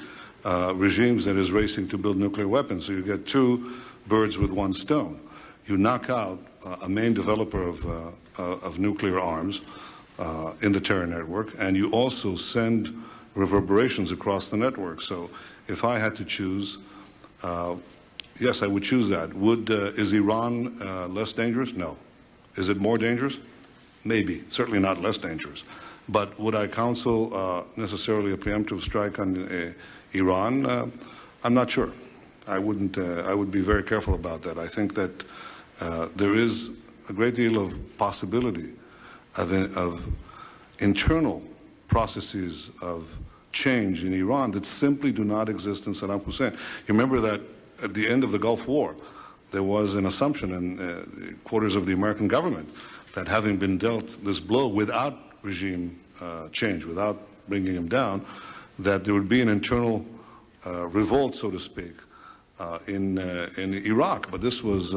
regimes that is racing to build nuclear weapons. So you get two birds with one stone. You knock out a main developer of nuclear arms in the terror network, and you also send reverberations across the network. So if I had to choose, yes, I would choose that. Is Iran less dangerous? No. Is it more dangerous? Maybe. Certainly not less dangerous. But would I counsel necessarily a preemptive strike on Iran? I'm not sure. I wouldn't. I would be very careful about that. I think that there is a great deal of possibility of internal processes of change in Iran that simply do not exist in Saddam Hussein. You remember that at the end of the Gulf War, there was an assumption in the quarters of the American government that having been dealt this blow without regime change, without bringing him down, that there would be an internal revolt, so to speak, in Iraq. But this was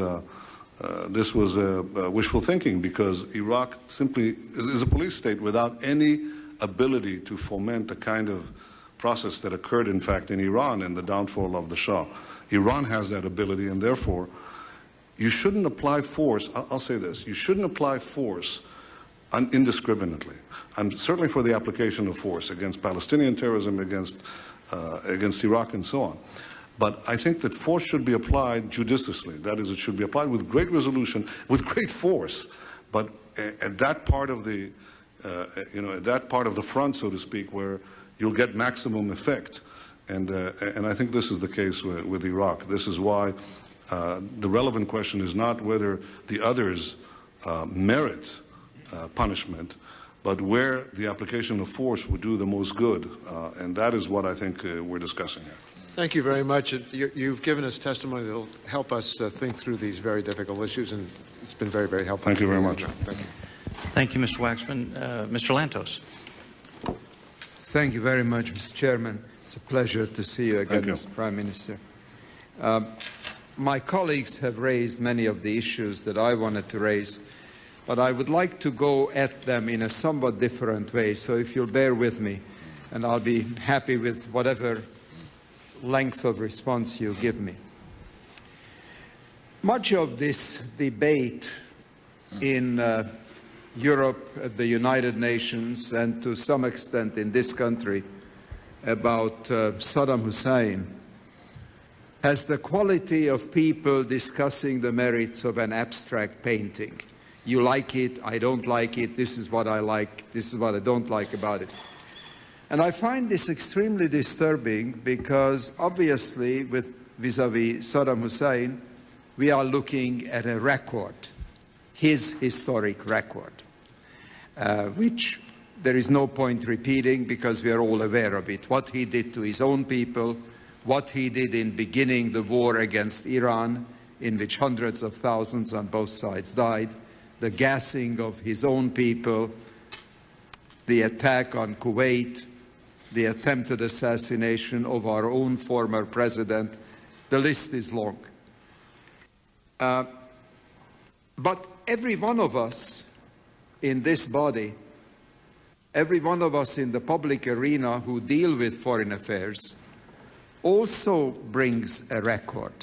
wishful thinking, because Iraq simply is a police state without any ability to foment the kind of process that occurred, in fact, in Iran in the downfall of the Shah. Iran has that ability, and therefore, you shouldn't apply force. I'll say this. You shouldn't apply force indiscriminately. I'm certainly for the application of force against Palestinian terrorism, against Iraq, and so on. But I think that force should be applied judiciously. That is, it should be applied with great resolution, with great force. But at that part of the, at that part of the front, so to speak, where you'll get maximum effect. And I think this is the case with Iraq. This is why the relevant question is not whether the others merit punishment, but where the application of force would do the most good. And that is what I think we're discussing here. Thank you very much. You've given us testimony that will help us think through these very difficult issues, and it's been very, very helpful. Thank you very much. Thank you. Thank you, Mr. Waxman. Mr. Lantos. Thank you very much, Mr. Chairman. It's a pleasure to see you again, Mr. Prime Minister. My colleagues have raised many of the issues that I wanted to raise, but I would like to go at them in a somewhat different way. So if you'll bear with me, and I'll be happy with whatever length of response you give me. Much of this debate in Europe, at the United Nations, and to some extent in this country about Saddam Hussein has the quality of people discussing the merits of an abstract painting. You like it, I don't like it, this is what I like, this is what I don't like about it. And I find this extremely disturbing because obviously vis-à-vis Saddam Hussein, we are looking at a record, his historic record, which there is no point repeating because we are all aware of it. What he did to his own people, what he did in beginning the war against Iran, in which hundreds of thousands on both sides died, the gassing of his own people, the attack on Kuwait, the attempted assassination of our own former president. The list is long. But every one of us in this body, every one of us in the public arena who deal with foreign affairs, also brings a record.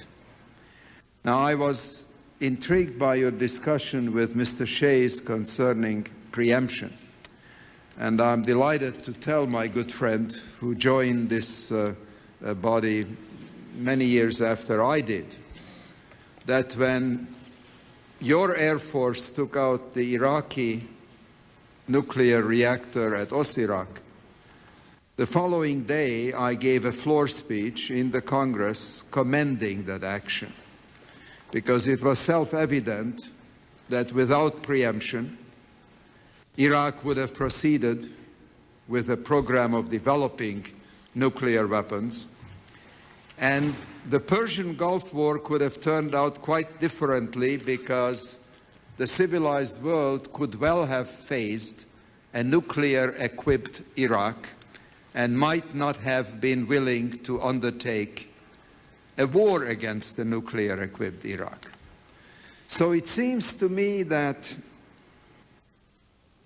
Now, I was intrigued by your discussion with Mr. Shays concerning preemption. And I'm delighted to tell my good friend who joined this body many years after I did, that when your Air Force took out the Iraqi nuclear reactor at Osirak, the following day I gave a floor speech in the Congress commending that action, because it was self-evident that without preemption, Iraq would have proceeded with a program of developing nuclear weapons, and the Persian Gulf War could have turned out quite differently, because the civilized world could well have faced a nuclear-equipped Iraq and might not have been willing to undertake a war against the nuclear-equipped Iraq. So it seems to me that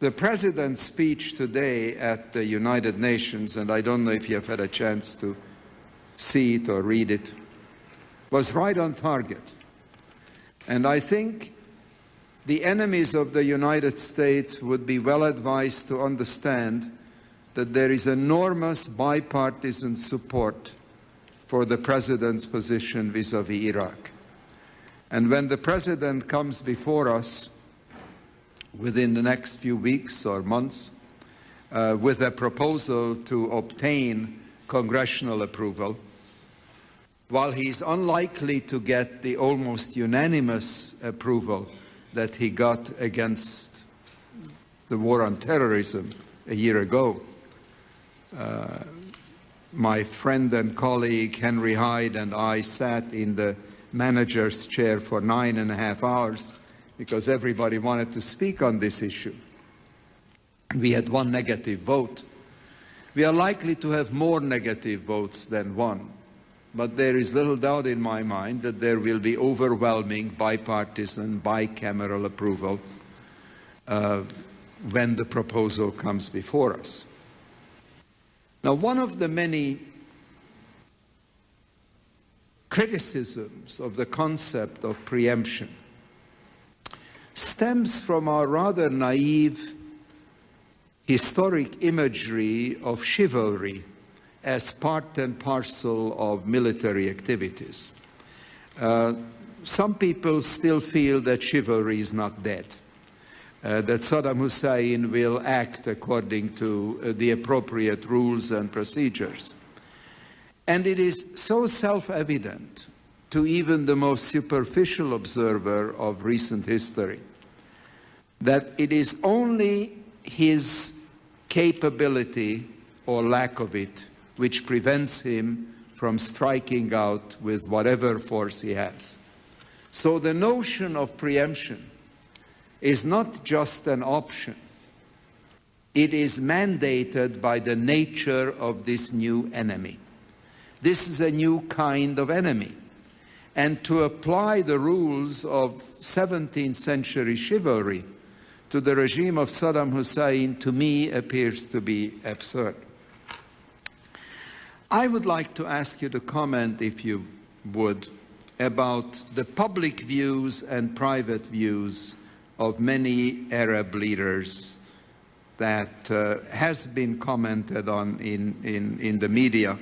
the President's speech today at the United Nations, and I don't know if you have had a chance to see it or read it, was right on target. And I think the enemies of the United States would be well advised to understand that there is enormous bipartisan support for the President's position vis-à-vis Iraq. And when the President comes before us within the next few weeks or months with a proposal to obtain congressional approval, while he's unlikely to get the almost unanimous approval that he got against the war on terrorism a year ago, my friend and colleague Henry Hyde and I sat in the manager's chair for 9.5 hours because everybody wanted to speak on this issue. We had one negative vote. We are likely to have more negative votes than one, but there is little doubt in my mind that there will be overwhelming bipartisan, bicameral approval when the proposal comes before us. Now, one of the many criticisms of the concept of preemption stems from our rather naive historic imagery of chivalry as part and parcel of military activities. Some people still feel that chivalry is not dead, that Saddam Hussein will act according to the appropriate rules and procedures. And it is so self-evident to even the most superficial observer of recent history that it is only his capability or lack of it which prevents him from striking out with whatever force he has. So the notion of preemption is not just an option. It is mandated by the nature of this new enemy. This is a new kind of enemy. And to apply the rules of 17th century chivalry to the regime of Saddam Hussein, to me, appears to be absurd. I would like to ask you to comment, if you would, about the public views and private views of many Arab leaders that has been commented on in the media.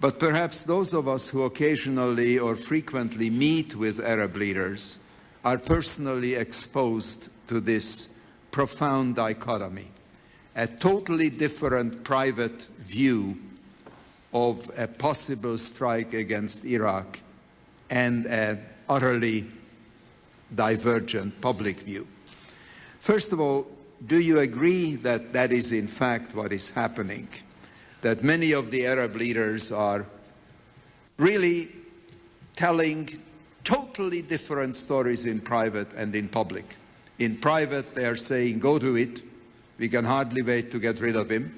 But perhaps those of us who occasionally or frequently meet with Arab leaders are personally exposed to this profound dichotomy, a totally different private view of a possible strike against Iraq and an utterly divergent public view. First of all, do you agree that that is in fact what is happening? That many of the Arab leaders are really telling totally different stories in private and in public. In private, they are saying, go to it. We can hardly wait to get rid of him.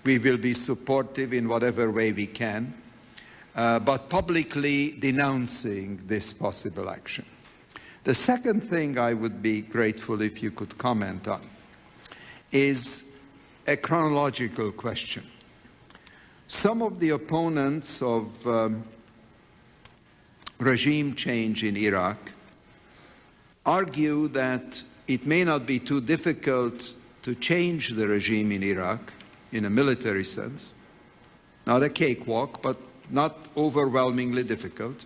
We will be supportive in whatever way we can, but publicly denouncing this possible action. The second thing I would be grateful if you could comment on is a chronological question. Some of the opponents of regime change in Iraq argue that it may not be too difficult to change the regime in Iraq in a military sense, not a cakewalk, but not overwhelmingly difficult,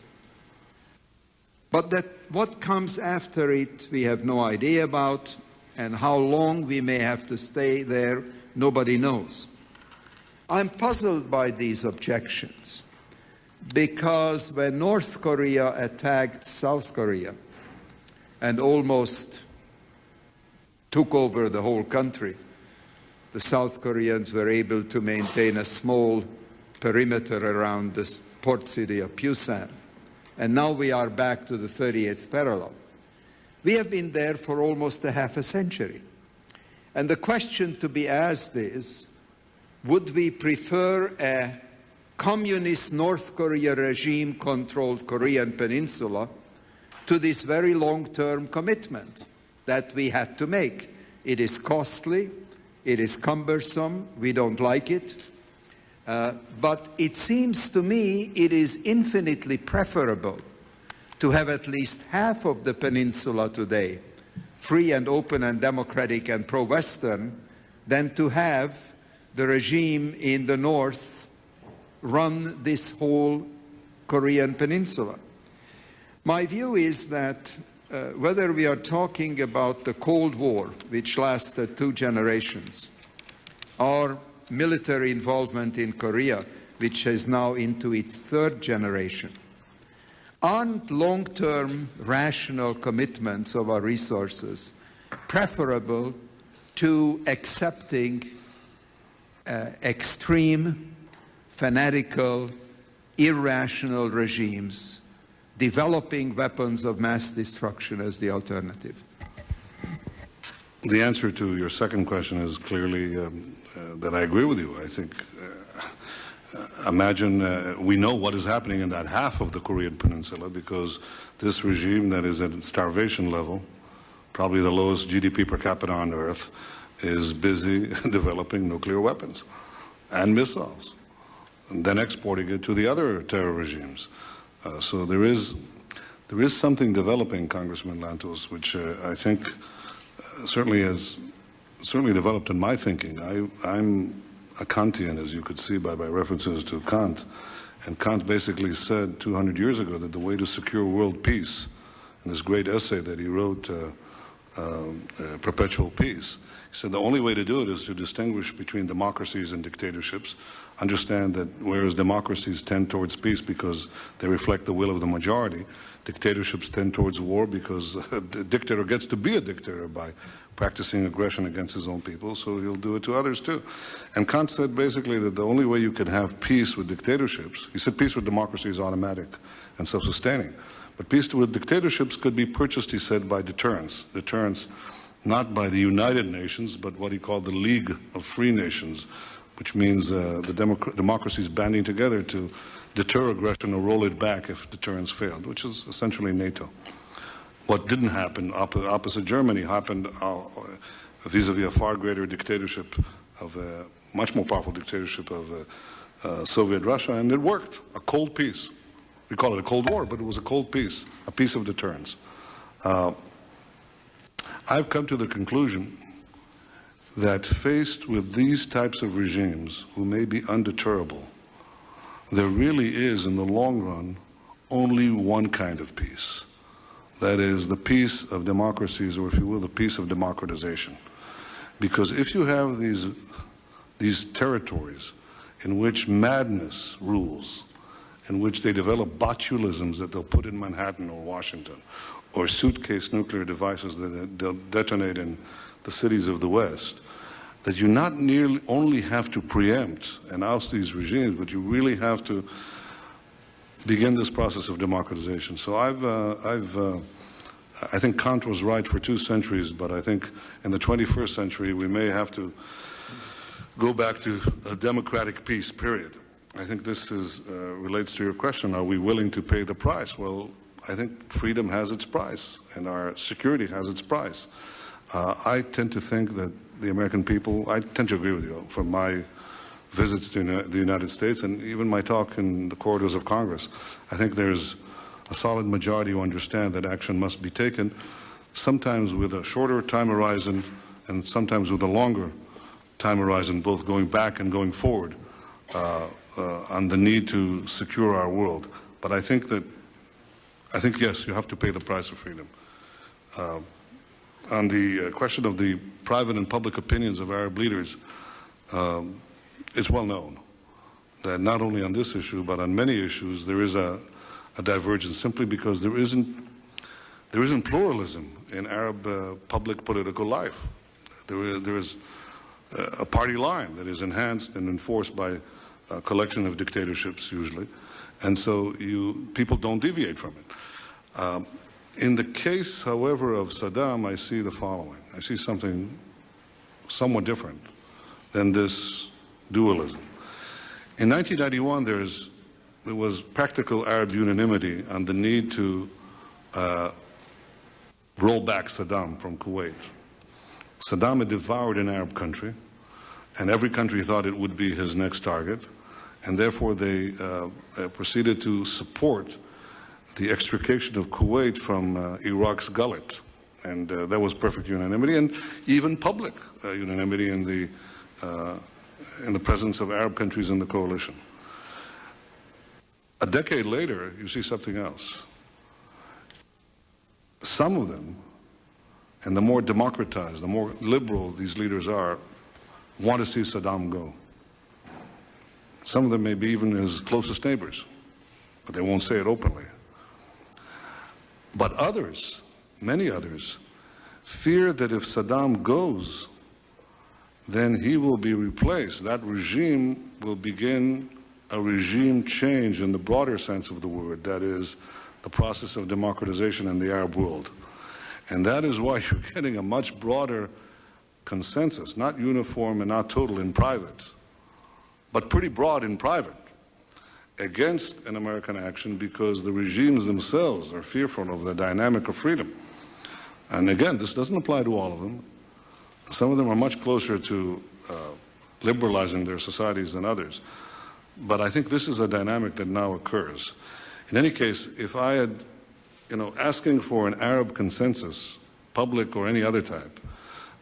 But that what comes after it, we have no idea about, and how long we may have to stay there, nobody knows. I'm puzzled by these objections because when North Korea attacked South Korea and almost took over the whole country, the South Koreans were able to maintain a small perimeter around the port city of Pusan. And now we are back to the 38th parallel. We have been there for almost a half a century. And the question to be asked is, would we prefer a communist North Korea regime-controlled Korean peninsula to this very long-term commitment that we had to make? It is costly, it is cumbersome, we don't like it, but it seems to me it is infinitely preferable to have at least half of the peninsula today free and open and democratic and pro-Western than to have the regime in the north run this whole Korean peninsula. My view is that whether we are talking about the Cold War, which lasted 2 generations, or military involvement in Korea, which is now into its 3rd generation, aren't long-term rational commitments of our resources preferable to accepting extreme, fanatical, irrational regimes developing weapons of mass destruction as the alternative? The answer to your second question is clearly that I agree with you. I think, imagine we know what is happening in that half of the Korean peninsula, because this regime that is at starvation level, probably the lowest GDP per capita on earth, is busy developing nuclear weapons and missiles, and then exporting it to the other terror regimes. So there is something developing, Congressman Lantos, which I think certainly has developed in my thinking. I'm a Kantian, as you could see by references to Kant, and Kant basically said 200 years ago that the way to secure world peace, in this great essay that he wrote, Perpetual Peace, he said the only way to do it is to distinguish between democracies and dictatorships, understand that whereas democracies tend towards peace because they reflect the will of the majority, dictatorships tend towards war because the dictator gets to be a dictator by practicing aggression against his own people, so he'll do it to others too. And Kant said basically that the only way you can have peace with dictatorships, he said peace with democracy is automatic and self-sustaining, but peace with dictatorships could be purchased, he said, by deterrence. Deterrence not by the United Nations, but what he called the League of Free Nations, which means the democracies banding together to deter aggression or roll it back if deterrence failed, which is essentially NATO. What didn't happen, opposite Germany, happened vis-a-vis a far greater dictatorship of a much more powerful dictatorship of Soviet Russia, and it worked. A cold peace. We call it a Cold War, but it was a cold peace, a peace of deterrence. I've come to the conclusion that faced with these types of regimes, who may be undeterrable, there really is, in the long run, only one kind of peace. That is the peace of democracies, or if you will, the peace of democratization. Because if you have these territories in which madness rules, in which they develop botulisms that they'll put in Manhattan or Washington, or suitcase nuclear devices that they'll detonate in the cities of the West, that you not nearly only have to preempt and oust these regimes, but you really have to begin this process of democratization. So I think Kant was right for 2 centuries, but I think in the 21st century we may have to go back to a democratic peace, period. I think this relates to your question, are we willing to pay the price? Well, I think freedom has its price, and our security has its price. I tend to think that the American people, I tend to agree with you from my visits to the United States and even my talk in the corridors of Congress. I think there's a solid majority who understand that action must be taken, sometimes with a shorter time horizon and sometimes with a longer time horizon, both going back and going forward on the need to secure our world. But I think that I think, yes, you have to pay the price of freedom. On the question of the private and public opinions of Arab leaders, it's well known that not only on this issue, but on many issues, there is a divergence simply because there isn't pluralism in Arab public political life. There is a party line that is enhanced and enforced by a collection of dictatorships usually, and so people don't deviate from it. In the case, however, of Saddam, I see the following. I see something somewhat different than this dualism. In 1991, there was practical Arab unanimity on the need to roll back Saddam from Kuwait. Saddam had devoured an Arab country, and every country thought it would be his next target, and therefore they proceeded to support the extrication of Kuwait from Iraq's gullet. And that was perfect unanimity, and even public unanimity in the presence of Arab countries in the coalition. A decade later, you see something else. Some of them, and the more democratized, the more liberal these leaders are, want to see Saddam go. Some of them may be even his closest neighbors, but they won't say it openly. But others, many others, fear that if Saddam goes, then he will be replaced. That regime will begin a regime change in the broader sense of the word, that is, the process of democratization in the Arab world. And that is why you're getting a much broader consensus, not uniform and not total in private, but pretty broad in private, against an American action because the regimes themselves are fearful of the dynamic of freedom. And again, this doesn't apply to all of them. Some of them are much closer to liberalizing their societies than others. But I think this is a dynamic that now occurs. In any case, if I had, asking for an Arab consensus, public or any other type,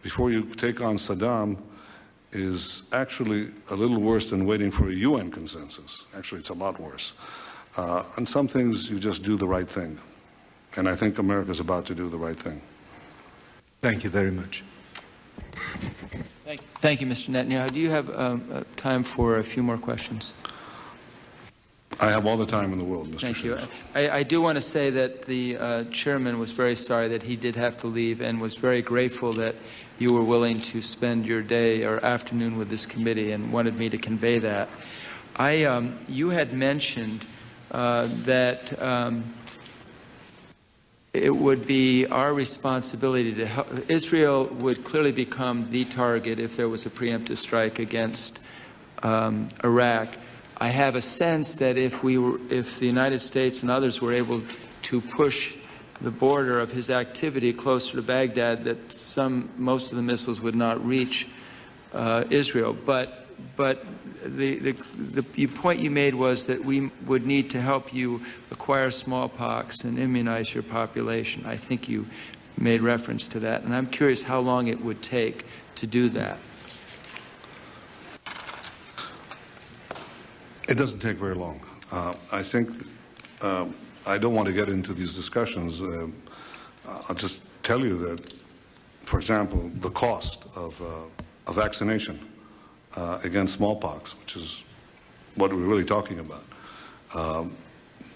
before you take on Saddam is actually a little worse than waiting for a UN consensus. Actually, it's a lot worse. On some things, you just do the right thing. And I think America's about to do the right thing. Thank you very much. Thank you, Mr. Netanyahu. Do you have time for a few more questions? I have all the time in the world, Mr. Thank you. Schiff. I do want to say that the chairman was very sorry that he did have to leave and was very grateful that you were willing to spend your day or afternoon with this committee and wanted me to convey that. You had mentioned that it would be our responsibility to help. Israel would clearly become the target if there was a preemptive strike against Iraq. I have a sense that if the United States and others were able to push the border of his activity closer to Baghdad, that most of the missiles would not reach Israel. But the point you made was that we would need to help you acquire smallpox and immunize your population. I think you made reference to that, and I'm curious how long it would take to do that. It doesn't take very long. I think I don't want to get into these discussions. I'll just tell you that, for example, the cost of vaccination against smallpox, which is what we're really talking about.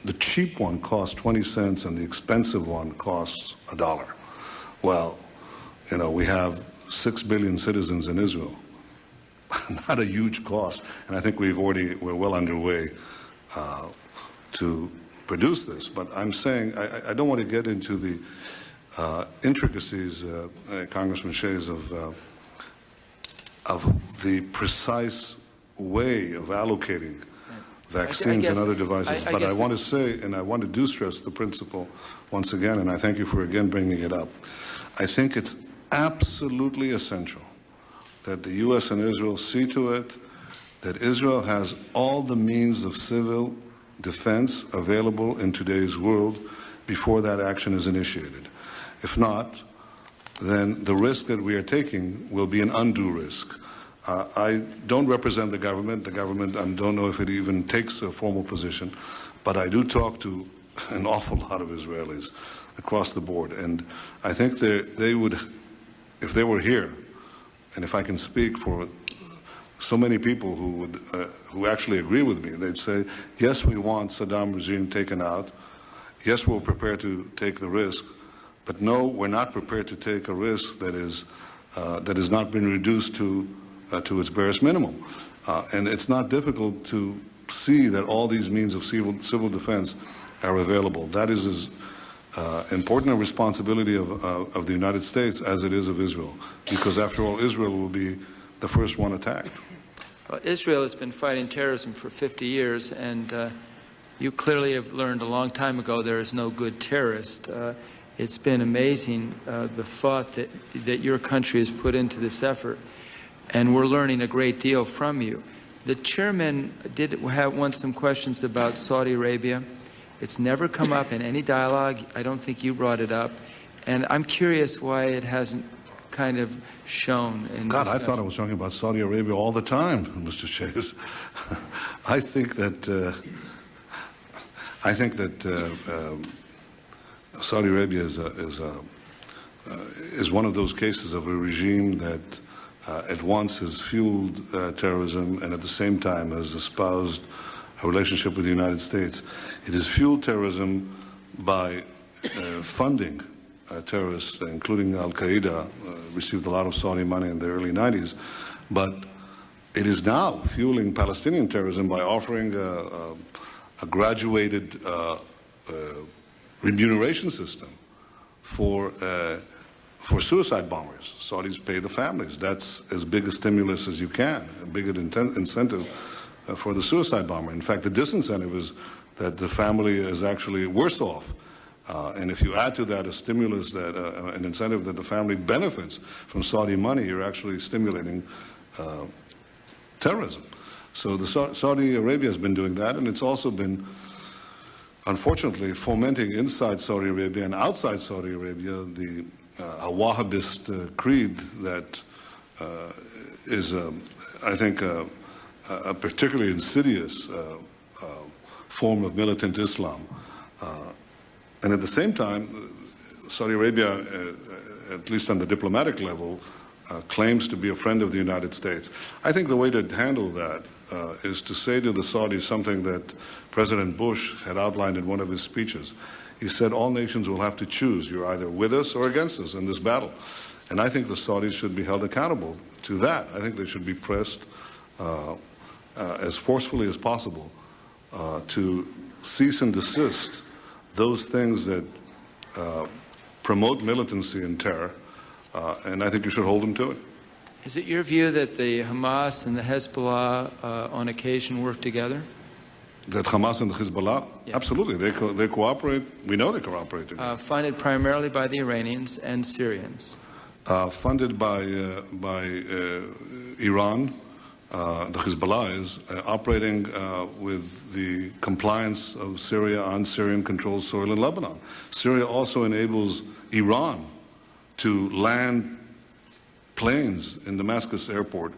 The cheap one costs 20 cents and the expensive one costs $1. Well, we have 6 billion citizens in Israel. Not a huge cost, and I think we're well underway to produce this. But I'm saying I don't want to get into the intricacies, Congressman Shays, of the precise way of allocating vaccines and other devices. But I want to say, and I want to stress the principle once again, and I thank you for again bringing it up. I think it's absolutely essential that the U.S. and Israel see to it that Israel has all the means of civil defense available in today's world before that action is initiated. If not, then the risk that we are taking will be an undue risk. I don't represent the government. The government, I don't know if it even takes a formal position, but I do talk to an awful lot of Israelis across the board. And I think they would, if they were here, and if I can speak for so many people who actually agree with me, they'd say, yes, we want Saddam regime taken out. Yes, we're prepared to take the risk. But no, we're not prepared to take a risk that has not been reduced to its barest minimum. And it's not difficult to see that all these means of civil defense are available. That is as important a responsibility of the United States as it is of Israel, because after all, Israel will be the first one attacked. Well, Israel has been fighting terrorism for 50 years, and you clearly have learned a long time ago there is no good terrorist. It's been amazing, the thought that your country has put into this effort, and we're learning a great deal from you. The chairman did want some questions about Saudi Arabia. It's never come up in any dialogue. I don't think you brought it up. And I'm curious why it hasn't kind of shown. God, I thought I was talking about Saudi Arabia all the time, Mr. Chase. I think that Saudi Arabia is one of those cases of a regime that at once has fueled terrorism and at the same time has espoused a relationship with the United States. It has fueled terrorism by funding terrorists, including Al-Qaeda, received a lot of Saudi money in the early 90s, but it is now fueling Palestinian terrorism by offering a graduated remuneration system for suicide bombers. Saudis pay the families. That's as big a stimulus as you can, a big incentive for the suicide bomber. In fact, the disincentive is that the family is actually worse off. And if you add to that a stimulus, an incentive that the family benefits from Saudi money, you're actually stimulating terrorism. So Saudi Arabia has been doing that, and it's also been, unfortunately, fomenting inside Saudi Arabia and outside Saudi Arabia a Wahhabist creed that is, I think, a particularly insidious form of militant Islam. And at the same time, Saudi Arabia, at least on the diplomatic level, claims to be a friend of the United States. I think the way to handle that is to say to the Saudis something that President Bush had outlined in one of his speeches. He said, all nations will have to choose. You're either with us or against us in this battle. And I think the Saudis should be held accountable to that. I think they should be pressed as forcefully as possible to cease and desist those things that promote militancy and terror, and I think you should hold them to it. Is it your view that the Hamas and the Hezbollah on occasion work together? That Hamas and the Hezbollah? Yeah. Absolutely. They cooperate. We know they cooperate together. Funded primarily by the Iranians and Syrians. Funded by Iran. The Hezbollah is operating with the compliance of Syria on Syrian-controlled soil in Lebanon. Syria also enables Iran to land planes in Damascus airport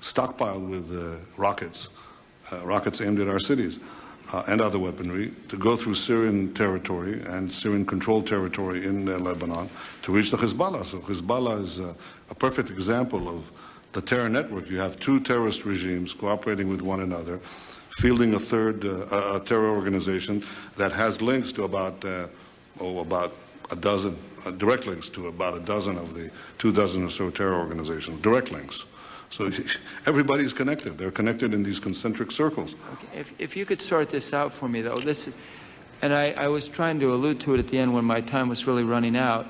stockpiled with rockets aimed at our cities and other weaponry, to go through Syrian territory and Syrian-controlled territory in Lebanon to reach the Hezbollah. So Hezbollah is a perfect example of the terror network. You have two terrorist regimes cooperating with one another, fielding a third terror organization that has links to about a dozen, direct links to about a dozen of the 24 or so terror organizations, direct links. So everybody's connected. They're connected in these concentric circles. Okay. If you could sort this out for me, though, this is, and I was trying to allude to it at the end when my time was really running out.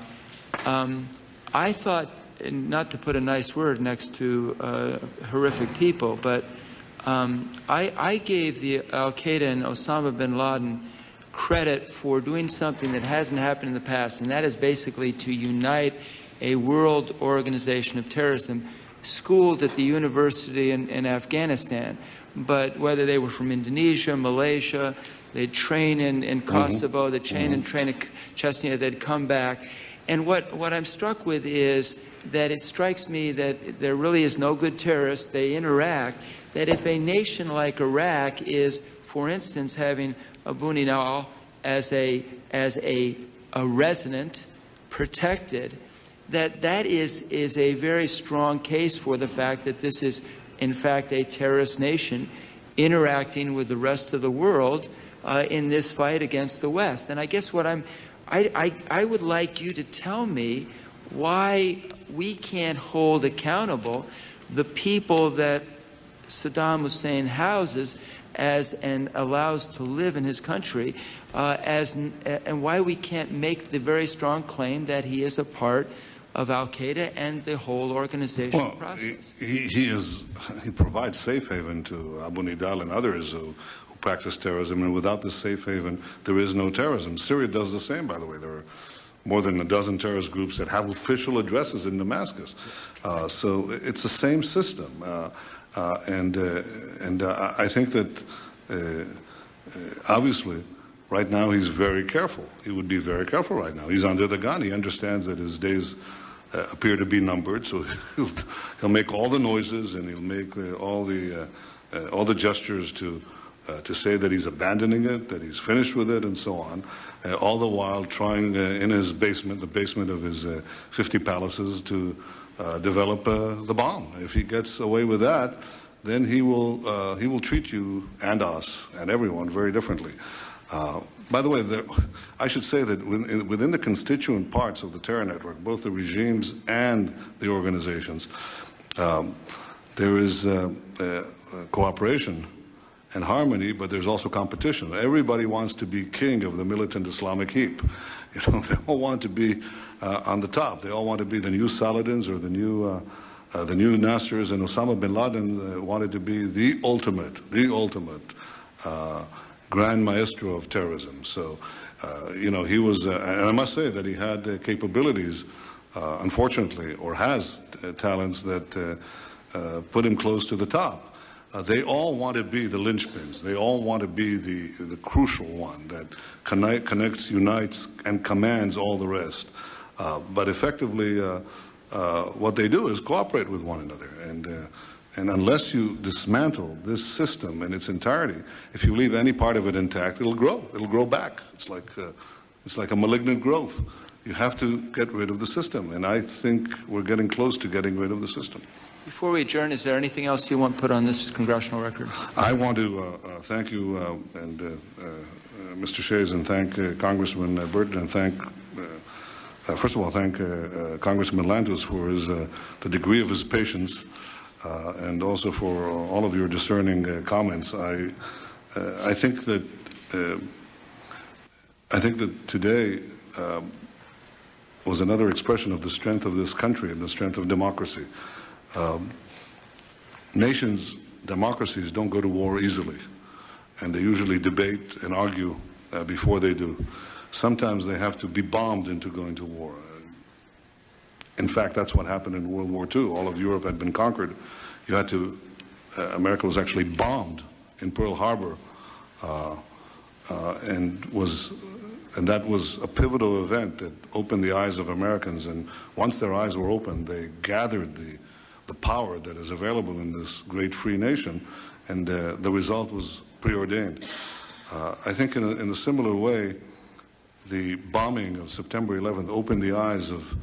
I thought, and not to put a nice word next to horrific people, but I gave the Al-Qaeda and Osama bin Laden credit for doing something that hasn't happened in the past, and that is basically to unite a world organization of terrorism schooled at the university in Afghanistan. But whether they were from Indonesia, Malaysia, they'd train in Kosovo, they'd train in Chechnya, they'd come back. And what I'm struck with is that it strikes me that there really is no good terrorists. They interact. That if a nation like Iraq is, for instance, having Abu Nidal as a resident, protected, that is a very strong case for the fact that this is, in fact, a terrorist nation interacting with the rest of the world in this fight against the West. And I guess what I would like you to tell me why we can't hold accountable the people that Saddam Hussein houses and allows to live in his country, and why we can't make the very strong claim that he is a part of Al-Qaeda and the whole organizational process. He provides safe haven to Abu Nidal and others who practice terrorism, and without the safe haven, there is no terrorism. Syria does the same, by the way. There are more than a dozen terrorist groups that have official addresses in Damascus. So it's the same system. And I think that obviously right now he's very careful. He would be very careful right now. He's under the gun. He understands that his days appear to be numbered, so he'll make all the noises and he'll make all the gestures to say that he's abandoning it, that he's finished with it, and so on, all the while trying in his basement, the basement of his 50 palaces, to develop the bomb. If he gets away with that, then he will treat you and us and everyone very differently. By the way, I should say that within the constituent parts of the terror network, both the regimes and the organizations, there is cooperation and harmony, but there's also competition. Everybody wants to be king of the militant Islamic heap. You know, they all want to be on the top. They all want to be the new Saladins or the new Nassers, and Osama bin Laden wanted to be the ultimate grand maestro of terrorism. So, you know, he was, and I must say that he had capabilities, unfortunately, or has talents that put him close to the top. They all want to be the linchpins. They all want to be the crucial one that connects, unites, and commands all the rest. But effectively, what they do is cooperate with one another. And unless you dismantle this system in its entirety, if you leave any part of it intact, it'll grow. It'll grow back. It's like a malignant growth. You have to get rid of the system. And I think we're getting close to getting rid of the system. Before we adjourn, is there anything else you want put on this congressional record? I want to thank you and Mr. Shays, and thank Congressman Burton, and thank, first of all, thank Congressman Lantos for the degree of his patience, and also for all of your discerning comments. I think that today was another expression of the strength of this country and the strength of democracy. Nations, democracies don't go to war easily, and they usually debate and argue before they do. Sometimes they have to be bombed into going to war. In fact, that's what happened in World War II. All of Europe had been conquered. You had to, America was actually bombed in Pearl Harbor, and that was a pivotal event that opened the eyes of Americans. And once their eyes were opened, they gathered the power that is available in this great free nation, and the result was preordained. I think in a similar way, the bombing of September 11th opened the eyes of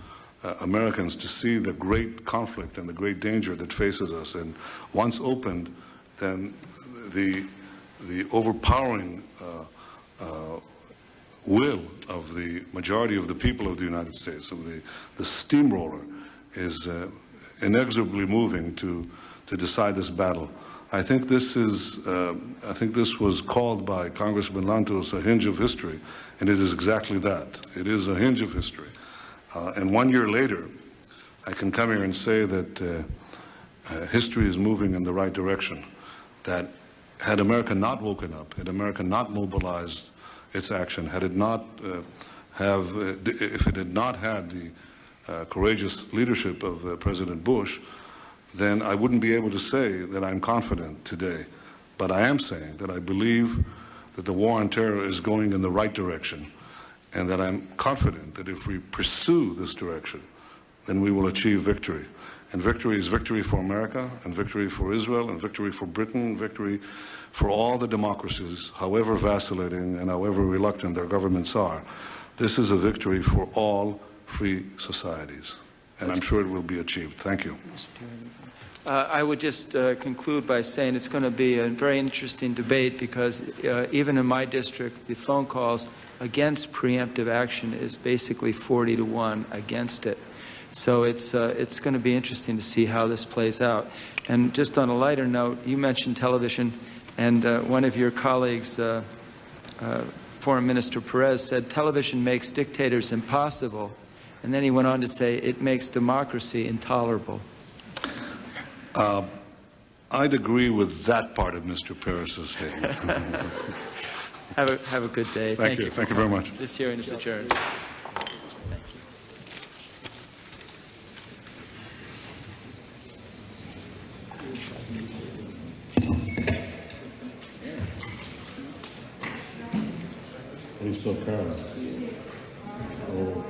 Americans to see the great conflict and the great danger that faces us. And once opened, then the overpowering will of the majority of the people of the United States, of the steamroller, is inexorably moving to decide this battle. I think this was called by Congressman Lantos a hinge of history, and it is exactly that. It is a hinge of history. And 1 year later, I can come here and say that history is moving in the right direction. That had America not woken up, had America not mobilized its action, had it not if it had not had the courageous leadership of President Bush, then I wouldn't be able to say that I'm confident today. But I am saying that I believe that the war on terror is going in the right direction, and that I'm confident that if we pursue this direction, then we will achieve victory. And victory is victory for America, and victory for Israel, and victory for Britain, and victory for all the democracies, however vacillating and however reluctant their governments are. This is a victory for all free societies, and I'm sure it will be achieved. Thank you. I would just conclude by saying it's going to be a very interesting debate because even in my district, the phone calls against preemptive action is basically 40-1 against it. So it's going to be interesting to see how this plays out. And just on a lighter note, you mentioned television, and one of your colleagues, Foreign Minister Perez, said television makes dictators impossible, and then he went on to say it makes democracy intolerable. I'd agree with that part of Mr. Perez's statement. Have a good day. Thank you. Thank you very much. This hearing is adjourned. Are you still current? Oh.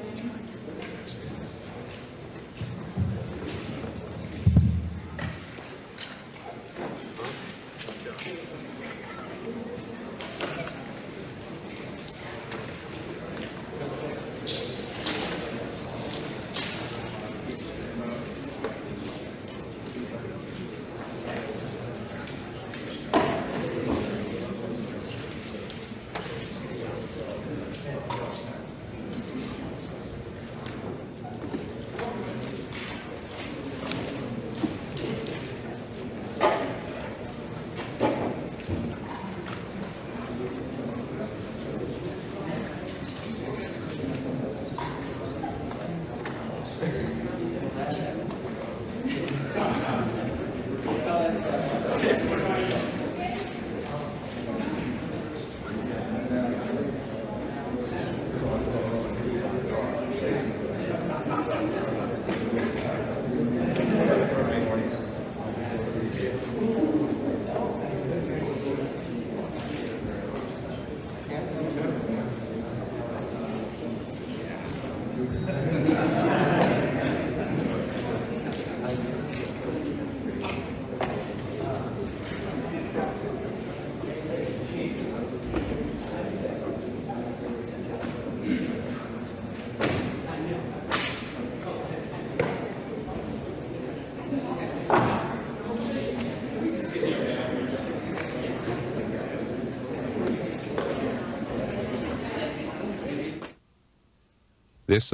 This